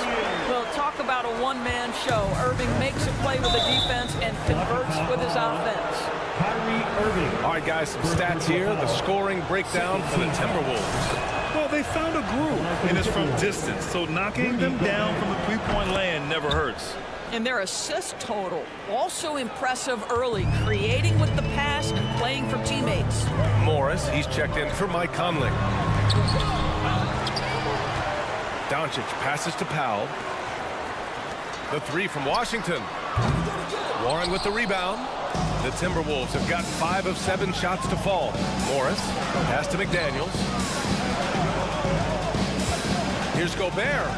Well, talk about a one-man show. Irving makes a play with the defense and converts with his offense. Kyrie Irving. All right, guys, some stats here. The scoring breakdown for the Timberwolves. Well, they found a groove, and it's from distance, so knocking them down from the three-point land never hurts. And their assist total, also impressive early, creating with the pass desk, playing for teammates. Morris, he's checked in for Mike Conley. Doncic passes to Powell. The three from Washington. Warren with the rebound. The Timberwolves have got 5 of 7 shots to fall. Morris, pass to McDaniels. Here's Gobert.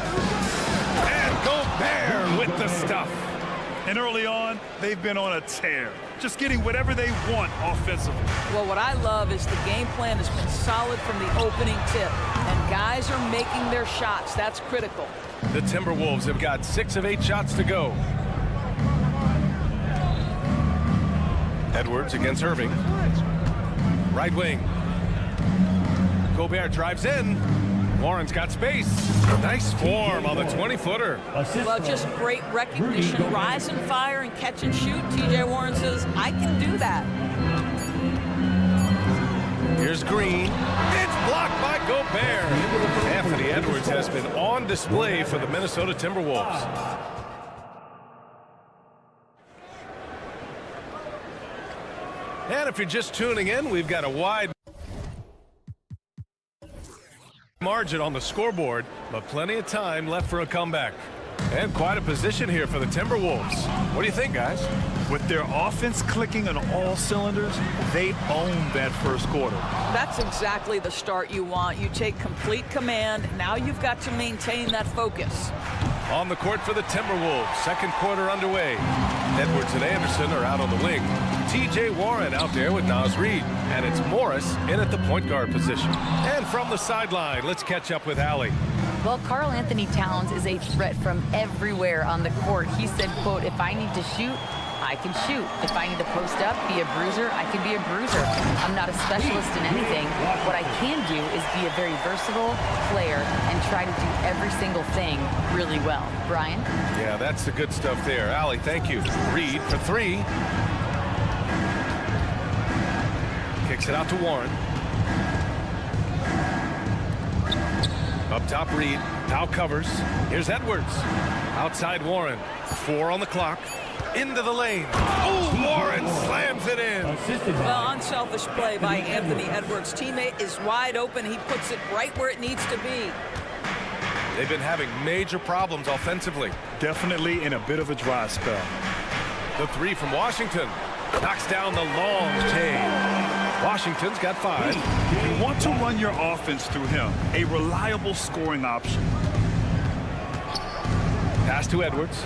And Gobert with the stuff. And early on, they've been on a tear, just getting whatever they want offensively. Well, what I love is the game plan has been solid from the opening tip, and guys are making their shots. That's critical. The Timberwolves have got 6 of 8 shots to go. Edwards against Irving. Right wing. Gobert drives in. Warren's got space. Nice form on the 20-footer. Well, just great recognition. Rise and fire and catch and shoot. T.J. Warren says, I can do that. Here's Green. It's blocked by Gobert. Anthony Edwards has been on display for the Minnesota Timberwolves. And if you're just tuning in, we've got a wide margin on the scoreboard, but plenty of time left for a comeback. And quite a position here for the Timberwolves. What do you think, guys? With their offense clicking on all cylinders, they own that first quarter. That's exactly the start you want. You take complete command. Now you've got to maintain that focus. On the court for the Timberwolves, second quarter underway. Edwards and Anderson are out on the wing. T.J. Warren out there with Naz Reid. And it's Morris in at the point guard position. And from the sideline, let's catch up with Allie. Well, Karl Anthony Towns is a threat from everywhere on the court. He said, quote, if I need to shoot, I can shoot. If I need to post up, be a bruiser, I can be a bruiser. I'm not a specialist in anything. What I can do is be a very versatile player and try to do every single thing really well. Brian? Yeah, that's the good stuff there. Allie, thank you. Reid for 3. Kicks it out to Warren. Up top, Reid. Now covers. Here's Edwards. Outside Warren. 4 on the clock. Into the lane. Oh, Warren slams it in. Well, unselfish play by Anthony Edwards. Teammate is wide open. He puts it right where it needs to be. They've been having major problems offensively. Definitely in a bit of a dry spell. The 3 from Washington. Knocks down the long K. Washington's got 5. You want to run your offense through him. A reliable scoring option. Pass to Edwards.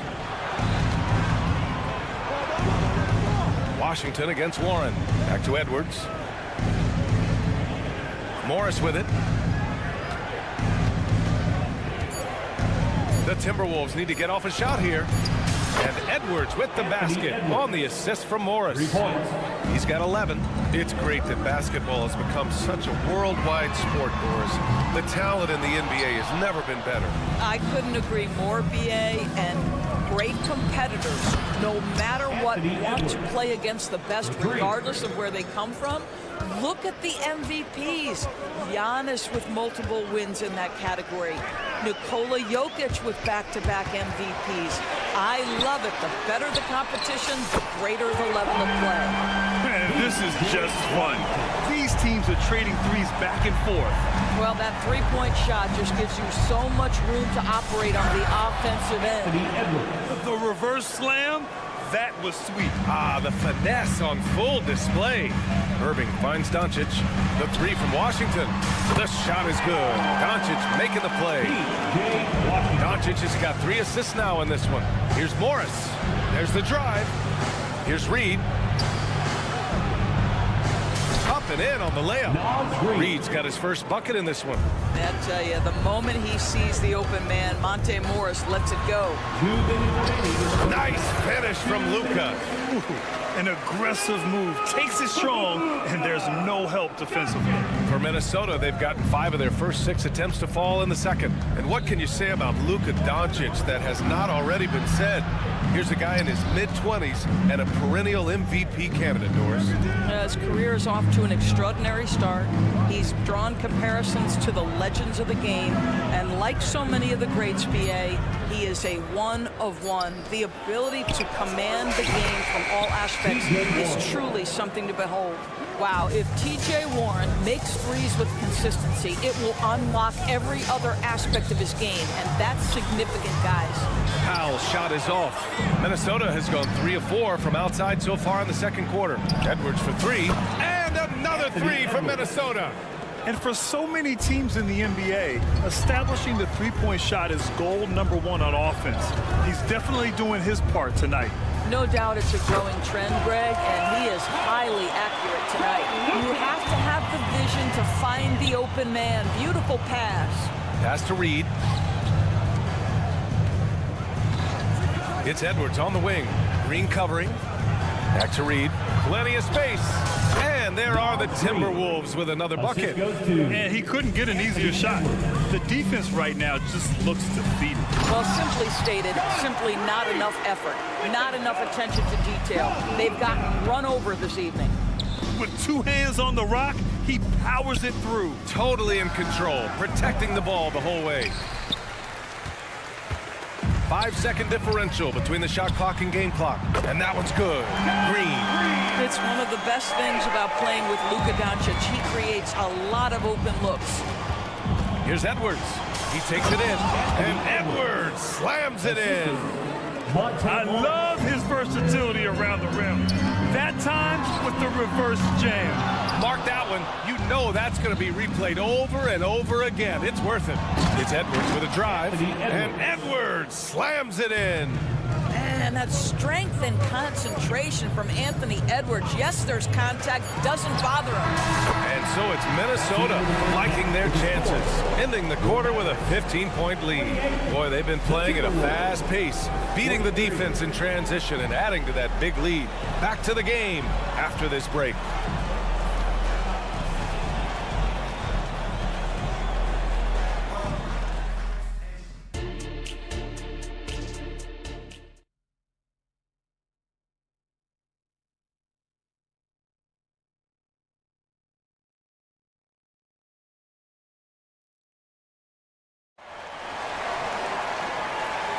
Washington against Warren. Back to Edwards. Morris with it. The Timberwolves need to get off a shot here. And Edwards with the basket on the assist from Morris. 3 points. He's got 11. It's great that basketball has become such a worldwide sport, Doris. The talent in the NBA has never been better. I couldn't agree more, BA, and great competitors, no matter what, want to play against the best regardless of where they come from. Look at the MVPs. Giannis with multiple wins in that category. Nikola Jokic with back-to-back MVPs. I love it. The better the competition, the greater the level of play. Man, this is just fun. These teams are trading threes back and forth. Well, that three-point shot just gives you so much room to operate on the offensive end. The reverse slam, that was sweet. Ah, the finesse on full display. Irving finds Doncic. The 3 from Washington. The shot is good. Doncic making the play. Doncic has got 3 assists now in this one. Here's Morris. There's the drive. Here's Reid. Up and in on the layup. Reid's got his first bucket in this one. I tell you, the moment he sees the open man, Monte Morris lets it go. Nice finish from Luka. An aggressive move, takes it strong, and there's no help defensively. For Minnesota, they've gotten 5 of their first 6 attempts to fall in the second. And what can you say about Luka Doncic that has not already been said? Here's a guy in his mid-20s and a perennial MVP candidate, Doris. His career is off to an extraordinary start. He's drawn comparisons to the legends of the game, and like so many of the greats, BA, He is a one of one. The ability to command the game from all aspects is truly something to behold. Wow, if T.J. Warren makes threes with consistency, it will unlock every other aspect of his game, and that's significant, guys. Powell's shot is off. Minnesota has gone 3 of 4 from outside so far in the second quarter. Edwards for 3, and another 3 from Minnesota. And for so many teams in the NBA, establishing the three-point shot is goal number 1 on offense. He's definitely doing his part tonight. No doubt it's a growing trend, Greg, and he is highly accurate tonight. You have to have the vision to find the open man. Beautiful pass. Pass to Reed. It's Edwards on the wing. Green covering. Back to Reed. Plenty of space. And there are the Timberwolves with another bucket. And he couldn't get an easier shot. The defense right now just looks defeated. Well, simply stated, simply not enough effort, not enough attention to detail. They've gotten run over this evening. With 2 hands on the rock, he powers it through. Totally in control, protecting the ball the whole way. 5-second differential between the shot clock and game clock. And that one's good. Green. It's one of the best things about playing with Luka Doncic. He creates a lot of open looks. Here's Edwards. He takes it in. And Edwards slams it in. I love his versatility around the rim. That time with the reverse jam. Mark that one. You know that's going to be replayed over and over again. It's worth it. It's Edwards with a drive. And Edwards slams it in. And that strength and concentration from Anthony Edwards. Yes, there's contact. Doesn't bother him. And so it's Minnesota liking their chances, ending the quarter with a 15-point lead. Boy, they've been playing at a fast pace, beating the defense in transition and adding to that big lead. Back to the game after this break.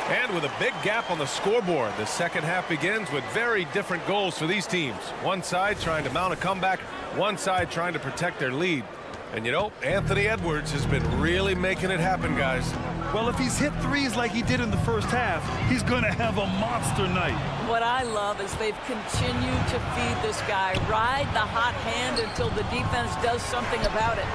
And with a big gap on the scoreboard, the second half begins with very different goals for these teams. One side trying to mount a comeback, one side trying to protect their lead. And you know, Anthony Edwards has been really making it happen, guys. Well, if he's hit threes like he did in the first half, he's going to have a monster night. What I love is they've continued to feed this guy, ride the hot hand until the defense does something about it.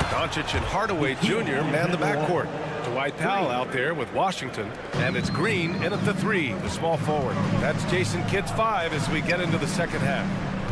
Doncic and Hardaway Jr. man the backcourt. Dwight Powell out there with Washington. And it's Green in at the 3, the small forward. That's Jason Kidd's 5 as we get into the second half.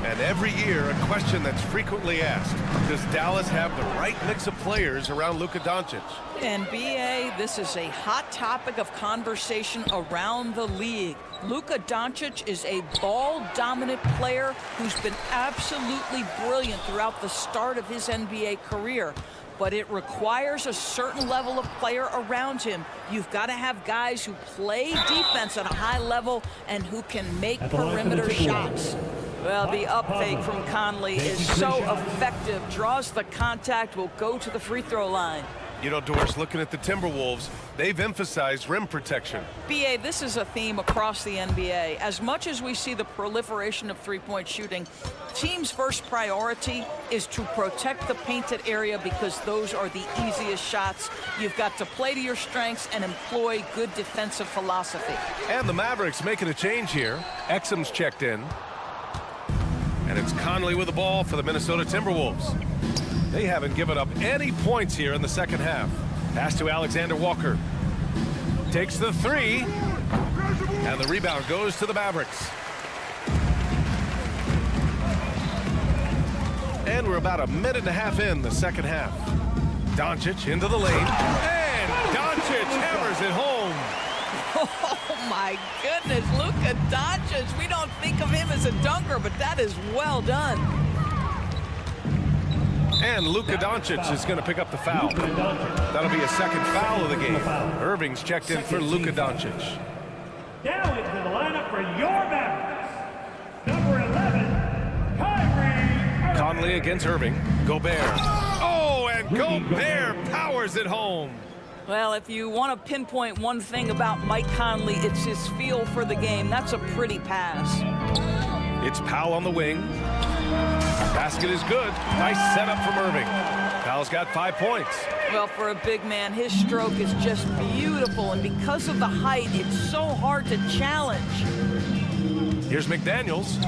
And every year, a question that's frequently asked, does Dallas have the right mix of players around Luka Doncic? And B.A., this is a hot topic of conversation around the league. Luka Doncic is a ball-dominant player who's been absolutely brilliant throughout the start of his NBA career. But it requires a certain level of player around him. You've got to have guys who play defense at a high level and who can make perimeter shots. Well, the up fake from Conley is so effective. Draws the contact, will go to the free throw line. You know, Doris, looking at the Timberwolves, they've emphasized rim protection. B.A., this is a theme across the NBA. As much as we see the proliferation of three-point shooting, teams' first priority is to protect the painted area because those are the easiest shots. You've got to play to your strengths and employ good defensive philosophy. And the Mavericks making a change here. Exum's checked in. And it's Conley with the ball for the Minnesota Timberwolves. They haven't given up any points here in the second half. Pass to Alexander Walker. Takes the 3. And the rebound goes to the Mavericks. And we're about a minute and a half in the second half. Doncic into the lane. And Doncic hammers it home. Oh, my goodness. Luka Doncic. We don't think of him as a dunker, but that is well done. And Luka Doncic is going to pick up the foul. That'll be a second foul of the game. Irving's checked in for Luka Doncic. Now into the lineup for your Mavericks. Number 11, Kyrie Irving. Conley against Irving. Gobert. Oh, and Gobert powers it home. Well, if you want to pinpoint one thing about Mike Conley, it's his feel for the game. That's a pretty pass. It's Powell on the wing. Basket is good. Nice setup from Irving. Powell's got 5 points. Well, for a big man, his stroke is just beautiful, and because of the height, it's so hard to challenge. Here's McDaniels.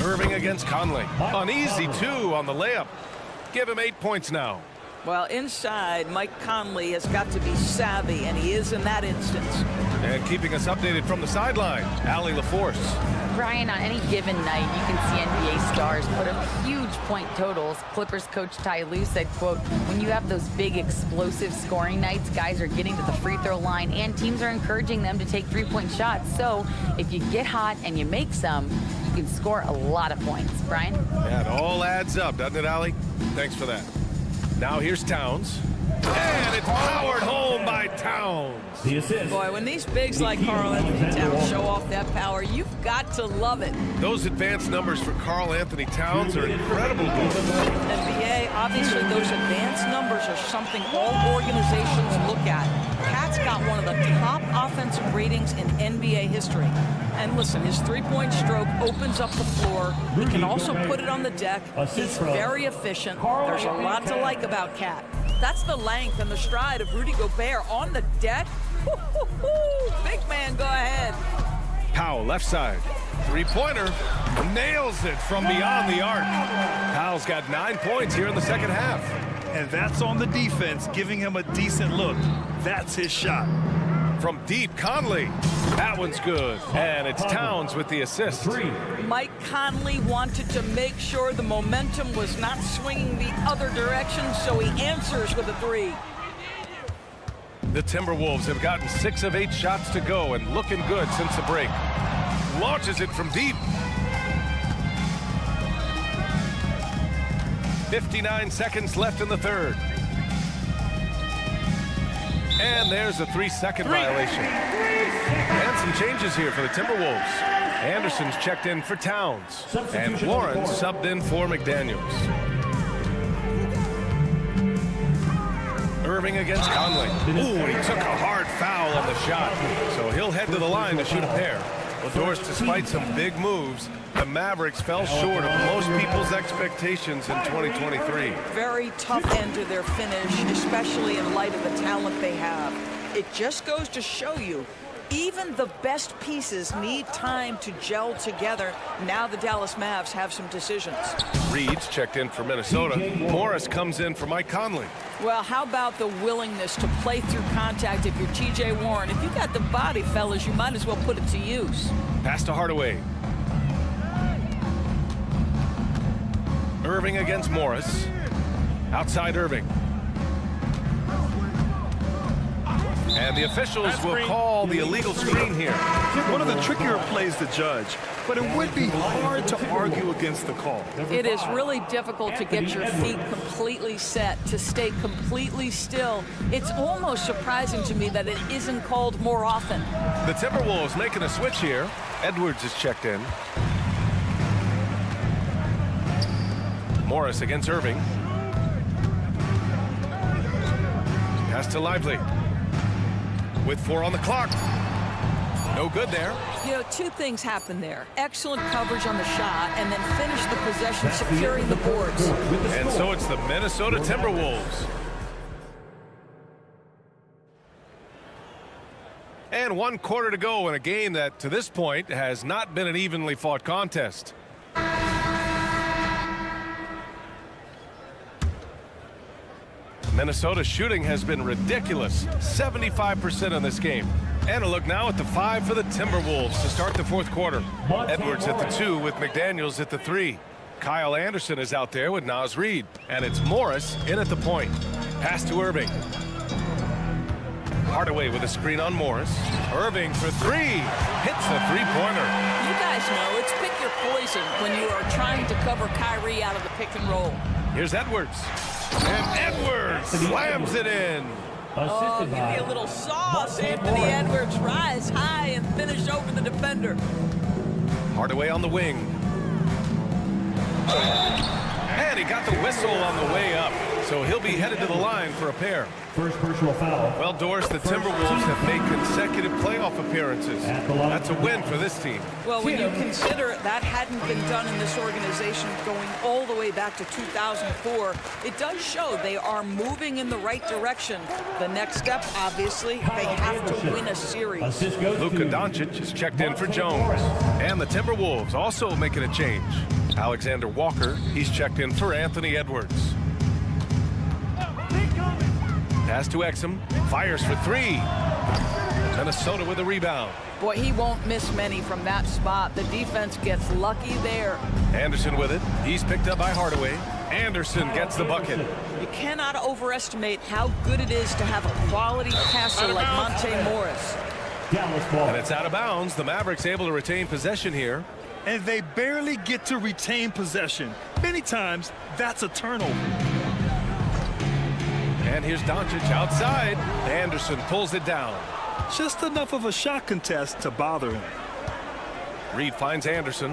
Irving against Conley. An easy 2 on the layup. Give him 8 points now. Well, inside, Mike Conley has got to be savvy, and he is in that instance. And keeping us updated from the sideline, Allie LaForce. Brian, on any given night, you can see NBA stars put up huge point totals. Clippers coach Ty Lue said, quote, when you have those big explosive scoring nights, guys are getting to the free throw line and teams are encouraging them to take 3-point shots. So if you get hot and you make some, you can score a lot of points. Brian? Yeah, it all adds up, doesn't it, Allie? Thanks for that. Now here's Towns. And it's powered home by Towns. The assist. Boy, when these bigs like Karl Anthony Towns show off that power, you've got to love it. Those advanced numbers for Karl Anthony Towns are incredible. NBA, obviously those advanced numbers are something all organizations look at. Pat's got one of the top offensive ratings in NBA history. And listen, his three-point stroke opens up the floor. He can also put it on the deck. He's very efficient. There's a lot to like about Cat. That's the length and the stride of Rudy Gobert on the deck. Big man, go ahead. Powell, left side. Three-pointer. Nails it from beyond the arc. Powell's got 9 points here in the second half. And that's on the defense, giving him a decent look. That's his shot. From deep, Conley. That one's good. And it's Towns with the assist. Mike Conley wanted to make sure the momentum was not swinging the other direction, so he answers with a 3. The Timberwolves have gotten 6 of 8 shots to go and looking good since the break. Launches it from deep. 59 seconds left in the third. And there's a 3-second violation. And some changes here for the Timberwolves. Anderson's checked in for Towns. And Warren subbed in for McDaniels. Irving against Conley. Ooh, he took a hard foul on the shot. So he'll head to the line to shoot a pair. Well, Doris, despite some big moves, the Mavericks fell short of most people's expectations in 2023. Very tough end to their finish, especially in light of the talent they have. It just goes to show you, even the best pieces need time to gel together. Now the Dallas Mavs have some decisions. Reed's checked in for Minnesota. Morris comes in for Mike Conley. Well, how about the willingness to play through contact if you're T.J. Warren? If you got the body, fellas, you might as well put it to use. Pass to Hardaway. Irving against Morris. Outside Irving. And the officials will call the illegal screen here. One of the trickier plays to judge, but it would be hard to argue against the call. It is really difficult to get your feet completely set, to stay completely still. It's almost surprising to me that it isn't called more often. The Timberwolves making a switch here. Edwards is checked in. Morris against Irving. Pass to Lively. With 4 on the clock. No good there. You know, 2 things happen there. Excellent coverage on the shot, and then finish the possession securing the boards. And so it's the Minnesota Timberwolves. And 1 quarter to go in a game that, to this point, has not been an evenly fought contest. Minnesota's shooting has been ridiculous, 75% in this game. And a look now at the 5 for the Timberwolves to start the 4th quarter. Edwards at the 2 with McDaniels at the 3. Kyle Anderson is out there with Naz Reid. And it's Morris in at the point. Pass to Irving. Hardaway with a screen on Morris. Irving for 3. Hits the 3-pointer. You guys know it's pick your poison when you are trying to cover Kyrie out of the pick and roll. Here's Edwards. And Edwards slams it in. Oh, give me a little sauce, Anthony Edwards. Rise high and finish over the defender. Hardaway on the wing. And he got the whistle on the way up. so he'll be headed to the line for a pair. First personal foul. Well, Doris, the Timberwolves have made consecutive playoff appearances. That's a win for this team. Well, when you consider that hadn't been done in this organization going all the way back to 2004, it does show they are moving in the right direction. The next step, obviously, they have to win a series. Luka Doncic is checked in for Jones. And the Timberwolves also making a change. Alexander Walker, he's checked in for Anthony Edwards. Pass to Exum, fires for three. Minnesota with a rebound. Boy, he won't miss many from that spot. The defense gets lucky there. Anderson with it. He's picked up by Hardaway. Anderson gets the bucket. You cannot overestimate how good it is to have a quality passer like Monte Morris. And it's out of bounds. The Mavericks able to retain possession here. And they barely get to retain possession. Many times, that's a turnover. And here's Doncic outside. Anderson pulls it down. Just enough of a shot contest to bother him. Reed finds Anderson.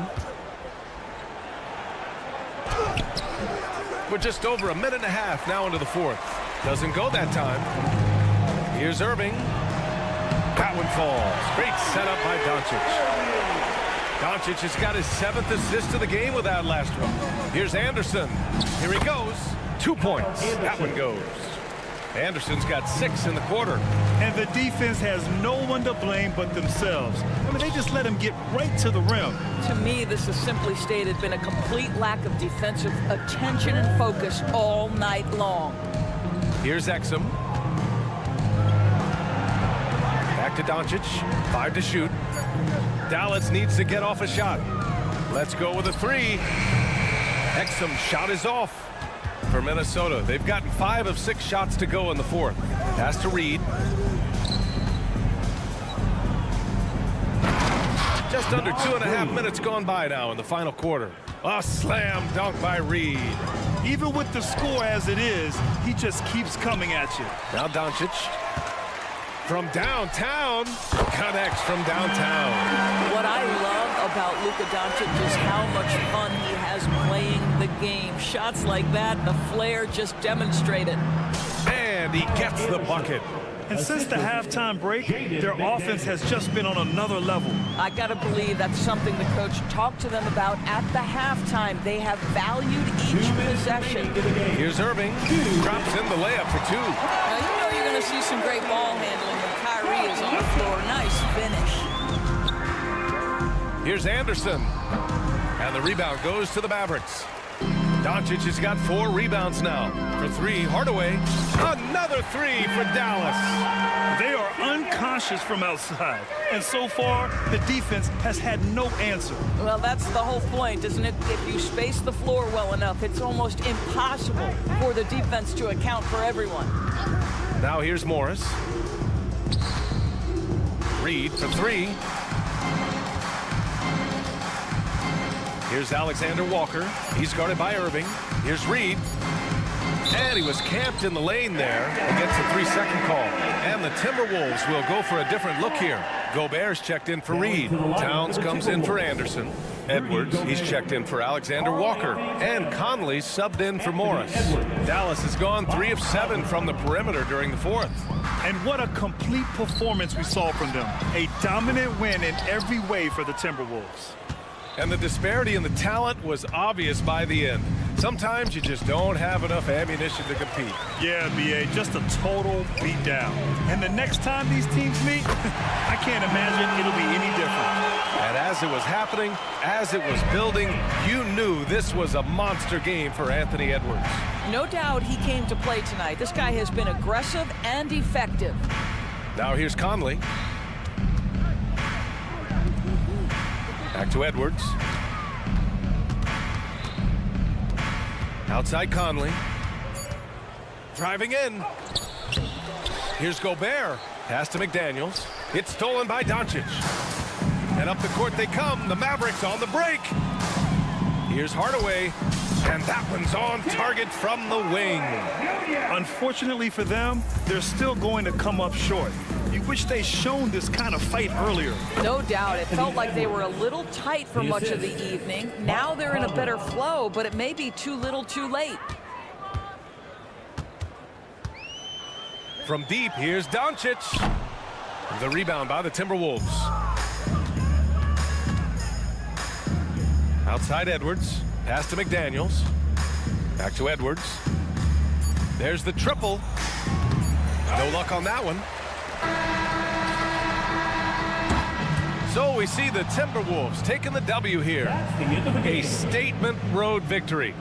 We're just over a minute and a half now into the fourth. Doesn't go that time. Here's Irving. That one falls. Great setup by Doncic. Doncic has got his 7th assist of the game with that last one. Here's Anderson. Here he goes. 2 points. That one goes. Anderson's got 6 in the quarter. And the defense has no one to blame but themselves. I mean, they just let him get right to the rim. To me, this has simply stated been a complete lack of defensive attention and focus all night long. Here's Exum. Back to Doncic. 5 to shoot. Dallas needs to get off a shot. Let's go with a 3. Exum shot is off. For Minnesota, they've gotten 5 of 6 shots to go in the fourth. Pass to Reed. Just under 2.5 minutes gone by now in the final quarter. A slam dunk by Reed. Even with the score as it is, he just keeps coming at you. Now Doncic. From downtown, connects from downtown. What I love about Luka Doncic is how much fun he has playing the game. Shots like that, the flair just demonstrated. And he gets the bucket. And since the halftime break, their offense has just been on another level. I got to believe that's something the coach talked to them about at the halftime. They have valued each possession. Here's Irving. Drops in the layup for 2. Now, you know you're going to see some great ball handling when Kyrie is on the floor. Nice finish. Here's Anderson. And the rebound goes to the Mavericks. Doncic has got 4 rebounds now. For 3, Hardaway. Another 3 for Dallas. They are unconscious from outside. And so far, the defense has had no answer. Well, that's the whole point, isn't it? If you space the floor well enough, it's almost impossible for the defense to account for everyone. Now here's Morris. Reed for 3. Here's Alexander Walker. He's guarded by Irving. Here's Reed. And he was camped in the lane there. He gets a 3-second call. And the Timberwolves will go for a different look here. Gobert's checked in for Reed. Towns comes in for Anderson. Edwards, he's checked in for Alexander Walker. And Conley subbed in for Morris. Dallas has gone 3 of 7 from the perimeter during the fourth. And what a complete performance we saw from them. A dominant win in every way for the Timberwolves. And the disparity in the talent was obvious by the end. Sometimes you just don't have enough ammunition to compete. Yeah, B.A., just a total beatdown. And the next time these teams meet, I can't imagine it'll be any different. And as it was happening, as it was building, you knew this was a monster game for Anthony Edwards. No doubt he came to play tonight. This guy has been aggressive and effective. Now here's Conley. Back to Edwards. Outside Conley. Driving in. Here's Gobert. Pass to McDaniels. It's stolen by Doncic. And up the court they come. The Mavericks on the break. Here's Hardaway. And that one's on target from the wing. Unfortunately for them, they're still going to come up short. You wish they'd shown this kind of fight earlier. No doubt. It felt like they were a little tight for much of the evening. Now they're in a better flow, but it may be too little too late. From deep, here's Doncic. The rebound by the Timberwolves. Outside Edwards. Pass to McDaniels. Back to Edwards. There's the triple. No luck on that one. So we see the Timberwolves taking the W here. A statement road victory.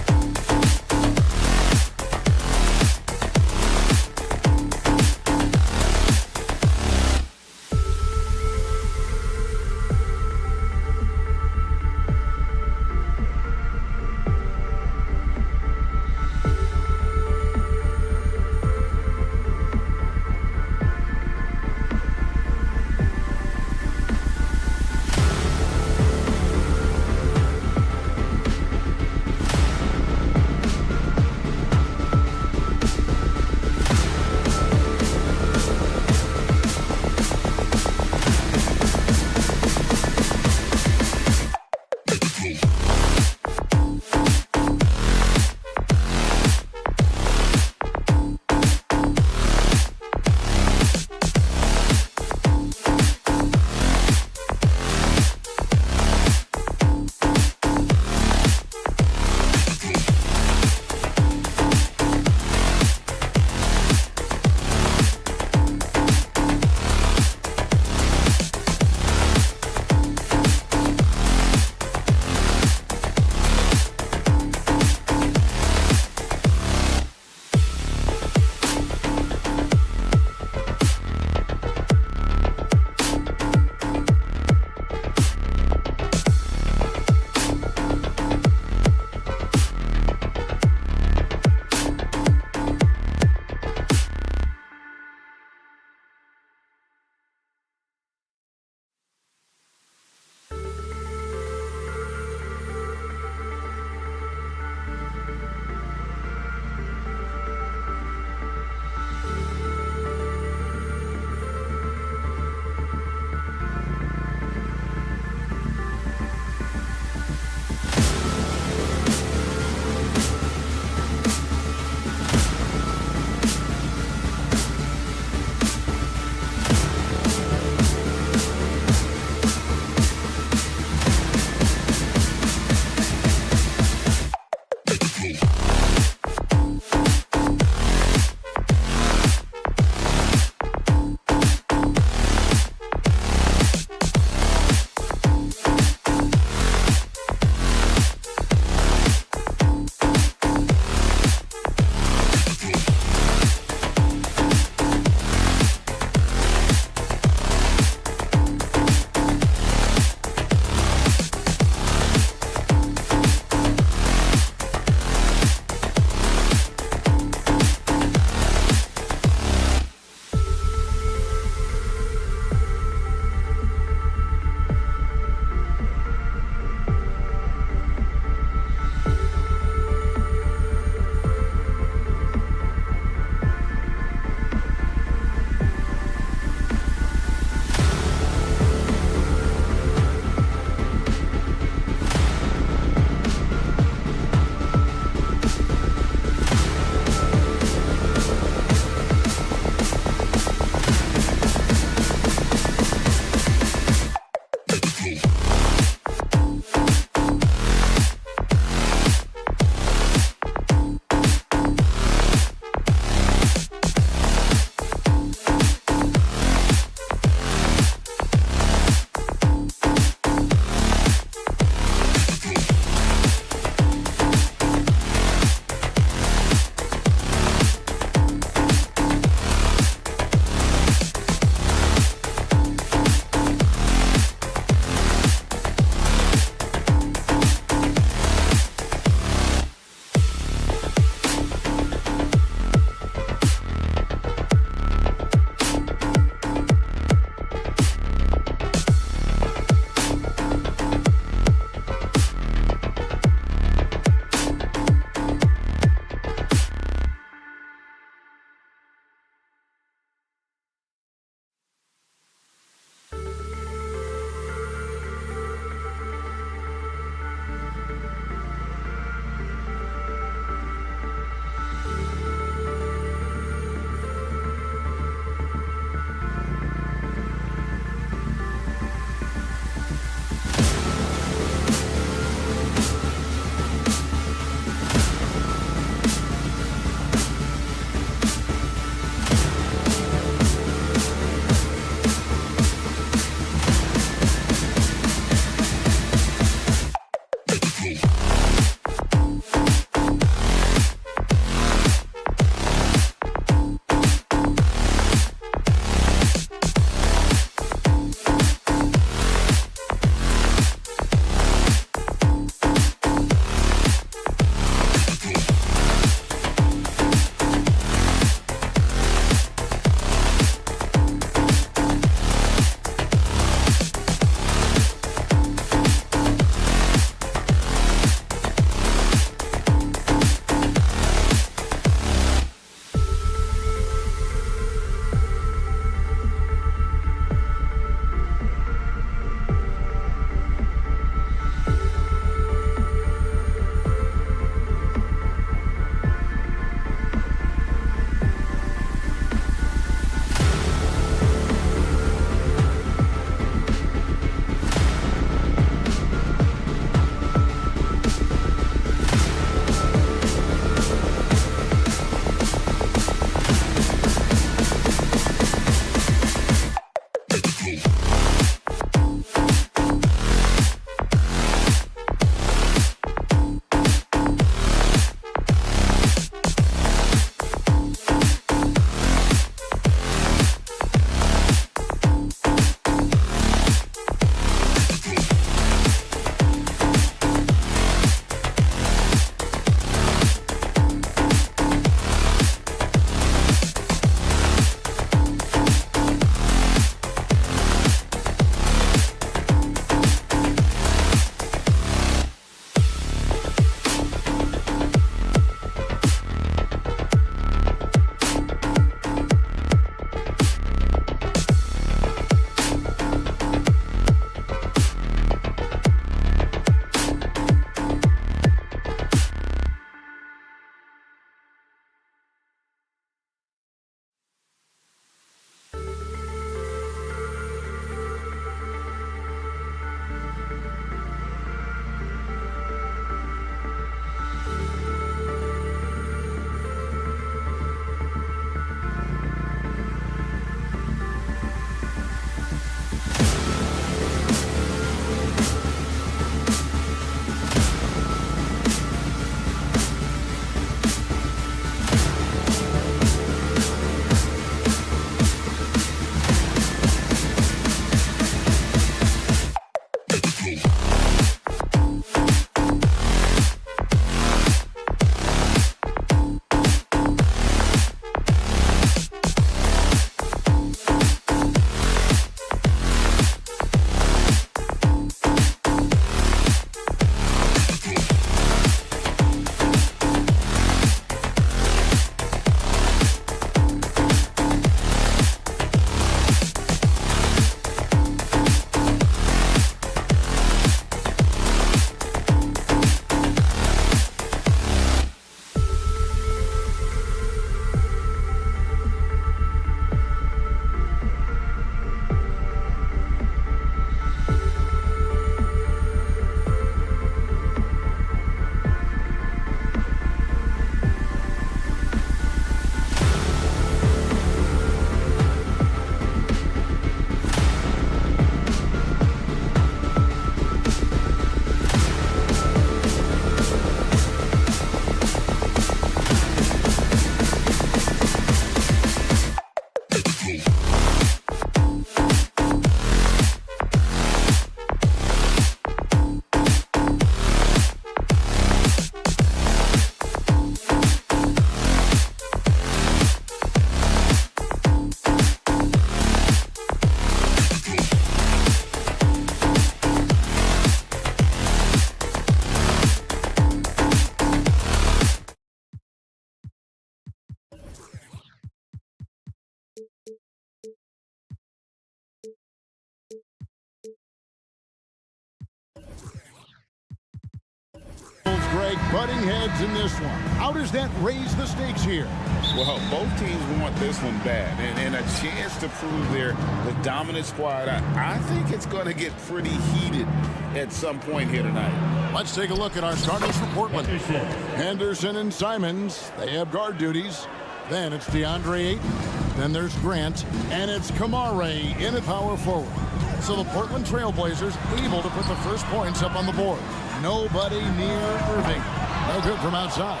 Greg, butting heads in this one. How does that raise the stakes here? Well, both teams want this one bad, and a chance to prove they're the dominant squad. I think it's going to get pretty heated at some point here tonight. Let's take a look at our starters for Portland. Henderson and Simons, they have guard duties. Then it's DeAndre Ayton. Then there's Grant, and it's Kamare in at power forward. So the Portland Trailblazers able to put the first points up on the board. Nobody near Irving. No good from outside.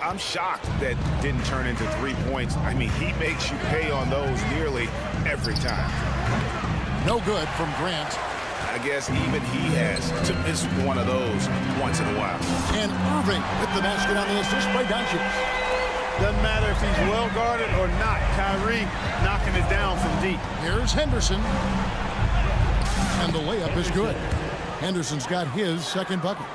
I'm shocked that didn't turn into 3 points. I mean, he makes you pay on those nearly every time. No good from Grant. I guess even he has to miss one of those once in a while. And Irving hit the basket on the assist by Doncic. Doesn't matter if he's well guarded or not. Kyrie knocking it down from deep. Here's Henderson. And the layup is good. Henderson's got his second bucket.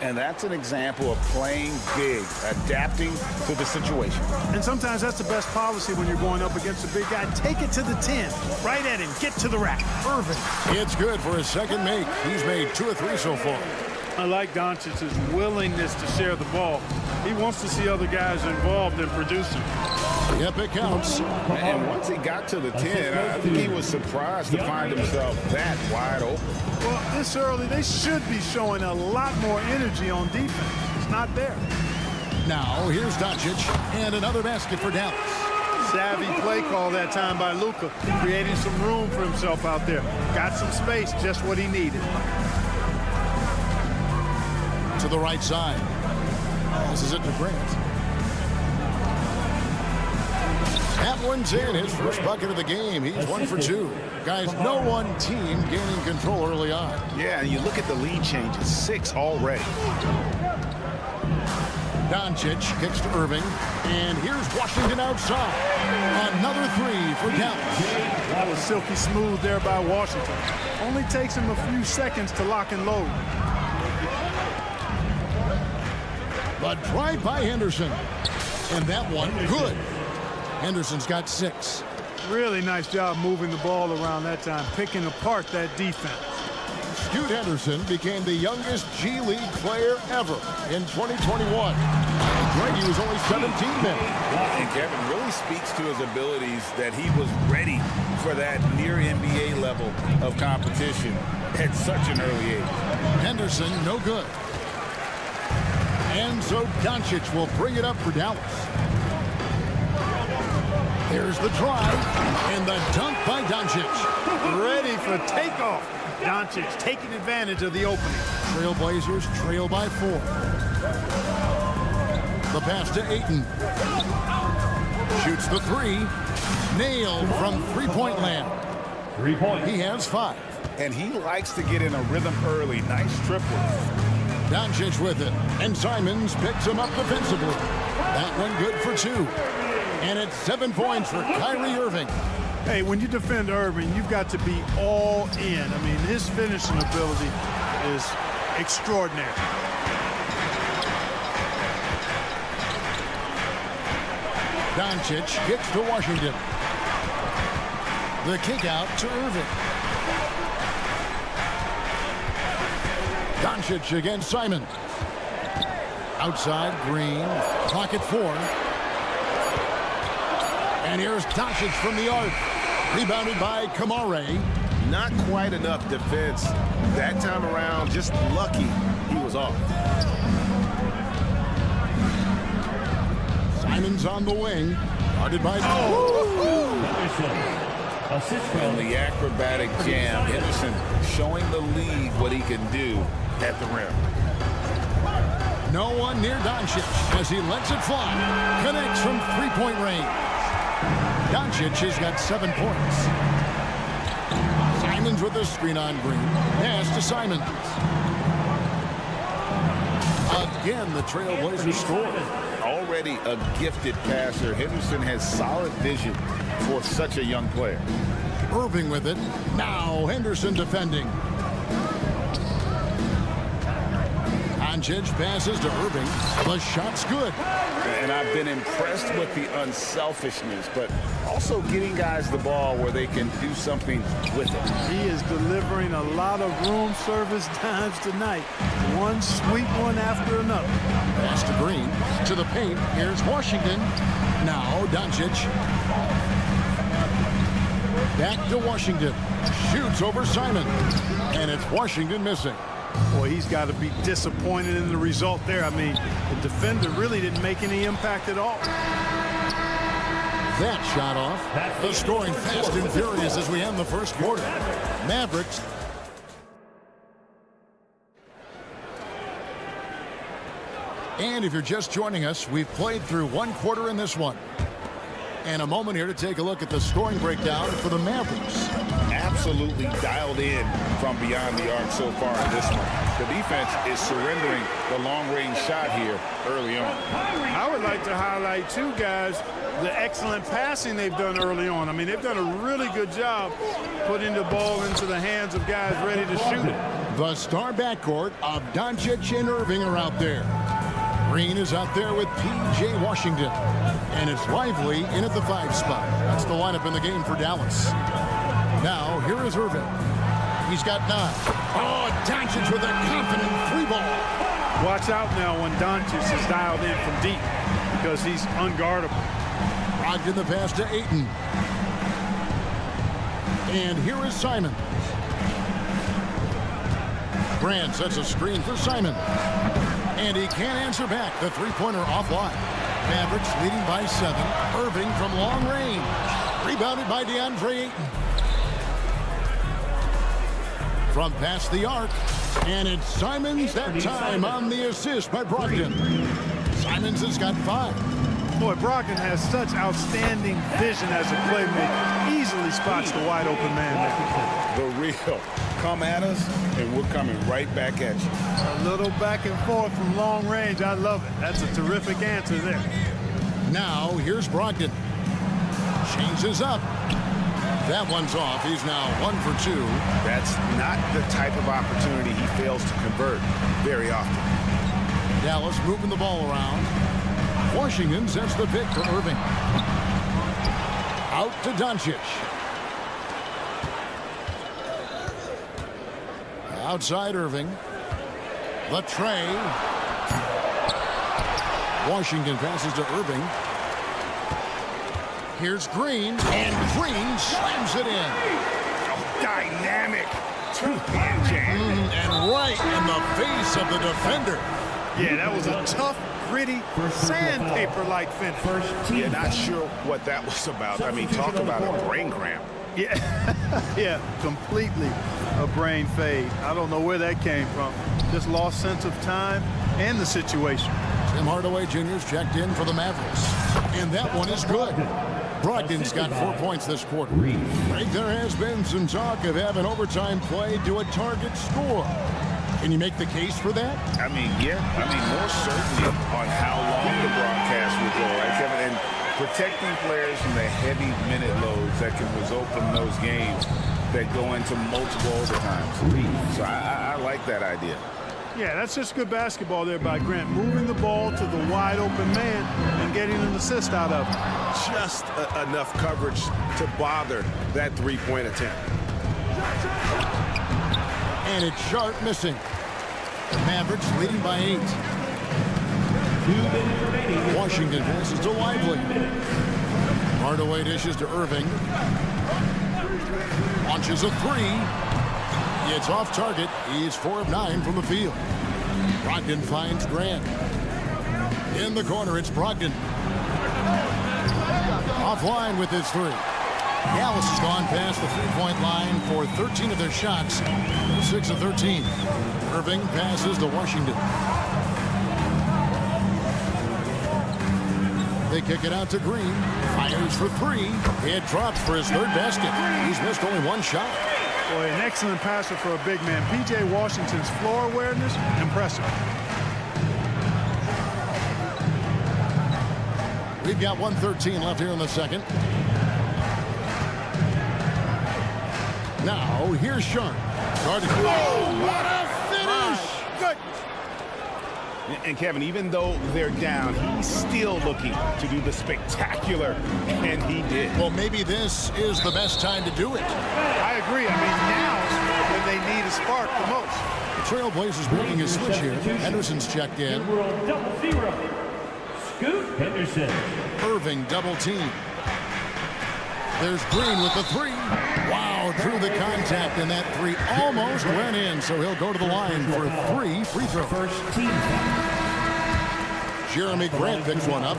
And that's an example of playing big, adapting to the situation. And sometimes that's the best policy when you're going up against a big guy. Take it to the 10. Right at him. Get to the rack. Irving. It's good for his second make. He's made 2 of 3 so far. I like Doncic's willingness to share the ball. He wants to see other guys involved in producing. Yep, it counts. And once he got to the 10, I think he was surprised to find himself that wide open. Well, this early, they should be showing a lot more energy on defense. It's not there. Now, here's Doncic, and another basket for Dallas. Savvy play call that time by Luka, creating some room for himself out there. Got some space, just what he needed. To the right side. This is it to Grant. That one's in, his first bucket of the game. He's 1 for 2. Guys, no one team gaining control early on. Yeah, and you look at the lead changes, 6 already. Doncic kicks to Irving, and here's Washington outside. Another 3 for Dallas. That was silky smooth there by Washington. Only takes him a few seconds to lock and load. But drive by Henderson. And that one, good. Henderson's got 6. Really nice job moving the ball around that time, picking apart that defense. Scoot Henderson became the youngest G League player ever in 2021. Right, he was only 17 then. And Kevin really speaks to his abilities that he was ready for that near NBA level of competition at such an early age. Henderson, no good. And so Doncic will bring it up for Dallas. Here's the drive, and the dunk by Doncic. Ready for takeoff. Doncic taking advantage of the opening. Trailblazers trail by 4. The pass to Ayton. Shoots the 3. Nailed from three-point land. 3 points. He has 5. And he likes to get in a rhythm early. Nice triple. Doncic with it. And Simons picks him up defensively. That one good for 2. And it's 7 points for Kyrie Irving. Hey, when you defend Irving, you've got to be all in. I mean, his finishing ability is extraordinary. Doncic gets to Washington. The kick out to Irving. Doncic against Simon. Outside, Green. Clock at 4. And here's Doncic from the arc. Rebounded by Kamare. Not quite enough defense that time around. Just lucky he was off. Simon's on the wing. Guarded by... On the acrobatic jam, Henderson showing the league what he can do at the rim. No one near Doncic as he lets it fly. Connects from three-point range. Doncic has got 7 points. Simons with the screen on Green. Pass to Simons. Again, the Trailblazers score. Already a gifted passer, Henderson has solid vision for such a young player. Irving with it. Now Henderson defending. Doncic passes to Irving. The shot's good. And I've been impressed with the unselfishness, but also getting guys the ball where they can do something with it. He is delivering a lot of room service times tonight. One sweet one after another. Pass to Green. To the paint. Here's Washington. Now Doncic. Back to Washington. Shoots over Simon. And it's Washington missing. Boy, he's got to be disappointed in the result there. I mean, the defender really didn't make any impact at all. That shot off. The scoring fast and furious as we end the first quarter. Mavericks. And if you're just joining us, we've played through one quarter in this one. And a moment here to take a look at the scoring breakdown for the Mavericks. Absolutely dialed in from beyond the arc so far in this one. The defense is surrendering the long-range shot here early on. I would like to highlight, too, guys, the excellent passing they've done early on. I mean, they've done a really good job putting the ball into the hands of guys ready to shoot it. The star backcourt of Doncic and Irving are out there. Green is out there with P.J. Washington. And it's Lively in at the 5 spot. That's the lineup in the game for Dallas. Now, here is Irving. He's got 9. Oh, Doncic with a confident 3-ball. Watch out now when Doncic is dialed in from deep because he's unguardable. Brogdon the pass to Ayton. And here is Simon. Grant sets a screen for Simon. And he can't answer back. The three-pointer offline. Mavericks leading by 7. Irving from long range. Rebounded by DeAndre Ayton. From past the arc. And it's Simons that time on the assist by Brogdon. Simons has got 5. Boy, Brogdon has such outstanding vision as a playmaker. Easily spots the wide open man. The real. Come at us, and we're coming right back at you. A little back and forth from long range. I love it. That's a terrific answer there. Now, here's Brogdon. Changes up. That one's off. He's now 1 for 2. That's not the type of opportunity he fails to convert very often. Dallas moving the ball around. Washington sets the pick for Irving. Out to Doncic. Outside Irving. The tray. Washington passes to Irving. Here's Green. And Green slams it in. Dynamic two-hand jam. And right in the face of the defender. Yeah, that was a tough, gritty, sandpaper-like finish. Yeah, not sure what that was about. I mean, talk about a brain cramp. Yeah, yeah, completely a brain fade. I don't know where that came from. Just lost sense of time and the situation. Tim Hardaway Jr.'s checked in for the Mavericks. And that one is good. Brogdon's got 4 points this quarter. Right, there has been some talk of having overtime play to a target score. Can you make the case for that? I mean, yeah. I mean, more certainty on how long the broadcast will go, right, Kevin? And protecting players from the heavy minute loads that can result from those games that go into multiple overtimes. So I like that idea. Yeah, that's just good basketball there by Grant. Moving the ball to the wide open man and getting an assist out of it. Just enough coverage to bother that three-point attempt. And it's Sharp missing. The Mavericks leading by 8. Washington passes to Lively. Hardaway dishes to Irving. Launches a 3. It's off target. He's 4 of 9 from the field. Brogdon finds Grant. In the corner, it's Brogdon. Offline with his 3. Dallas has gone past the three-point line for 13 of their shots. 6 of 13. Irving passes to Washington. They kick it out to Green. Fires for 3. It drops for his 3rd basket. He's missed only 1 shot. Boy, an excellent passer for a big man. P.J. Washington's floor awareness, impressive. We've got 1:13 left here in the second. Now, here's Sharp. Guarded. Oh, what a finish! Good. And Kevin, even though they're down, he's still looking to do the spectacular, and he did. Well, maybe this is the best time to do it. I agree. I mean, now's when they need a spark the most. The Trailblazers making a switch here. Henderson's checked in. Double zero. Scoot Henderson. Irving double team. There's Green with the 3. Wow, drew the contact, and that 3 almost went in, so he'll go to the line for 3 free throws. First team. Jeremy Grant picks one up,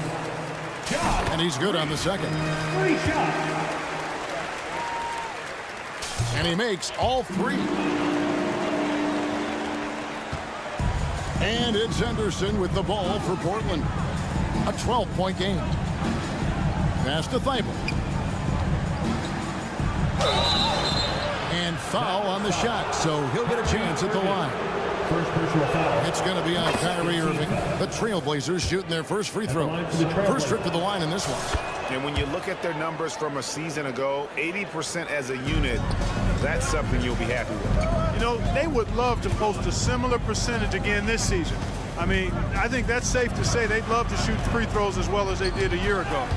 and he's good on the second. Free shot. And he makes all 3. And it's Henderson with the ball for Portland. A 12-point game. Pass to Thibault. And foul on the shot, so he'll get a chance at the line. First personal foul. It's going to be on Kyrie Irving. The Trailblazers shooting their first free throw. First trip to the line in this one. And when you look at their numbers from a season ago, 80% as a unit, that's something you'll be happy with. You know, they would love to post a similar percentage again this season. I mean, I think that's safe to say they'd love to shoot free throws as well as they did a year ago.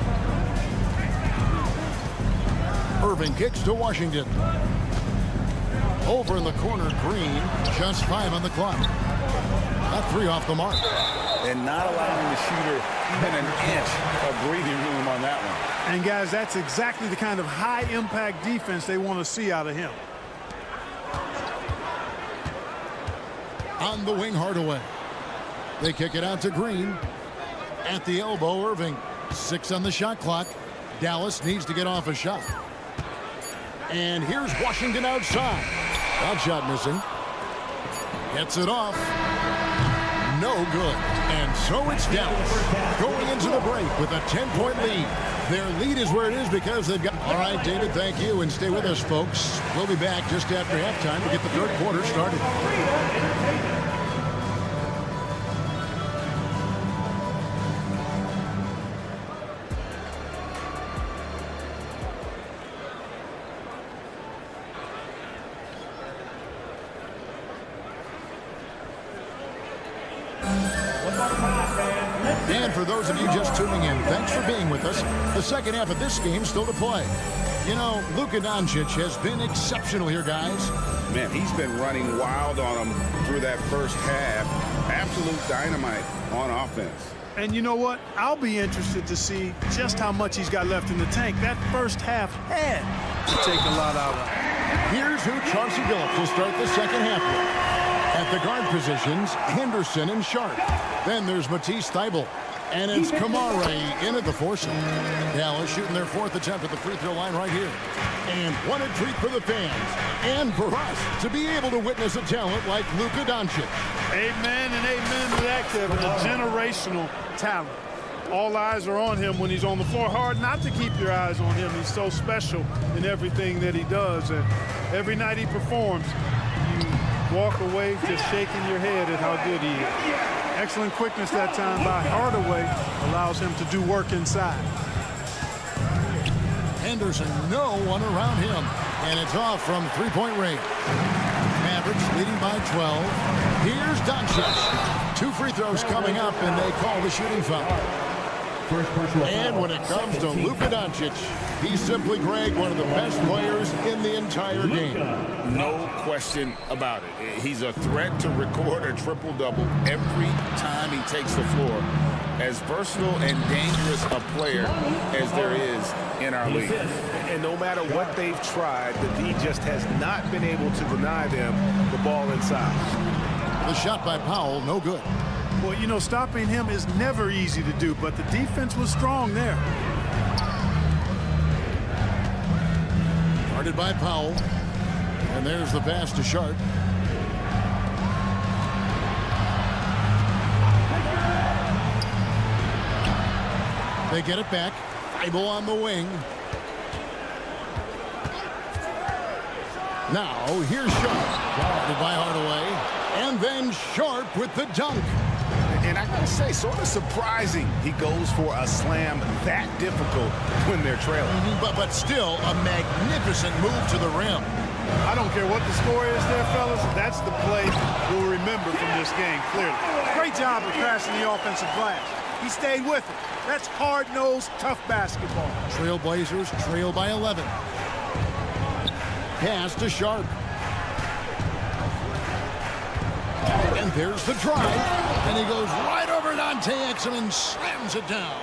Irving kicks to Washington. Over in the corner, Green, just 5 on the clock. That 3 off the mark. And not allowing the shooter even an inch of breathing room on that one. And guys, that's exactly the kind of high-impact defense they want to see out of him. On the wing, Hardaway. They kick it out to Green. At the elbow, Irving. 6 on the shot clock. Dallas needs to get off a shot. And here's Washington outside. That shot missing. Gets it off. No good. And so it's Dallas going into the break with a 10-point lead. Their lead is where it is because they've got... All right, David, thank you. And stay with us, folks. We'll be back just after halftime to get the third quarter started. And for those of you just tuning in, thanks for being with us. The second half of this game still to play. You know, Luka Doncic has been exceptional here, guys. Man, he's been running wild on them through that first half. Absolute dynamite on offense. And you know what? I'll be interested to see just how much he's got left in the tank. That first half had to take a lot out of it. Here's who Chauncey Billups will start the second half with. At the guard positions, Henderson and Sharp. Then there's Matisse Thybulle. And it's Kamara in at the foursome. Dallas shooting their 4th attempt at the free throw line right here. And what a treat for the fans. And for us to be able to witness a talent like Luka Doncic. Amen and amen to that, Kevin. A generational talent. All eyes are on him when he's on the floor. Hard not to keep your eyes on him. He's so special in everything that he does. And every night he performs, you walk away just shaking your head at how good he is. Excellent quickness that time by Hardaway allows him to do work inside. Henderson, no one around him. And it's off from three-point range. Mavericks leading by 12. Here's Doncic. 2 free throws coming up, and they call the shooting foul. And when it comes to Luka Doncic, he's simply, Greg, one of the best players in the entire game. No question about it. He's a threat to record a triple-double every time he takes the floor. As versatile and dangerous a player as there is in our league. And no matter what they've tried, the D just has not been able to deny them the ball inside. The shot by Powell, no good. Well, you know, stopping him is never easy to do, but the defense was strong there. Guarded by Powell. And there's the pass to Sharp. They get it back. Thybulle on the wing. Now, here's Sharp. Guarded by Hardaway. And then Sharp with the dunk. And I gotta say, sort of surprising he goes for a slam that difficult when they're trailing. But still, a magnificent move to the rim. I don't care what the score is there, fellas. That's the play we'll remember from this game, clearly. Great job of crashing the offensive glass. He stayed with it. That's hard-nosed, tough basketball. Trailblazers trail by 11. Pass to Sharp. And there's the drive. And he goes right over Dante Exum and slams it down.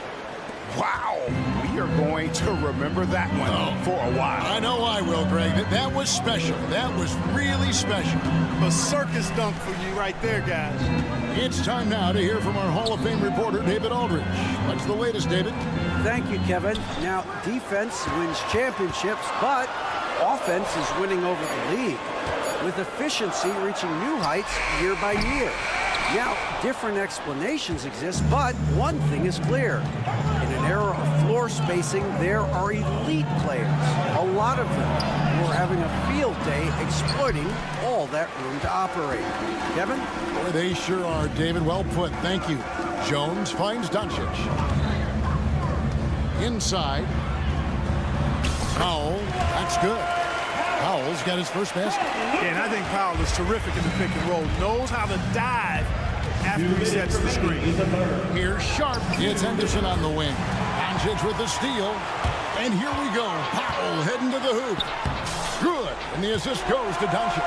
Wow, we are going to remember that one for a while. I know I will, Greg. That was special. That was really special. A circus dunk for you right there, guys. It's time now to hear from our Hall of Fame reporter, David Aldridge. What's the latest, David? Thank you, Kevin. Now, defense wins championships, but offense is winning over the league, with efficiency reaching new heights year by year. Now, different explanations exist, but one thing is clear. In an era of floor spacing, there are elite players, a lot of them, who are having a field day exploiting all that room to operate. Kevin? Boy, they sure are, David. Well put. Thank you. Jones finds Doncic. Inside. Powell. That's good. Powell's got his first basket. And I think Powell is terrific in the pick and roll. Knows how to dive after he sets the screen. Here's Sharp. It's Henderson on the wing. Doncic with the steal. And here we go. Powell heading to the hoop. Good. And the assist goes to Doncic.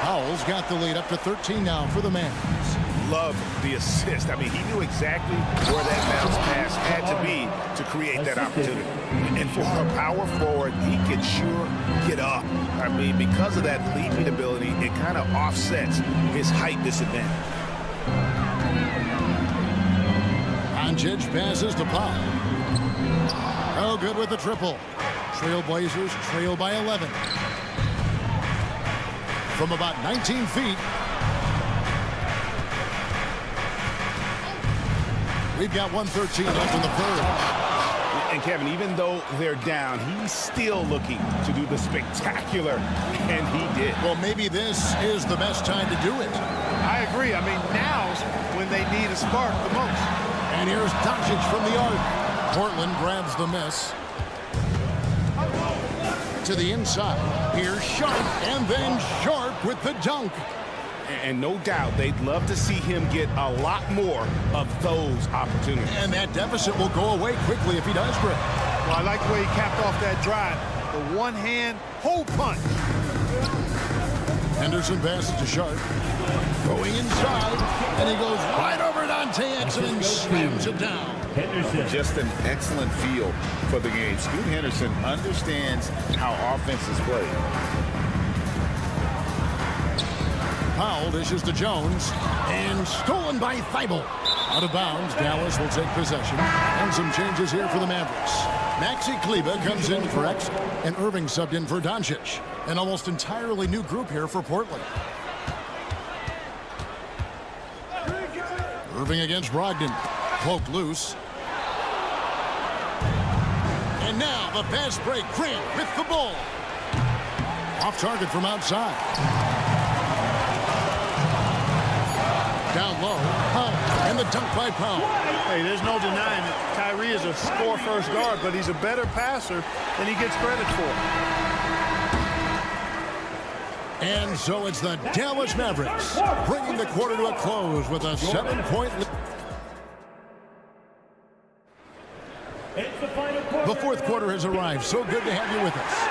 Powell's got the lead up to 13 now for the Mavericks. Loved the assist. I mean, he knew exactly where that bounce pass had to be to create that opportunity. And for a power forward, he can sure get up. I mean, because of that leaping ability, it kind of offsets his height disadvantage. Doncic passes to Powell. Oh, good with the triple. Trailblazers trail by 11. From about 19 feet. We've got 1:13 left in the third. And Kevin, even though they're down, he's still looking to do the spectacular, and he did. Well, maybe this is the best time to do it. I agree. I mean, now's when they need a spark the most. And here's Doncic from the arc. Portland grabs the miss. To the inside. Here's Sharp, and then Sharp with the dunk. And no doubt they'd love to see him get a lot more of those opportunities. And that deficit will go away quickly if he does, Greg. Well, I like the way he capped off that drive. The one-hand hole punch. Henderson passes to Sharp. Going inside, and he goes right over Dante Exum and slams it down. Just an excellent feel for the game. Scoot Henderson understands how offense is played. Powell dishes to Jones, and stolen by Thibault. Out of bounds, Dallas will take possession. And some changes here for the Mavericks. Maxi Kleber comes in for Exum, and Irving subbed in for Doncic. An almost entirely new group here for Portland. Irving against Brogdon. Poked loose. And now the fast break. Grant with the ball. Off target from outside. Down low. Powell. And the dunk by Powell. Hey, there's no denying it. Kyrie is a score-first guard, but he's a better passer than he gets credit for. And so it's the Dallas Mavericks bringing the quarter to a close with a 7-point lead. The fourth quarter has arrived. So good to have you with us.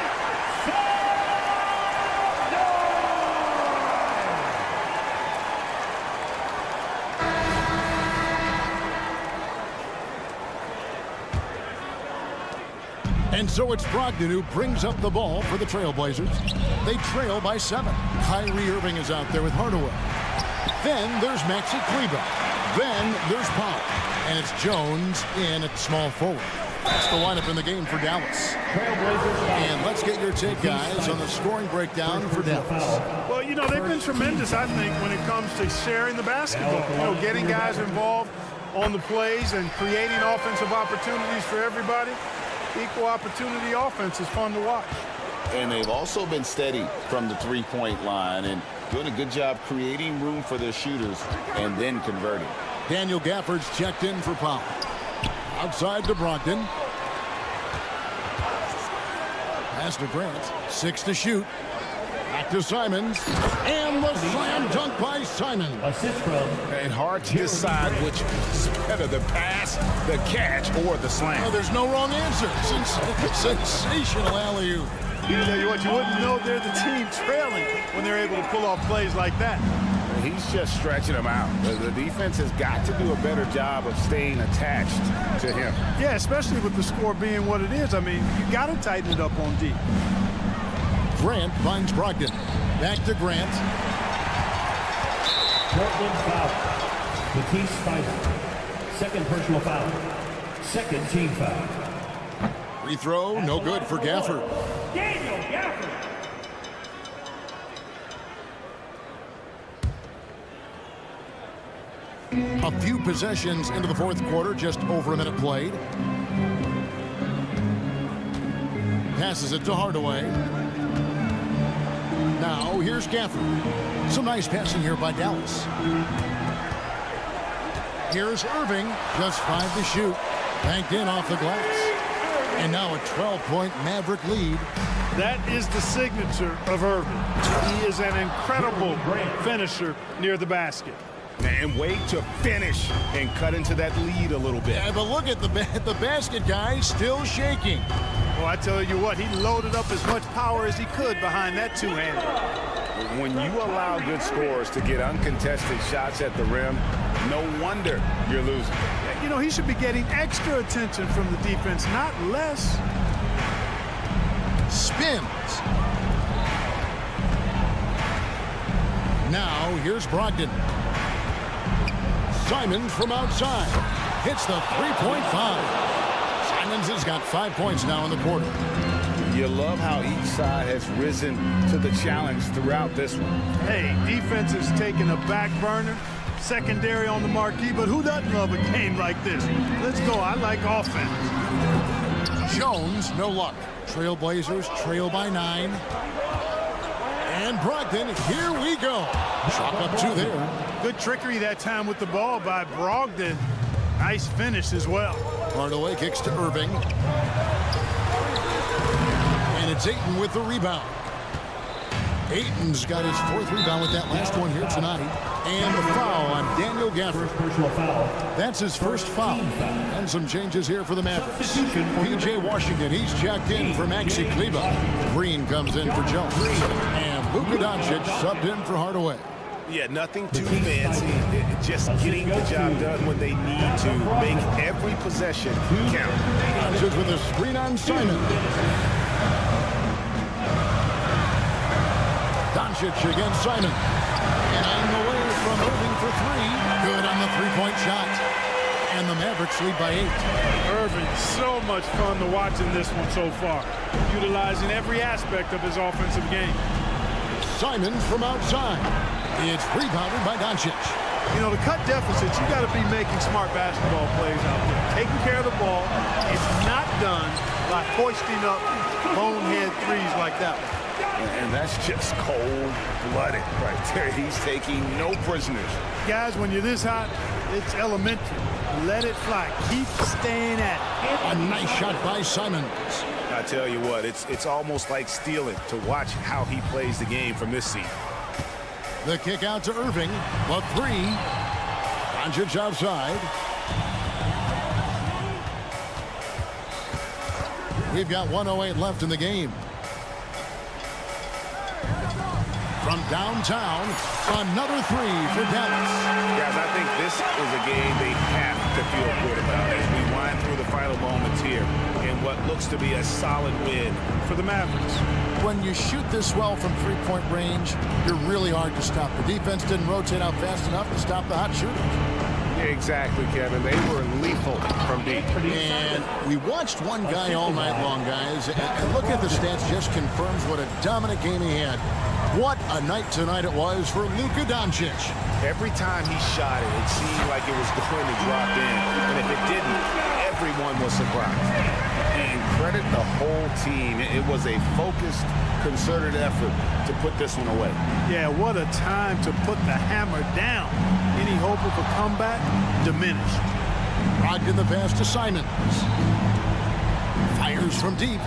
And so it's Brogdon who brings up the ball for the Trailblazers. They trail by 7. Kyrie Irving is out there with Hardaway. Then there's Maxi Kleber. Then there's Powell. And it's Jones in at small forward. That's the lineup in the game for Dallas. And let's get your take, guys, on the scoring breakdown for Dallas. Well, you know, they've been tremendous, I think, when it comes to sharing the basketball. You know, getting guys involved on the plays and creating offensive opportunities for everybody. Equal opportunity offense is fun to watch. And they've also been steady from the three-point line and doing a good job creating room for their shooters and then converting. Daniel Gafford's checked in for Powell. Outside to Brogdon. Pass to Grant. 6 to shoot. Back to Simons. And the slam dunk by Simons. Assist from. And hard to decide which is better, the pass, the catch, or the slam. Oh, there's no wrong answer. Sensational alley-oop. You know what, you wouldn't know they're the team trailing when they're able to pull off plays like that. He's just stretching them out. The defense has got to do a better job of staying attached to him. Yeah, especially with the score being what it is. I mean, you got to tighten it up on D. Grant finds Brogdon. Back to Grant. Portland foul. Matisse Thybulle. Second personal foul. Second team foul. Free throw, no good for Gafford. Daniel Gafford. A few possessions into the fourth quarter, just over a minute played. Passes it to Hardaway. Now here's Gafford. Some nice passing here by Dallas. Here's Irving, just 5 to shoot. Banked in off the glass. And now a 12-point Maverick lead. That is the signature of Irving. He is an incredible finisher near the basket. And wait to finish and cut into that lead a little bit. Yeah, but look at the basket, guys, still shaking. Well, I tell you what, he loaded up as much power as he could behind that two-hander. When you allow good scorers to get uncontested shots at the rim, no wonder you're losing. You know, he should be getting extra attention from the defense, not less. Spins. Now here's Brogdon. Simons from outside hits the 3.5. Simons has got 5 points now in the quarter. You love how each side has risen to the challenge throughout this one. Hey, defense is taking a back burner, secondary on the marquee, but who doesn't love a game like this? Let's go. I like offense. Jones, no luck. Trailblazers trail by 9. And Brogdon, here we go. Chalk up 2 there. Good trickery that time with the ball by Brogdon. Nice finish as well. Hardaway kicks to Irving. And it's Ayton with the rebound. Ayton's got his 4th rebound with that last one here tonight. And the foul on Daniel Gafford. That's his first foul. And some changes here for the Mavericks. P.J. Washington, he's jacked in for Maxi Kleber. Green comes in for Jones. And Luka Doncic subbed in for Hardaway. Yeah, nothing too fancy. Just getting the job done when they need to. Make every possession count. Doncic with a screen on Simon. Doncic against Simon. And away from Irving for 3. Good on the 3-point shot. And the Mavericks lead by 8. Irving, so much fun to watch in this one so far. Utilizing every aspect of his offensive game. Simon from outside. It's rebounded by Doncic. You know, to cut deficits, you got to be making smart basketball plays out there. Taking care of the ball. It's not done by hoisting up bonehead threes like that one. And that's just cold-blooded right there. He's taking no prisoners. Guys, when you're this hot, it's elementary. Let it fly. Keep staying at it. A nice shot by Simons. I tell you what, it's almost like stealing to watch how he plays the game from this seat. The kick out to Irving. The 3. Doncic outside. We've got 1:08 left in the game. From downtown, another 3 for Dallas. Guys, I think this is a game they have to feel good about as we wind through the final moments here in what looks to be a solid win for the Mavericks. When you shoot this well from 3-point range, you're really hard to stop. The defense didn't rotate out fast enough to stop the hot shooters. Exactly, Kevin. They were lethal from deep. And we watched one guy all night long, guys. And look at the stats, just confirms what a dominant game he had. What a night tonight it was for Luka Doncic. Every time he shot it, it seemed like it was going to drop in. And if it didn't, everyone was surprised. And credit the whole team. It was a focused, concerted effort to put this one away. Yeah, what a time to put the hammer down. Any hope of a comeback? Diminished. Brogdon the pass to Simons. Fires from deep.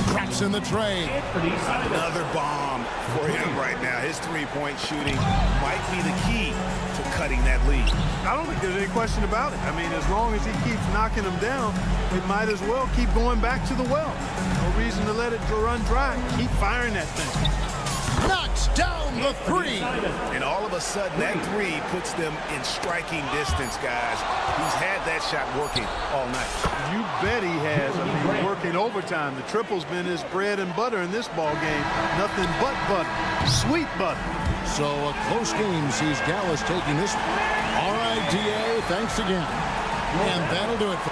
Drops in the tray. Another bomb for him right now. His 3-point shooting might be the key to cutting that lead. I don't think there's any question about it. I mean, as long as he keeps knocking them down, it might as well keep going back to the well. No reason to let it run dry. Keep firing that thing. Knocks down the 3. And all of a sudden, that 3 puts them in striking distance, guys. He's had that shot working all night. You bet he has. I mean, working overtime. The triple's been his bread and butter in this ball game. Nothing but butter. Sweet butter. So a close game sees Dallas taking this one. All right, DA, thanks again. And that'll do it for